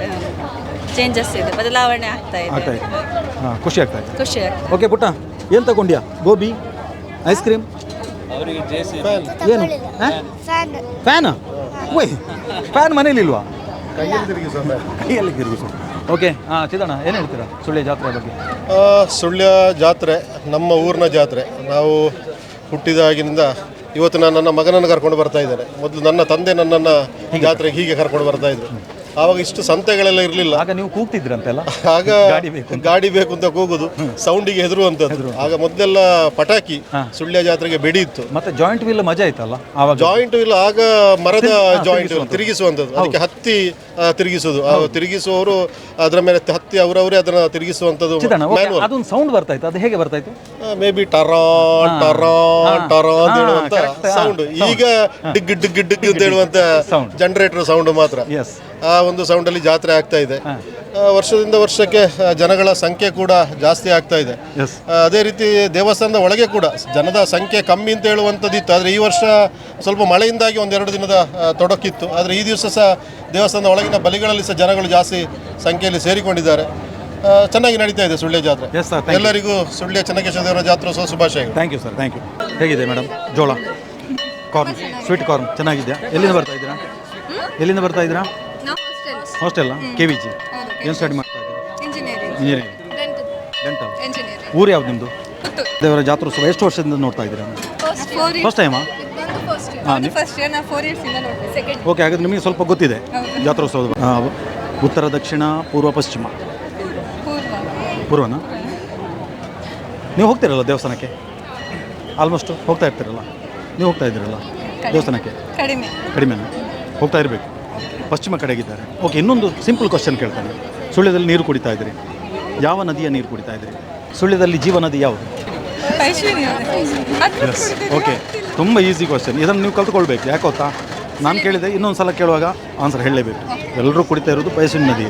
ಚೇಂಜಸ್ ಇದೆ, ಬದಲಾವಣೆ ಆಗ್ತಾ ಇದೆ. ಖುಷಿ ಆಗ್ತಾ ಇದೆ. ಖುಷಿ ಆಗ್ತದೆ. ಓಕೆ ಪುಟ್ಟ, ಏನು ತಗೊಂಡ್ಯಾ? ಗೋಬಿ, ಐಸ್ ಕ್ರೀಮ್, ಏನು? ಫ್ಯಾನ್? ಓಯ್, ಫ್ಯಾನ್ ಮನೇಲಿ ಇಲ್ವಾ? ಕೈಯಲ್ಲಿ ತಿರುಗಿಸು. ಓಕೆ, ಚಿದಣ್ಣ ಏನು ಹೇಳ್ತೀರಾ ಸುಳ್ಯ ಜಾತ್ರೆ ಬಗ್ಗೆ? ಸುಳ್ಯ ಜಾತ್ರೆ ನಮ್ಮ ಊರಿನ ಜಾತ್ರೆ. ನಾವು ಹುಟ್ಟಿದಾಗಿನಿಂದ ಇವತ್ತು ನಾನು ನನ್ನ ಮಗನನ್ನು ಕರ್ಕೊಂಡು ಬರ್ತಾ ಇದ್ದೇನೆ. ಮೊದಲು ನನ್ನ ತಂದೆ ನನ್ನನ್ನು ಜಾತ್ರೆಗೆ ಹೀಗೆ ಕರ್ಕೊಂಡು ಬರ್ತಾ ಇದ್ರು. ಆವಾಗ ಇಷ್ಟು ಸಂತೆಗಳೆಲ್ಲ ಇರಲಿಲ್ಲ. ಆಗ ನೀವು ಕೂಗ್ತಿದ್ರಂತೆಲ್ಲ? ಆಗ ಗಾಡಿ ಬೇಕು ಅಂತ ಕೂಗುದು, ಸೌಂಡಿಗೆ ಹೆದರುವಂಥದ್ದು. ಆಗ ಮೊದಲೆಲ್ಲ ಪಟಾಕಿ ಸುಳ್ಯ ಜಾತ್ರೆಗೆ ಬೆಡಿ ಇತ್ತು. ಮತ್ತೆ ಜಾಯಿಂಟ್ ವೀಲ್ ಮಜಾ ಇತ್ತಲ್ಲ ಆವಾಗ? ಜಾಯಿಂಟ್ ವೀಲ್ ಆಗ ಮರದ ಜಾಯಿಂಟ್ ವೀಲ್ ತಿರುಗಿಸುವಂಥದ್ದು. ಅದಕ್ಕೆ ಹತ್ತಿ ತಿರುಗಿಸುವುದು. ತಿರುಗಿಸುವವರು ಅದರ ಮೇಲೆ ಹತ್ತಿ ಅವರವರೇ ಅದನ್ನ ತಿರುಗಿಸುವಂಥದ್ದು. ಅದೊಂದು ಸೌಂಡ್ ಬರ್ತಾ ಇತ್ತು, ಅದು ಹೇಗೆ ಬರ್ತಾ ಇತ್ತು? ಮೇ ಬಿ ಟರಾನ್ ಟರಾನ್ ಟರಾನ್ ಅಂತ ಹೇಳುವಂತ ಸೌಂಡ್. ಈಗ ಡಿಗ್ ಡಿಗ್ ಡಿಗ್ ಅಂತ ಹೇಳುವಂತ ಜನರೇಟರ್ ಸೌಂಡ್ ಮಾತ್ರ. ಆ ಒಂದು ಸೌಂಡಲ್ಲಿ ಜಾತ್ರೆ ಆಗ್ತಾ ಇದೆ. ವರ್ಷದಿಂದ ವರ್ಷಕ್ಕೆ ಜನಗಳ ಸಂಖ್ಯೆ ಕೂಡ ಜಾಸ್ತಿ ಆಗ್ತಾ ಇದೆ. ಅದೇ ರೀತಿ ದೇವಸ್ಥಾನದ ಒಳಗೆ ಕೂಡ ಜನದ ಸಂಖ್ಯೆ ಕಮ್ಮಿ ಅಂತ ಹೇಳುವಂಥದ್ದಿತ್ತು. ಆದರೆ ಈ ವರ್ಷ ಸ್ವಲ್ಪ ಮಳೆಯಿಂದಾಗಿ 1-2 ದಿನದ ತೊಡಕಿತ್ತು. ಆದರೆ ಈ ದಿವಸ ಸಹ ದೇವಸ್ಥಾನದ ಒಳಗಿನ ಬಲಿಗಳಲ್ಲಿ ಸಹ ಜನಗಳು ಜಾಸ್ತಿ ಸಂಖ್ಯೆಯಲ್ಲಿ ಸೇರಿಕೊಂಡಿದ್ದಾರೆ. ಚೆನ್ನಾಗಿ ನಡೀತಾ ಇದೆ ಸುಳ್ಯ ಜಾತ್ರೆ. ಎಲ್ಲರಿಗೂ ಸುಳ್ಯ ಚೆನ್ನಕೇಶವ ದೇವರ ಜಾತ್ರೋತ್ಸವ ಶುಭಾಶಯಗಳು. Thank you sir, thank you. ಹೇಗಿದೆ ಮೇಡಮ್ ಜೋಳ? ಕಾರ್ನ್, ಸ್ವೀಟ್ ಕಾರ್ನ್ ಚೆನ್ನಾಗಿದೆಯಾ? ಎಲ್ಲಿಂದ ಬರ್ತಾ ಇದ್ದೀರಾ? ಎಲ್ಲಿಂದ ಬರ್ತಾ ಇದ್ದೀರಾ? ಹಾಸ್ಟೆಲ್ಲ? KVG. ಏನು ಸ್ಟಡಿ ಮಾಡ್ತಾ ಇದ್ದೀರಾ? ಇಂಜಿನಿಯರಿಂಗ್. ಡೆಂಟಲ್. ಊರು ಯಾವ್ದು ನಿಮ್ಮದು? ದೇವರ ಜಾತ್ರೋತ್ಸವ ಎಷ್ಟು ವರ್ಷದಿಂದ ನೋಡ್ತಾ ಇದ್ದೀರಾ? ಫಸ್ಟ್ ಟೈಮಾ? ಫಸ್ಟ್ ಇಯರ್ ನಾ 4 ಇಯರ್ಸ್ ಇಂದ ನೋಡ್ತೀನಿ ಸೆಕೆಂಡ್ ಓಕೆ, ಹಾಗಾದ್ರೆ ನಿಮಗೆ ಸ್ವಲ್ಪ ಗೊತ್ತಿದೆ ಜಾತ್ರೋತ್ಸವದ ಉತ್ತರ, ದಕ್ಷಿಣ, ಪೂರ್ವ, ಪಶ್ಚಿಮ. ಪೂರ್ವನಾ? ನೀವು ಹೋಗ್ತಿರಲ್ಲ ದೇವಸ್ಥಾನಕ್ಕೆ? ಆಲ್ಮೋಸ್ಟ್ ಹೋಗ್ತಾ ಇರ್ತೀರಲ್ಲ, ನೀವು ಹೋಗ್ತಾ ಇದ್ದೀರಲ್ಲ ದೇವಸ್ಥಾನಕ್ಕೆ? ಕಡಿಮೆನಾ? ಹೋಗ್ತಾ ಇರಬೇಕು. ಪಶ್ಚಿಮ ಕಡೆಗಿದ್ದಾರೆ. ಓಕೆ, ಇನ್ನೊಂದು ಸಿಂಪಲ್ ಕ್ವಶನ್ ಕೇಳ್ತಾನೆ. ಸುಳ್ಯದಲ್ಲಿ ನೀರು ಕುಡಿತಾ ಇದ್ದೀರಿ, ಯಾವ ನದಿಯ ನೀರು ಕುಡಿತಾ ಇದ್ದೀರಿ? ಸುಳ್ಯದಲ್ಲಿ ಜೀವ ನದಿ ಯಾವುದು? ಎಸ್, ಓಕೆ, ತುಂಬ ಈಸಿ ಕ್ವಶನ್. ಇದನ್ನು ನೀವು ಕಲ್ತ್ಕೊಳ್ಬೇಕು. ಯಾಕೆ ಗೊತ್ತಾ, ನಾನು ಕೇಳಿದೆ, ಇನ್ನೊಂದು ಸಲ ಕೇಳುವಾಗ ಆನ್ಸರ್ ಹೇಳಲೇಬೇಕು. ಎಲ್ಲರೂ ಕುಡಿತಾ ಇರೋದು ಪೈಸೂರು ನದಿ.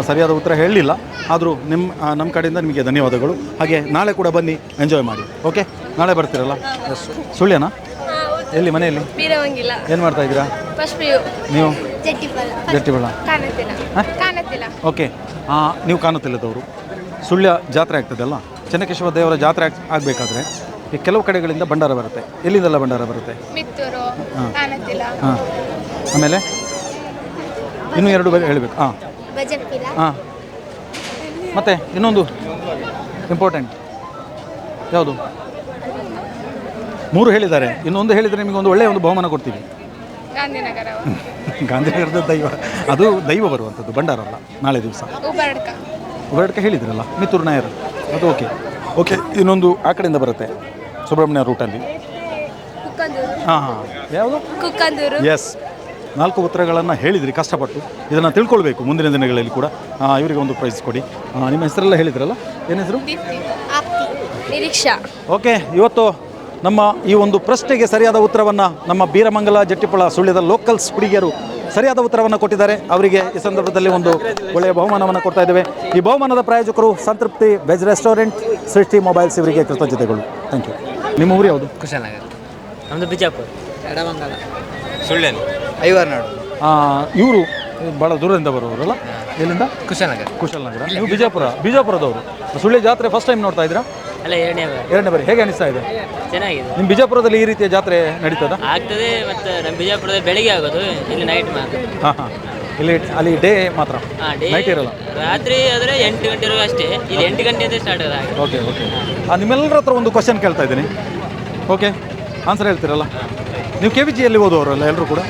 ಸರಿಯಾದ ಉತ್ತರ ಹೇಳಲಿಲ್ಲ, ಆದರೂ ನಮ್ಮ ಕಡೆಯಿಂದ ನಿಮಗೆ ಧನ್ಯವಾದಗಳು. ಹಾಗೆ ನಾಳೆ ಕೂಡ ಬನ್ನಿ, ಎಂಜಾಯ್ ಮಾಡಿ. ಓಕೆ, ನಾಳೆ ಬರ್ತೀರಲ್ಲ? ಎಸ್. ಸುಳ್ಯನಾ? ಎಲ್ಲಿ, ಮನೆಯಲ್ಲಿ? ಏನು ಮಾಡ್ತಾ ಇದ್ದೀರಾ ನೀವು? ಜಟ್ಟಿಬಳ. ಓಕೆ, ನೀವು ಕಾಣುತ್ತಿಲ್ಲದವರು. ಸುಳ್ಯ ಜಾತ್ರೆ ಆಗ್ತದಲ್ಲ, ಚೆನ್ನಕೇಶವ ದೇವರ ಜಾತ್ರೆ ಆಗಬೇಕಾದ್ರೆ ಈ ಕೆಲವು ಕಡೆಗಳಿಂದ ಭಂಡಾರ ಬರುತ್ತೆ. ಎಲ್ಲಿಂದೆಲ್ಲ ಭಂಡಾರ ಬರುತ್ತೆ? ಹಾಂ, ಆಮೇಲೆ ಇನ್ನೂ 2 ಹೇಳಬೇಕು. ಹಾಂ, ಮತ್ತು ಇನ್ನೊಂದು ಇಂಪಾರ್ಟೆಂಟ್ ಯಾವುದು? 3 ಹೇಳಿದ್ದಾರೆ, ಇನ್ನೊಂದು ಹೇಳಿದರೆ ನಿಮಗೆ ಒಂದು ಒಳ್ಳೆಯ ಒಂದು ಬಹುಮಾನ ಕೊಡ್ತೀವಿ. ಗಾಂಧಿನಗರದ ದೈವ, ಅದು ದೈವ ಬರುವಂಥದ್ದು, ಭಂಡಾರ ಅಲ್ಲ. ನಾಳೆ ದಿವಸ ಉಬರಡ್ಕ ಹೇಳಿದ್ರಲ್ಲ, ಮಿತ್ತೂರು ನಾಯರ್, ಅದು ಓಕೆ. ಓಕೆ, ಇನ್ನೊಂದು ಆ ಕಡೆಯಿಂದ ಬರುತ್ತೆ, ಸುಬ್ರಹ್ಮಣ್ಯ ರೂಟಲ್ಲಿ. ಹಾಂ, ಯಾವುದು? ಎಸ್, 4 ಉತ್ತರಗಳನ್ನು ಹೇಳಿದ್ರಿ ಕಷ್ಟಪಟ್ಟು. ಇದನ್ನು ತಿಳ್ಕೊಳ್ಬೇಕು ಮುಂದಿನ ದಿನಗಳಲ್ಲಿ ಕೂಡ. ಇವರಿಗೆ ಒಂದು ಪ್ರೈಸ್ ಕೊಡಿ. ನಿಮ್ಮ ಹೆಸರೆಲ್ಲ ಹೇಳಿದ್ರಲ್ಲ, ಏನು ಹೆಸರು? ನಿರೀಕ್ಷಾ. ಓಕೆ, ಇವತ್ತು ನಮ್ಮ ಈ ಒಂದು ಪ್ರಶ್ನೆಗೆ ಸರಿಯಾದ ಉತ್ತರವನ್ನು ನಮ್ಮ ಬೀರಮಂಗಲ, ಜಟ್ಟಿಪಳ, ಸುಳ್ಯದ ಲೋಕಲ್ಸ್ ಹುಡುಗಿಯರು ಸರಿಯಾದ ಉತ್ತರವನ್ನು ಕೊಟ್ಟಿದ್ದಾರೆ. ಅವರಿಗೆ ಈ ಸಂದರ್ಭದಲ್ಲಿ ಒಂದು ಒಳ್ಳೆಯ ಬಹುಮಾನವನ್ನು ಕೊಡ್ತಾ ಇದ್ದೇವೆ. ಈ ಬಹುಮಾನದ ಪ್ರಾಯೋಜಕರು ಸಂತೃಪ್ತಿ ವೆಜ್ ರೆಸ್ಟೋರೆಂಟ್, ಸೃಷ್ಟಿ ಮೊಬೈಲ್ಸ್, ಇವರಿಗೆ ಕೃತಜ್ಞತೆಗಳು. Thank you. ನಿಮ್ಮ ಊರು ಯಾವುದು? ಕುಶಾಲನಗರ. ನಮ್ಮದು ಬಿಜಾಪುರ. ಎಡಮಂಗಲ. ಸುಳ್ಯನ್. ಐವರ್ನಾಡು. ಇವರು ಭಾಳ ದೂರದಿಂದ ಬರುವವರಲ್ಲ? ಎಲ್ಲಿಂದ? ಕುಶಾಲನಗರ. ನೀವು ಬಿಜಾಪುರದವರು. ಸುಳ್ಯ ಜಾತ್ರೆ ಫಸ್ಟ್ ಟೈಮ್ ನೋಡ್ತಾ ಇದ್ದೀರಾ? ಅಲ್ಲ, ಎರಡನೇ ಬಾರಿ. ಹೇಗೆ ಅನಿಸ್ತಾ ಇದೆ? ಚೆನ್ನಾಗಿದೆ. ನಿಮ್ಮ ಬಿಜಾಪುರದಲ್ಲಿ ಈ ರೀತಿಯ ಜಾತ್ರೆ ನಡೀತದ? ಆಗ್ತದೆ, ಮತ್ತು ನಮ್ಮ ಬಿಜಾಪುರದಲ್ಲಿ ಬೆಳಿಗ್ಗೆ ಆಗೋದು, ಇಲ್ಲಿ ನೈಟ್ ಮಾತ್ರ. ಹಾಂ, ಅಲ್ಲಿ ಡೇ ಮಾತ್ರ, ನೈಟ್ ಇರಲ್ಲ? ರಾತ್ರಿ ಆದರೆ 8 ಗಂಟೆವರೆಗೂ ಅಷ್ಟೇ. ಇಲ್ಲಿ 8 ಗಂಟೆಯಿಂದ ಸ್ಟಾರ್ಟ್ ಆಗೋದು. ಓಕೆ. ನಿಮ್ಮೆಲ್ಲರ ಹತ್ರ ಒಂದು ಕ್ವಶನ್ ಕೇಳ್ತಾ ಇದ್ದೀನಿ. ಓಕೆ, ಆನ್ಸರ್ ಹೇಳ್ತೀರಲ್ಲ? ನೀವು KVGಯಲ್ಲಿ ಓದುವವರಲ್ಲ ಎಲ್ಲರೂ ಕೂಡ?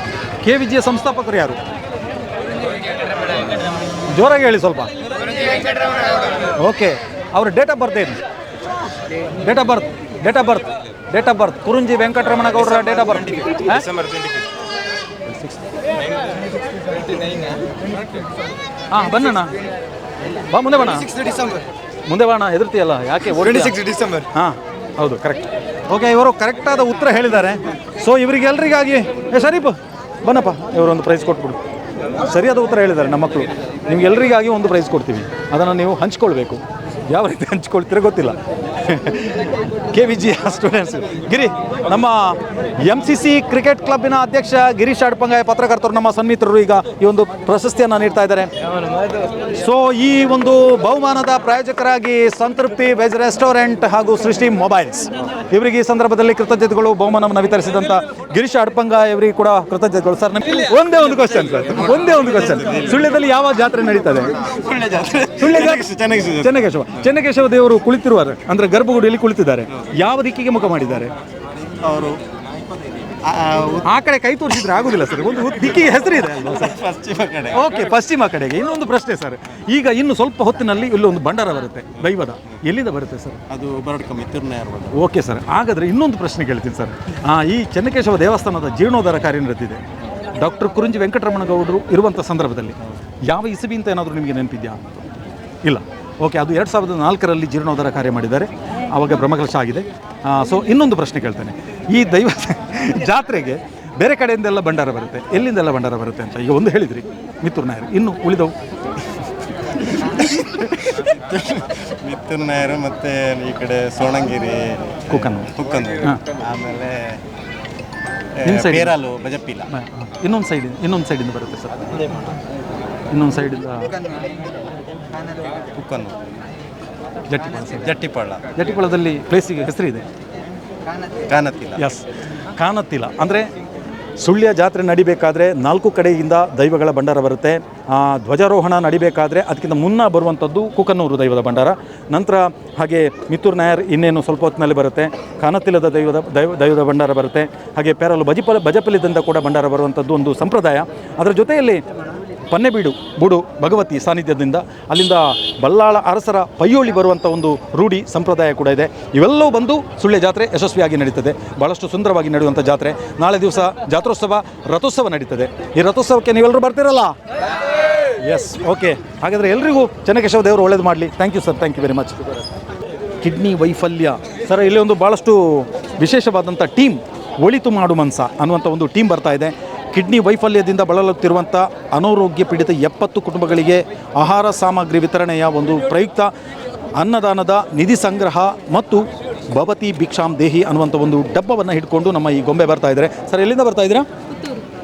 KVGಯ ಸಂಸ್ಥಾಪಕರು ಯಾರು? ಜೋರಾಗಿ ಹೇಳಿ ಸ್ವಲ್ಪ. ಓಕೆ, ಅವರ ಡೇಟ್ ಆಫ್ ಬರ್ತ್ ಏನು? Date of birth Kurunji Venkataramana ಗೌಡರ ಡೇಟ್ ಆಫ್ ಬರ್ತ್. ಹಾಂ, ಬನ್ನಣ್ಣ ಬಾ, ಮುಂದೆ ಬಣ್ಣ, ಮುಂದೆ ಬಾಣ. ಎದುರ್ತೀಯಲ್ಲ ಯಾಕೆ? 26 ಡಿಸೆಂಬರ್. ಹಾಂ, ಹೌದು, ಕರೆಕ್ಟ್. ಓಕೆ, ಇವರು ಕರೆಕ್ಟಾದ ಉತ್ತರ ಹೇಳಿದ್ದಾರೆ. ಸೊ ಇವರಿಗೆಲ್ಲರಿಗಾಗಿ ಶರೀಫ್ ಬನ್ನಪ್ಪ, ಇವರೊಂದು ಪ್ರೈಸ್ ಕೊಟ್ಬಿಡು. ಸರಿಯಾದ ಉತ್ತರ ಹೇಳಿದ್ದಾರೆ ನಮ್ಮ ಮಕ್ಕಳು. ನಿಮ್ಗೆಲ್ಲರಿಗಾಗಿ ಒಂದು ಪ್ರೈಸ್ ಕೊಡ್ತೀವಿ, ಅದನ್ನು ನೀವು ಹಂಚ್ಕೊಳ್ಬೇಕು. ಯಾವ ರೀತಿ ಹಂಚ್ಕೊಳ್ತೀರೋ ಗೊತ್ತಿಲ್ಲ. KVG students. ಗಿರಿ, ನಮ್ಮ MCC ಕ್ರಿಕೆಟ್ ಕ್ಲಬ್ಬಿನ ಅಧ್ಯಕ್ಷ ಗಿರೀಶ್ ಅಡ್ಪಂಗಾಯ ಪತ್ರಕರ್ತರು, ನಮ್ಮ ಸನ್ಮಿತ್ರರು ಈಗ ಈ ಒಂದು ಪ್ರಶಸ್ತಿಯನ್ನು ನೀಡ್ತಾ ಇದ್ದಾರೆ. ಸೊ ಈ ಒಂದು ಬಹುಮಾನದ ಪ್ರಾಯೋಜಕರಾಗಿ ಸಂತೃಪ್ತಿ ವೆಜ್ ರೆಸ್ಟೋರೆಂಟ್ ಹಾಗೂ ಸೃಷ್ಟಿ ಮೊಬೈಲ್ಸ್, ಇವರಿಗೆ ಈ ಸಂದರ್ಭದಲ್ಲಿ ಕೃತಜ್ಞತೆಗಳು. ಬಹುಮಾನವನ್ನು ವಿತರಿಸಿದಂಥ ಗಿರೀಶ್ ಅಡ್ಪಂಗಾಯ ಇವರಿಗೆ ಕೂಡ ಕೃತಜ್ಞತೆಗಳು. ಸರ್, ಒಂದೇ ಒಂದು ಕ್ವಶನ್ ಸರ್, ಸುಳ್ಯದಲ್ಲಿ ಯಾವ ಜಾತ್ರೆ ನಡೀತದೆ? ಚೆನ್ನಕೇಶವ ದೇವರು ಕುಳಿತಿರುವರು, ಅಂದ್ರೆ ಗರ್ಭಗುಡಿಯಲ್ಲಿ ಕುಳಿತಿದ್ದಾರೆ. ಯಾವ ದಿಕ್ಕಿಗೆ ಮುಖ ಮಾಡಿದ್ದಾರೆ ಅವರು? ಆ ಕಡೆ ಕೈ ತೋರಿಸಿದ್ರೆ ಆಗುದಿಲ್ಲ ಸರ್, ಒಂದು ದಿಕ್ಕಿಗೆ ಹೆಸರಿದೆ ಅಲ್ವಾ ಸರ್? ಪಶ್ಚಿಮ ಕಡೆ. ಓಕೆ, ಪಶ್ಚಿಮ ಕಡೆಗೆ. ಇನ್ನೊಂದು ಪ್ರಶ್ನೆ ಸರ್, ಈಗ ಇನ್ನು ಸ್ವಲ್ಪ ಹೊತ್ತಿನಲ್ಲಿ ಇಲ್ಲಿ ಒಂದು ಭಂಡಾರ ಬರುತ್ತೆ ದೈವದ. ಎಲ್ಲಿಂದ ಬರುತ್ತೆ ಸರ್? ಅದು ಉಬರಡ್ಕ ಮಿತ್ತೂರು ನಾಯರ್. ಓಕೆ ಸರ್, ಹಾಗಾದ್ರೆ ಇನ್ನೊಂದು ಪ್ರಶ್ನೆ ಕೇಳ್ತೀನಿ ಸರ್. ಈ ಚೆನ್ನಕೇಶವ ದೇವಸ್ಥಾನದ ಜೀರ್ಣೋದ್ಧಾರ ಕಾರ್ಯ ನಡೆದಿದೆ. ಡಾಕ್ಟರ್ ಕುರುಂಜಿ ವೆಂಕಟರಮಣ ಗೌಡರು ಇರುವಂಥ ಸಂದರ್ಭದಲ್ಲಿ ಯಾವ ಇಸವಿ ಅಂತ ಏನಾದರೂ ನಿಮಗೆ ನೆನಪಿದೆಯಾ? ಇಲ್ಲ. ಓಕೆ, ಅದು 2004ರಲ್ಲಿ ಜೀರ್ಣೋದ್ಧಾರ ಕಾರ್ಯ ಮಾಡಿದ್ದಾರೆ, ಆವಾಗ ಬ್ರಹ್ಮಕಲಶ ಆಗಿದೆ. ಸೊ ಇನ್ನೊಂದು ಪ್ರಶ್ನೆ ಕೇಳ್ತೇನೆ. ಈ ದೈವ ಜಾತ್ರೆಗೆ ಬೇರೆ ಕಡೆಯಿಂದೆಲ್ಲ ಭಂಡಾರ ಬರುತ್ತೆ, ಎಲ್ಲಿಂದೆಲ್ಲ ಭಂಡಾರ ಬರುತ್ತೆ ಅಂತ ಈಗ ಒಂದು ಹೇಳಿದ್ರಿ, ಮಿತ್ತೂರು ನಾಯರ್. ಇನ್ನು ಉಳಿದವು? ಮಿತ್ತೂರು ನಾಯರ್, ಮತ್ತು ಈ ಕಡೆ ಸೋಣಂಗಿರಿ, ಕುಕ್ಕಂದು, ಆಮೇಲೆ ಪೇರಾಲು, ಬಜಪ್ಪಿಲ. ಇನ್ನೊಂದು ಸೈಡಿಂದ ಬರುತ್ತೆ ಸರ್. ಇನ್ನೊಂದು ಸೈಡಿಂದ ಕುಕ್ಕಂದು, ಜಟ್ಟಿಪಳದಲ್ಲಿ ಪ್ಲೇಸಿಗೆ ಹೆಸರಿದೆ, ಕಾನತ್ತಿಲ. ಎಸ್, ಕಾನತ್ತಿಲ. ಅಂದರೆ ಸುಳ್ಯ ಜಾತ್ರೆ ನಡಿಬೇಕಾದ್ರೆ 4 ಕಡೆಯಿಂದ ದೈವಗಳ ಭಂಡಾರ ಬರುತ್ತೆ. ಧ್ವಜಾರೋಹಣ ನಡಿಬೇಕಾದ್ರೆ ಅದಕ್ಕಿಂತ ಮುನ್ನ ಬರುವಂಥದ್ದು ಕುಕನೂರು ದೈವದ ಭಂಡಾರ. ನಂತರ ಹಾಗೆ ಮಿತ್ತೂರು ನಾಯರ್ ಇನ್ನೇನು ಸ್ವಲ್ಪ ಹೊತ್ತಿನಲ್ಲಿ ಬರುತ್ತೆ. ಕಾನತಿಲದ ದೈವದ ಭಂಡಾರ ಬರುತ್ತೆ. ಹಾಗೆ ಪೇರಲು ಬಜಪಲಿದಿಂದ ಕೂಡ ಭಂಡಾರ ಬರುವಂಥದ್ದು ಒಂದು ಸಂಪ್ರದಾಯ. ಅದರ ಜೊತೆಯಲ್ಲಿ ಬೂಡು ಭಗವತಿ ಸಾನ್ನಿಧ್ಯದಿಂದ ಅಲ್ಲಿಂದ ಬಲ್ಲಾಳ ಅರಸರ ಪಯ್ಯೋಳಿ ಬರುವಂಥ ಒಂದು ರೂಢಿ ಸಂಪ್ರದಾಯ ಕೂಡ ಇದೆ. ಇವೆಲ್ಲವೂ ಬಂದು ಸುಳ್ಯ ಜಾತ್ರೆ ಯಶಸ್ವಿಯಾಗಿ ನಡೀತದೆ. ಭಾಳಷ್ಟು ಸುಂದರವಾಗಿ ನಡೆಯುವಂಥ ಜಾತ್ರೆ. ನಾಳೆ ದಿವಸ ಜಾತ್ರೋತ್ಸವ, ರಥೋತ್ಸವ ನಡೀತದೆ. ಈ ರಥೋತ್ಸವಕ್ಕೆ ನೀವೆಲ್ಲರೂ ಬರ್ತೀರಲ್ಲ? Yes, okay. ಹಾಗಾದರೆ ಎಲ್ರಿಗೂ ಚೆನ್ನಕೇಶವ ದೇವರು ಒಳ್ಳೇದು ಮಾಡಲಿ. Thank you sir, thank you very much. Kidney ವೈಫಲ್ಯ ಸರ್, ಇಲ್ಲಿ ಒಂದು ಭಾಳಷ್ಟು ವಿಶೇಷವಾದಂಥ ಟೀಮ್ ಒಳಿತು ಮಾಡು ಮನ್ಸ ಅನ್ನುವಂಥ ಒಂದು ಟೀಮ್ ಬರ್ತಾ ಇದೆ. ಕಿಡ್ನಿ ವೈಫಲ್ಯದಿಂದ ಬಳಲುತ್ತಿರುವಂಥ ಅನಾರೋಗ್ಯ ಪೀಡಿತ 70 ಕುಟುಂಬಗಳಿಗೆ ಆಹಾರ ಸಾಮಗ್ರಿ ವಿತರಣೆಯ ಒಂದು ಪ್ರಯುಕ್ತ ಅನ್ನದಾನದ ನಿಧಿ ಸಂಗ್ರಹ ಮತ್ತು ಭವತಿ ಭಿಕ್ಷಾಂ ದೇಹಿ ಅನ್ನುವಂಥ ಒಂದು ಡಬ್ಬವನ್ನು ಹಿಡ್ಕೊಂಡು ನಮ್ಮ ಈ ಗೊಂಬೆ ಬರ್ತಾ ಇದ್ದಾರೆ. ಸರ್, ಎಲ್ಲಿಂದ ಬರ್ತಾ ಇದ್ದೀರಾ?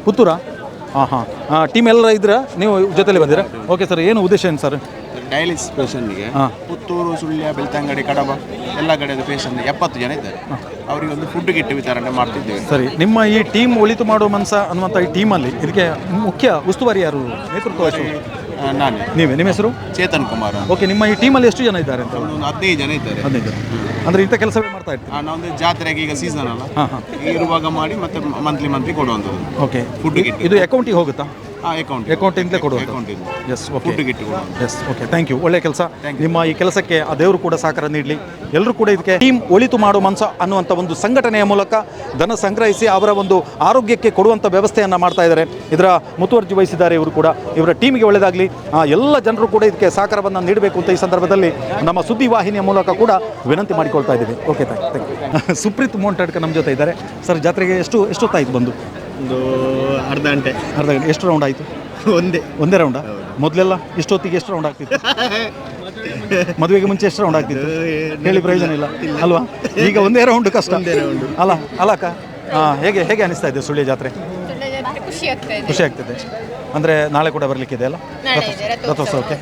ಪುತ್ತೂರಾ? ಹಾಂ. ಟೀಮ್ ಎಲ್ಲರ ಇದ್ದೀರಾ? ನೀವು ಜೊತೆಲಿ ಬಂದಿರಾ? ಓಕೆ ಸರ್, ಏನು ಉದ್ದೇಶ ಏನು ಸರ್? ಡಯಾಲಿಸಿಸ್ ಪೇಷಂಟ್ಗೆ ಪುತ್ತೂರು, ಸುಳ್ಯ, ಬೆಳ್ತಂಗಡಿ, ಕಡಬ ಎಲ್ಲ ಕಡೆಯ ಪೇಷಂಟ್ 70 ಜನ ಇದ್ದಾರೆ. ಅವರಿಗೆ ಒಂದು ಫುಡ್ ಕಿಟ್ ವಿತರಣೆ ಮಾಡ್ತಿದ್ದೇವೆ. ಸರಿ, ನಿಮ್ಮ ಈ ಟೀಮ್ ಒಳಿತು ಮಾಡುವ ಮನಸ ಅನ್ನುವಂಥ ಈ ಟೀಮಲ್ಲಿ ಇದಕ್ಕೆ ಮುಖ್ಯ ಉಸ್ತುವಾರಿ ಯಾರು, ನೇತೃತ್ವ? ನಾನೇ. ನೀವೇ? ನಿಮ್ಮ ಹೆಸರು? ಚೇತನ್ ಕುಮಾರ್. ಓಕೆ, ನಿಮ್ಮ ಈ ಟೀಮಲ್ಲಿ ಎಷ್ಟು ಜನ ಇದ್ದಾರೆ ಅಂತ? ಒಂದು 15 ಜನ ಇದ್ದಾರೆ. 15 ಜನ. ಅಂದರೆ ಇಂಥ ಕೆಲಸವೇ ಮಾಡ್ತಾ ಇರ್ತೀವಿ? ನಾವೊಂದು ಜಾತ್ರೆಗೆ ಈಗ ಸೀಸನ್ ಅಲ್ಲ, ಇರುವಾಗ ಮಾಡಿ ಮತ್ತೆ ಮಂತ್ಲಿ ಕೊಡುವಂಥದ್ದು. Okay, food kit. ಇದು ಅಕೌಂಟಿಗೆ ಹೋಗುತ್ತಾ? ಅಕೌಂಟಿಂದಲೇ ಕೊಡುವ. Yes, okay. Yes, okay, thank you. ಒಳ್ಳೆಯ ಕೆಲಸ. ನಿಮ್ಮ ಈ ಕೆಲಸಕ್ಕೆ ಆ ದೇವರು ಕೂಡ ಸಹಕಾರ ನೀಡಲಿ. ಎಲ್ಲರೂ ಕೂಡ ಇದಕ್ಕೆ ಟೀಮ್ ಒಳಿತು ಮಾಡು ಮನ್ಸ ಅನ್ನುವಂಥ ಒಂದು ಸಂಘಟನೆಯ ಮೂಲಕ ಧನ ಸಂಗ್ರಹಿಸಿ ಅವರ ಒಂದು ಆರೋಗ್ಯಕ್ಕೆ ಕೊಡುವಂಥ ವ್ಯವಸ್ಥೆಯನ್ನು ಮಾಡ್ತಾ ಇದ್ದಾರೆ. ಇದರ ಮುತುವರ್ಜಿ ವಹಿಸಿದ್ದಾರೆ ಇವರು ಕೂಡ. ಇವರ ಟೀಮಿಗೆ ಒಳ್ಳೆಯದಾಗಲಿ. ಎಲ್ಲ ಜನರು ಕೂಡ ಇದಕ್ಕೆ ಸಹಕಾರವನ್ನು ನೀಡಬೇಕು ಅಂತ ಈ ಸಂದರ್ಭದಲ್ಲಿ ನಮ್ಮ ಸುದ್ದಿ ವಾಹಿನಿಯ ಮೂಲಕ ಕೂಡ ವಿನಂತಿ ಮಾಡಿಕೊಳ್ತಾ ಇದ್ದೀವಿ. Okay, thank you. Supreeth Montadka ನಮ್ಮ ಜೊತೆ ಇದ್ದಾರೆ. ಸರ್, ಜಾತ್ರೆಗೆ ಎಷ್ಟೊತ್ತಾಯಿತು ಬಂದು? ಒಂದು ಅರ್ಧ ಗಂಟೆ. ಎಷ್ಟು ರೌಂಡ್ ಆಯಿತು? ಒಂದೇ ರೌಂಡಾ? ಮೊದಲೆಲ್ಲ ಇಷ್ಟೊತ್ತಿಗೆ ಎಷ್ಟು ರೌಂಡ್ ಆಗ್ತಿತ್ತು? ಮದುವೆಗೆ ಮುಂಚೆ ಎಷ್ಟು ರೌಂಡ್ ಆಗ್ತಿತ್ತು? ಹೇಳಿ ಪ್ರಯೋಜನ ಇಲ್ಲ ಅಲ್ವಾ? ಈಗ ಒಂದೇ ರೌಂಡ್ ಕಷ್ಟ ಅಲ್ಲಕ್ಕ? ಹೇಗೆ ಅನಿಸ್ತಾ ಇದೆ ಸುಳ್ಯ ಜಾತ್ರೆ? ಖುಷಿ ಆಗ್ತಿದೆ. ಅಂದರೆ ನಾಳೆ ಕೂಡ ಬರಲಿಕ್ಕೆ ಇದೆ ಅಲ್ಲ ರಥೋತ್ಸವಕ್ಕೆ?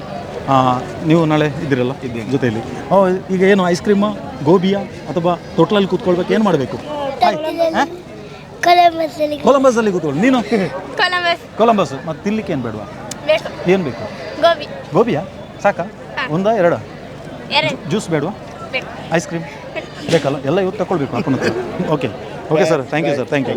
ನೀವು ನಾಳೆ ಇದ್ದೀರಲ್ಲ ಜೊತೆಯಲ್ಲಿ? ಈಗ ಏನು ಐಸ್ ಕ್ರೀಮಾ, ಗೋಬಿಯಾ ಅಥವಾ ತೊಟ್ಲಲ್ಲಿ ಕೂತ್ಕೊಳ್ಬೇಕು? ಏನು ಮಾಡಬೇಕು? ಕೊಲಂಬಸ್ಸಲ್ಲಿ ಕೂತ್ಕೊಳ್ಳಿ. ನೀನು? ಕೊಲಂಬಸ್. ಮತ್ತು ತಿನ್ಲಿಕ್ಕೆ ಏನು ಬೇಡವಾ? ಏನು ಬೇಕು? ಗೋಬಿಯಾ ಸಾಕಾ? ಒಂದಾ ಎರಡ? ಜ್ಯೂಸ್ ಬೇಡವಾ? ಐಸ್ ಕ್ರೀಮ್ ಬೇಕಲ್ಲ? ಎಲ್ಲ ಇವತ್ತು ತಗೊಳ್ಬೇಕು ಅಪ್ಪನ ಹತ್ರ. Okay sir, thank you sir, thank you.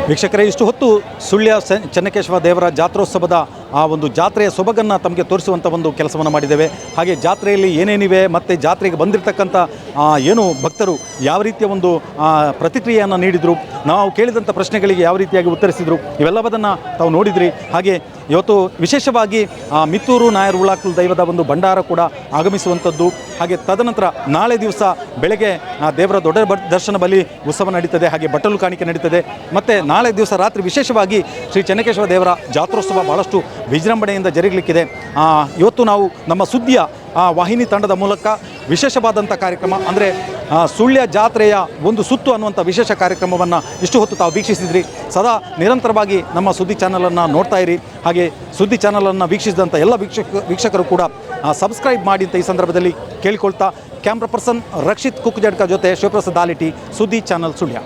ವೀಕ್ಷಕರೇ, ಇಷ್ಟು ಹೊತ್ತು ಸುಳ್ಯ ಚೆನ್ನಕೇಶವ ದೇವರ ಜಾತ್ರೋತ್ಸವದ ಆ ಒಂದು ಜಾತ್ರೆಯ ಸೊಬಗನ್ನು ತಮಗೆ ತೋರಿಸುವಂಥ ಒಂದು ಕೆಲಸವನ್ನು ಮಾಡಿದ್ದೇವೆ. ಹಾಗೆ ಜಾತ್ರೆಯಲ್ಲಿ ಏನೇನಿವೆ ಮತ್ತು ಜಾತ್ರೆಗೆ ಬಂದಿರತಕ್ಕಂಥ ಏನು ಭಕ್ತರು ಯಾವ ರೀತಿಯ ಒಂದು ಪ್ರತಿಕ್ರಿಯೆಯನ್ನು ನೀಡಿದರು, ನಾವು ಕೇಳಿದಂಥ ಪ್ರಶ್ನೆಗಳಿಗೆ ಯಾವ ರೀತಿಯಾಗಿ ಉತ್ತರಿಸಿದರು, ಇವೆಲ್ಲವದನ್ನು ತಾವು ನೋಡಿದ್ರಿ. ಹಾಗೆ ಇವತ್ತು ವಿಶೇಷವಾಗಿ ಮಿತ್ತೂರು ನಾಯರ್ ಉಳ್ಳಾಕಲ್ ದೈವದ ಒಂದು ಭಂಡಾರ ಕೂಡ ಆಗಮಿಸುವಂಥದ್ದು. ಹಾಗೆ ತದನಂತರ ನಾಳೆ ದಿವಸ ಬೆಳಗ್ಗೆ ದೇವರ ದೊಡ್ಡ ದರ್ಶನ ಬಲಿ ಉತ್ಸವ ನಡೀತದೆ. ಹಾಗೆ ಬಟ್ಟಲು ಕಾಣಿಕೆ ನಡೀತದೆ. ಮತ್ತು ನಾಳೆ ದಿವಸ ರಾತ್ರಿ ವಿಶೇಷವಾಗಿ ಶ್ರೀ ಚೆನ್ನಕೇಶವ ದೇವರ ಜಾತ್ರೋತ್ಸವ ಭಾಳಷ್ಟು ವಿಜೃಂಭಣೆಯಿಂದ ಜರುಗಲಿಕ್ಕಿದೆ. ಇವತ್ತು ನಾವು ನಮ್ಮ ಸುದ್ದಿಯ ವಾಹಿನಿ ತಂಡದ ಮೂಲಕ ವಿಶೇಷವಾದಂಥ ಕಾರ್ಯಕ್ರಮ ಅಂದರೆ ಸುಳ್ಯ ಜಾತ್ರೆಯ ಒಂದು ಸುತ್ತು ಅನ್ನುವಂಥ ವಿಶೇಷ ಕಾರ್ಯಕ್ರಮವನ್ನು ಇಷ್ಟು ಹೊತ್ತು ತಾವು ವೀಕ್ಷಿಸಿದ್ರಿ. ಸದಾ ನಿರಂತರವಾಗಿ ನಮ್ಮ ಸುದ್ದಿ ಚಾನಲನ್ನು ನೋಡ್ತಾ ಇರಿ. ಹಾಗೆ ಸುದ್ದಿ ಚಾನಲನ್ನು ವೀಕ್ಷಿಸಿದಂಥ ಎಲ್ಲ ವೀಕ್ಷಕರು ಕೂಡ ಸಬ್ಸ್ಕ್ರೈಬ್ ಮಾಡಿ ಅಂತ ಈ ಸಂದರ್ಭದಲ್ಲಿ ಕೇಳಿಕೊಳ್ತಾ, ಕ್ಯಾಮ್ರಾ ಪರ್ಸನ್ ರಕ್ಷಿತ್ ಕುಕ್ಕಜಡ್ಕ ಜೊತೆ ಶಿವಪ್ರಸಾದ್ ಆಲಿಟಿ, ಸುದ್ದಿ ಚಾನಲ್ ಸುಳ್ಯ.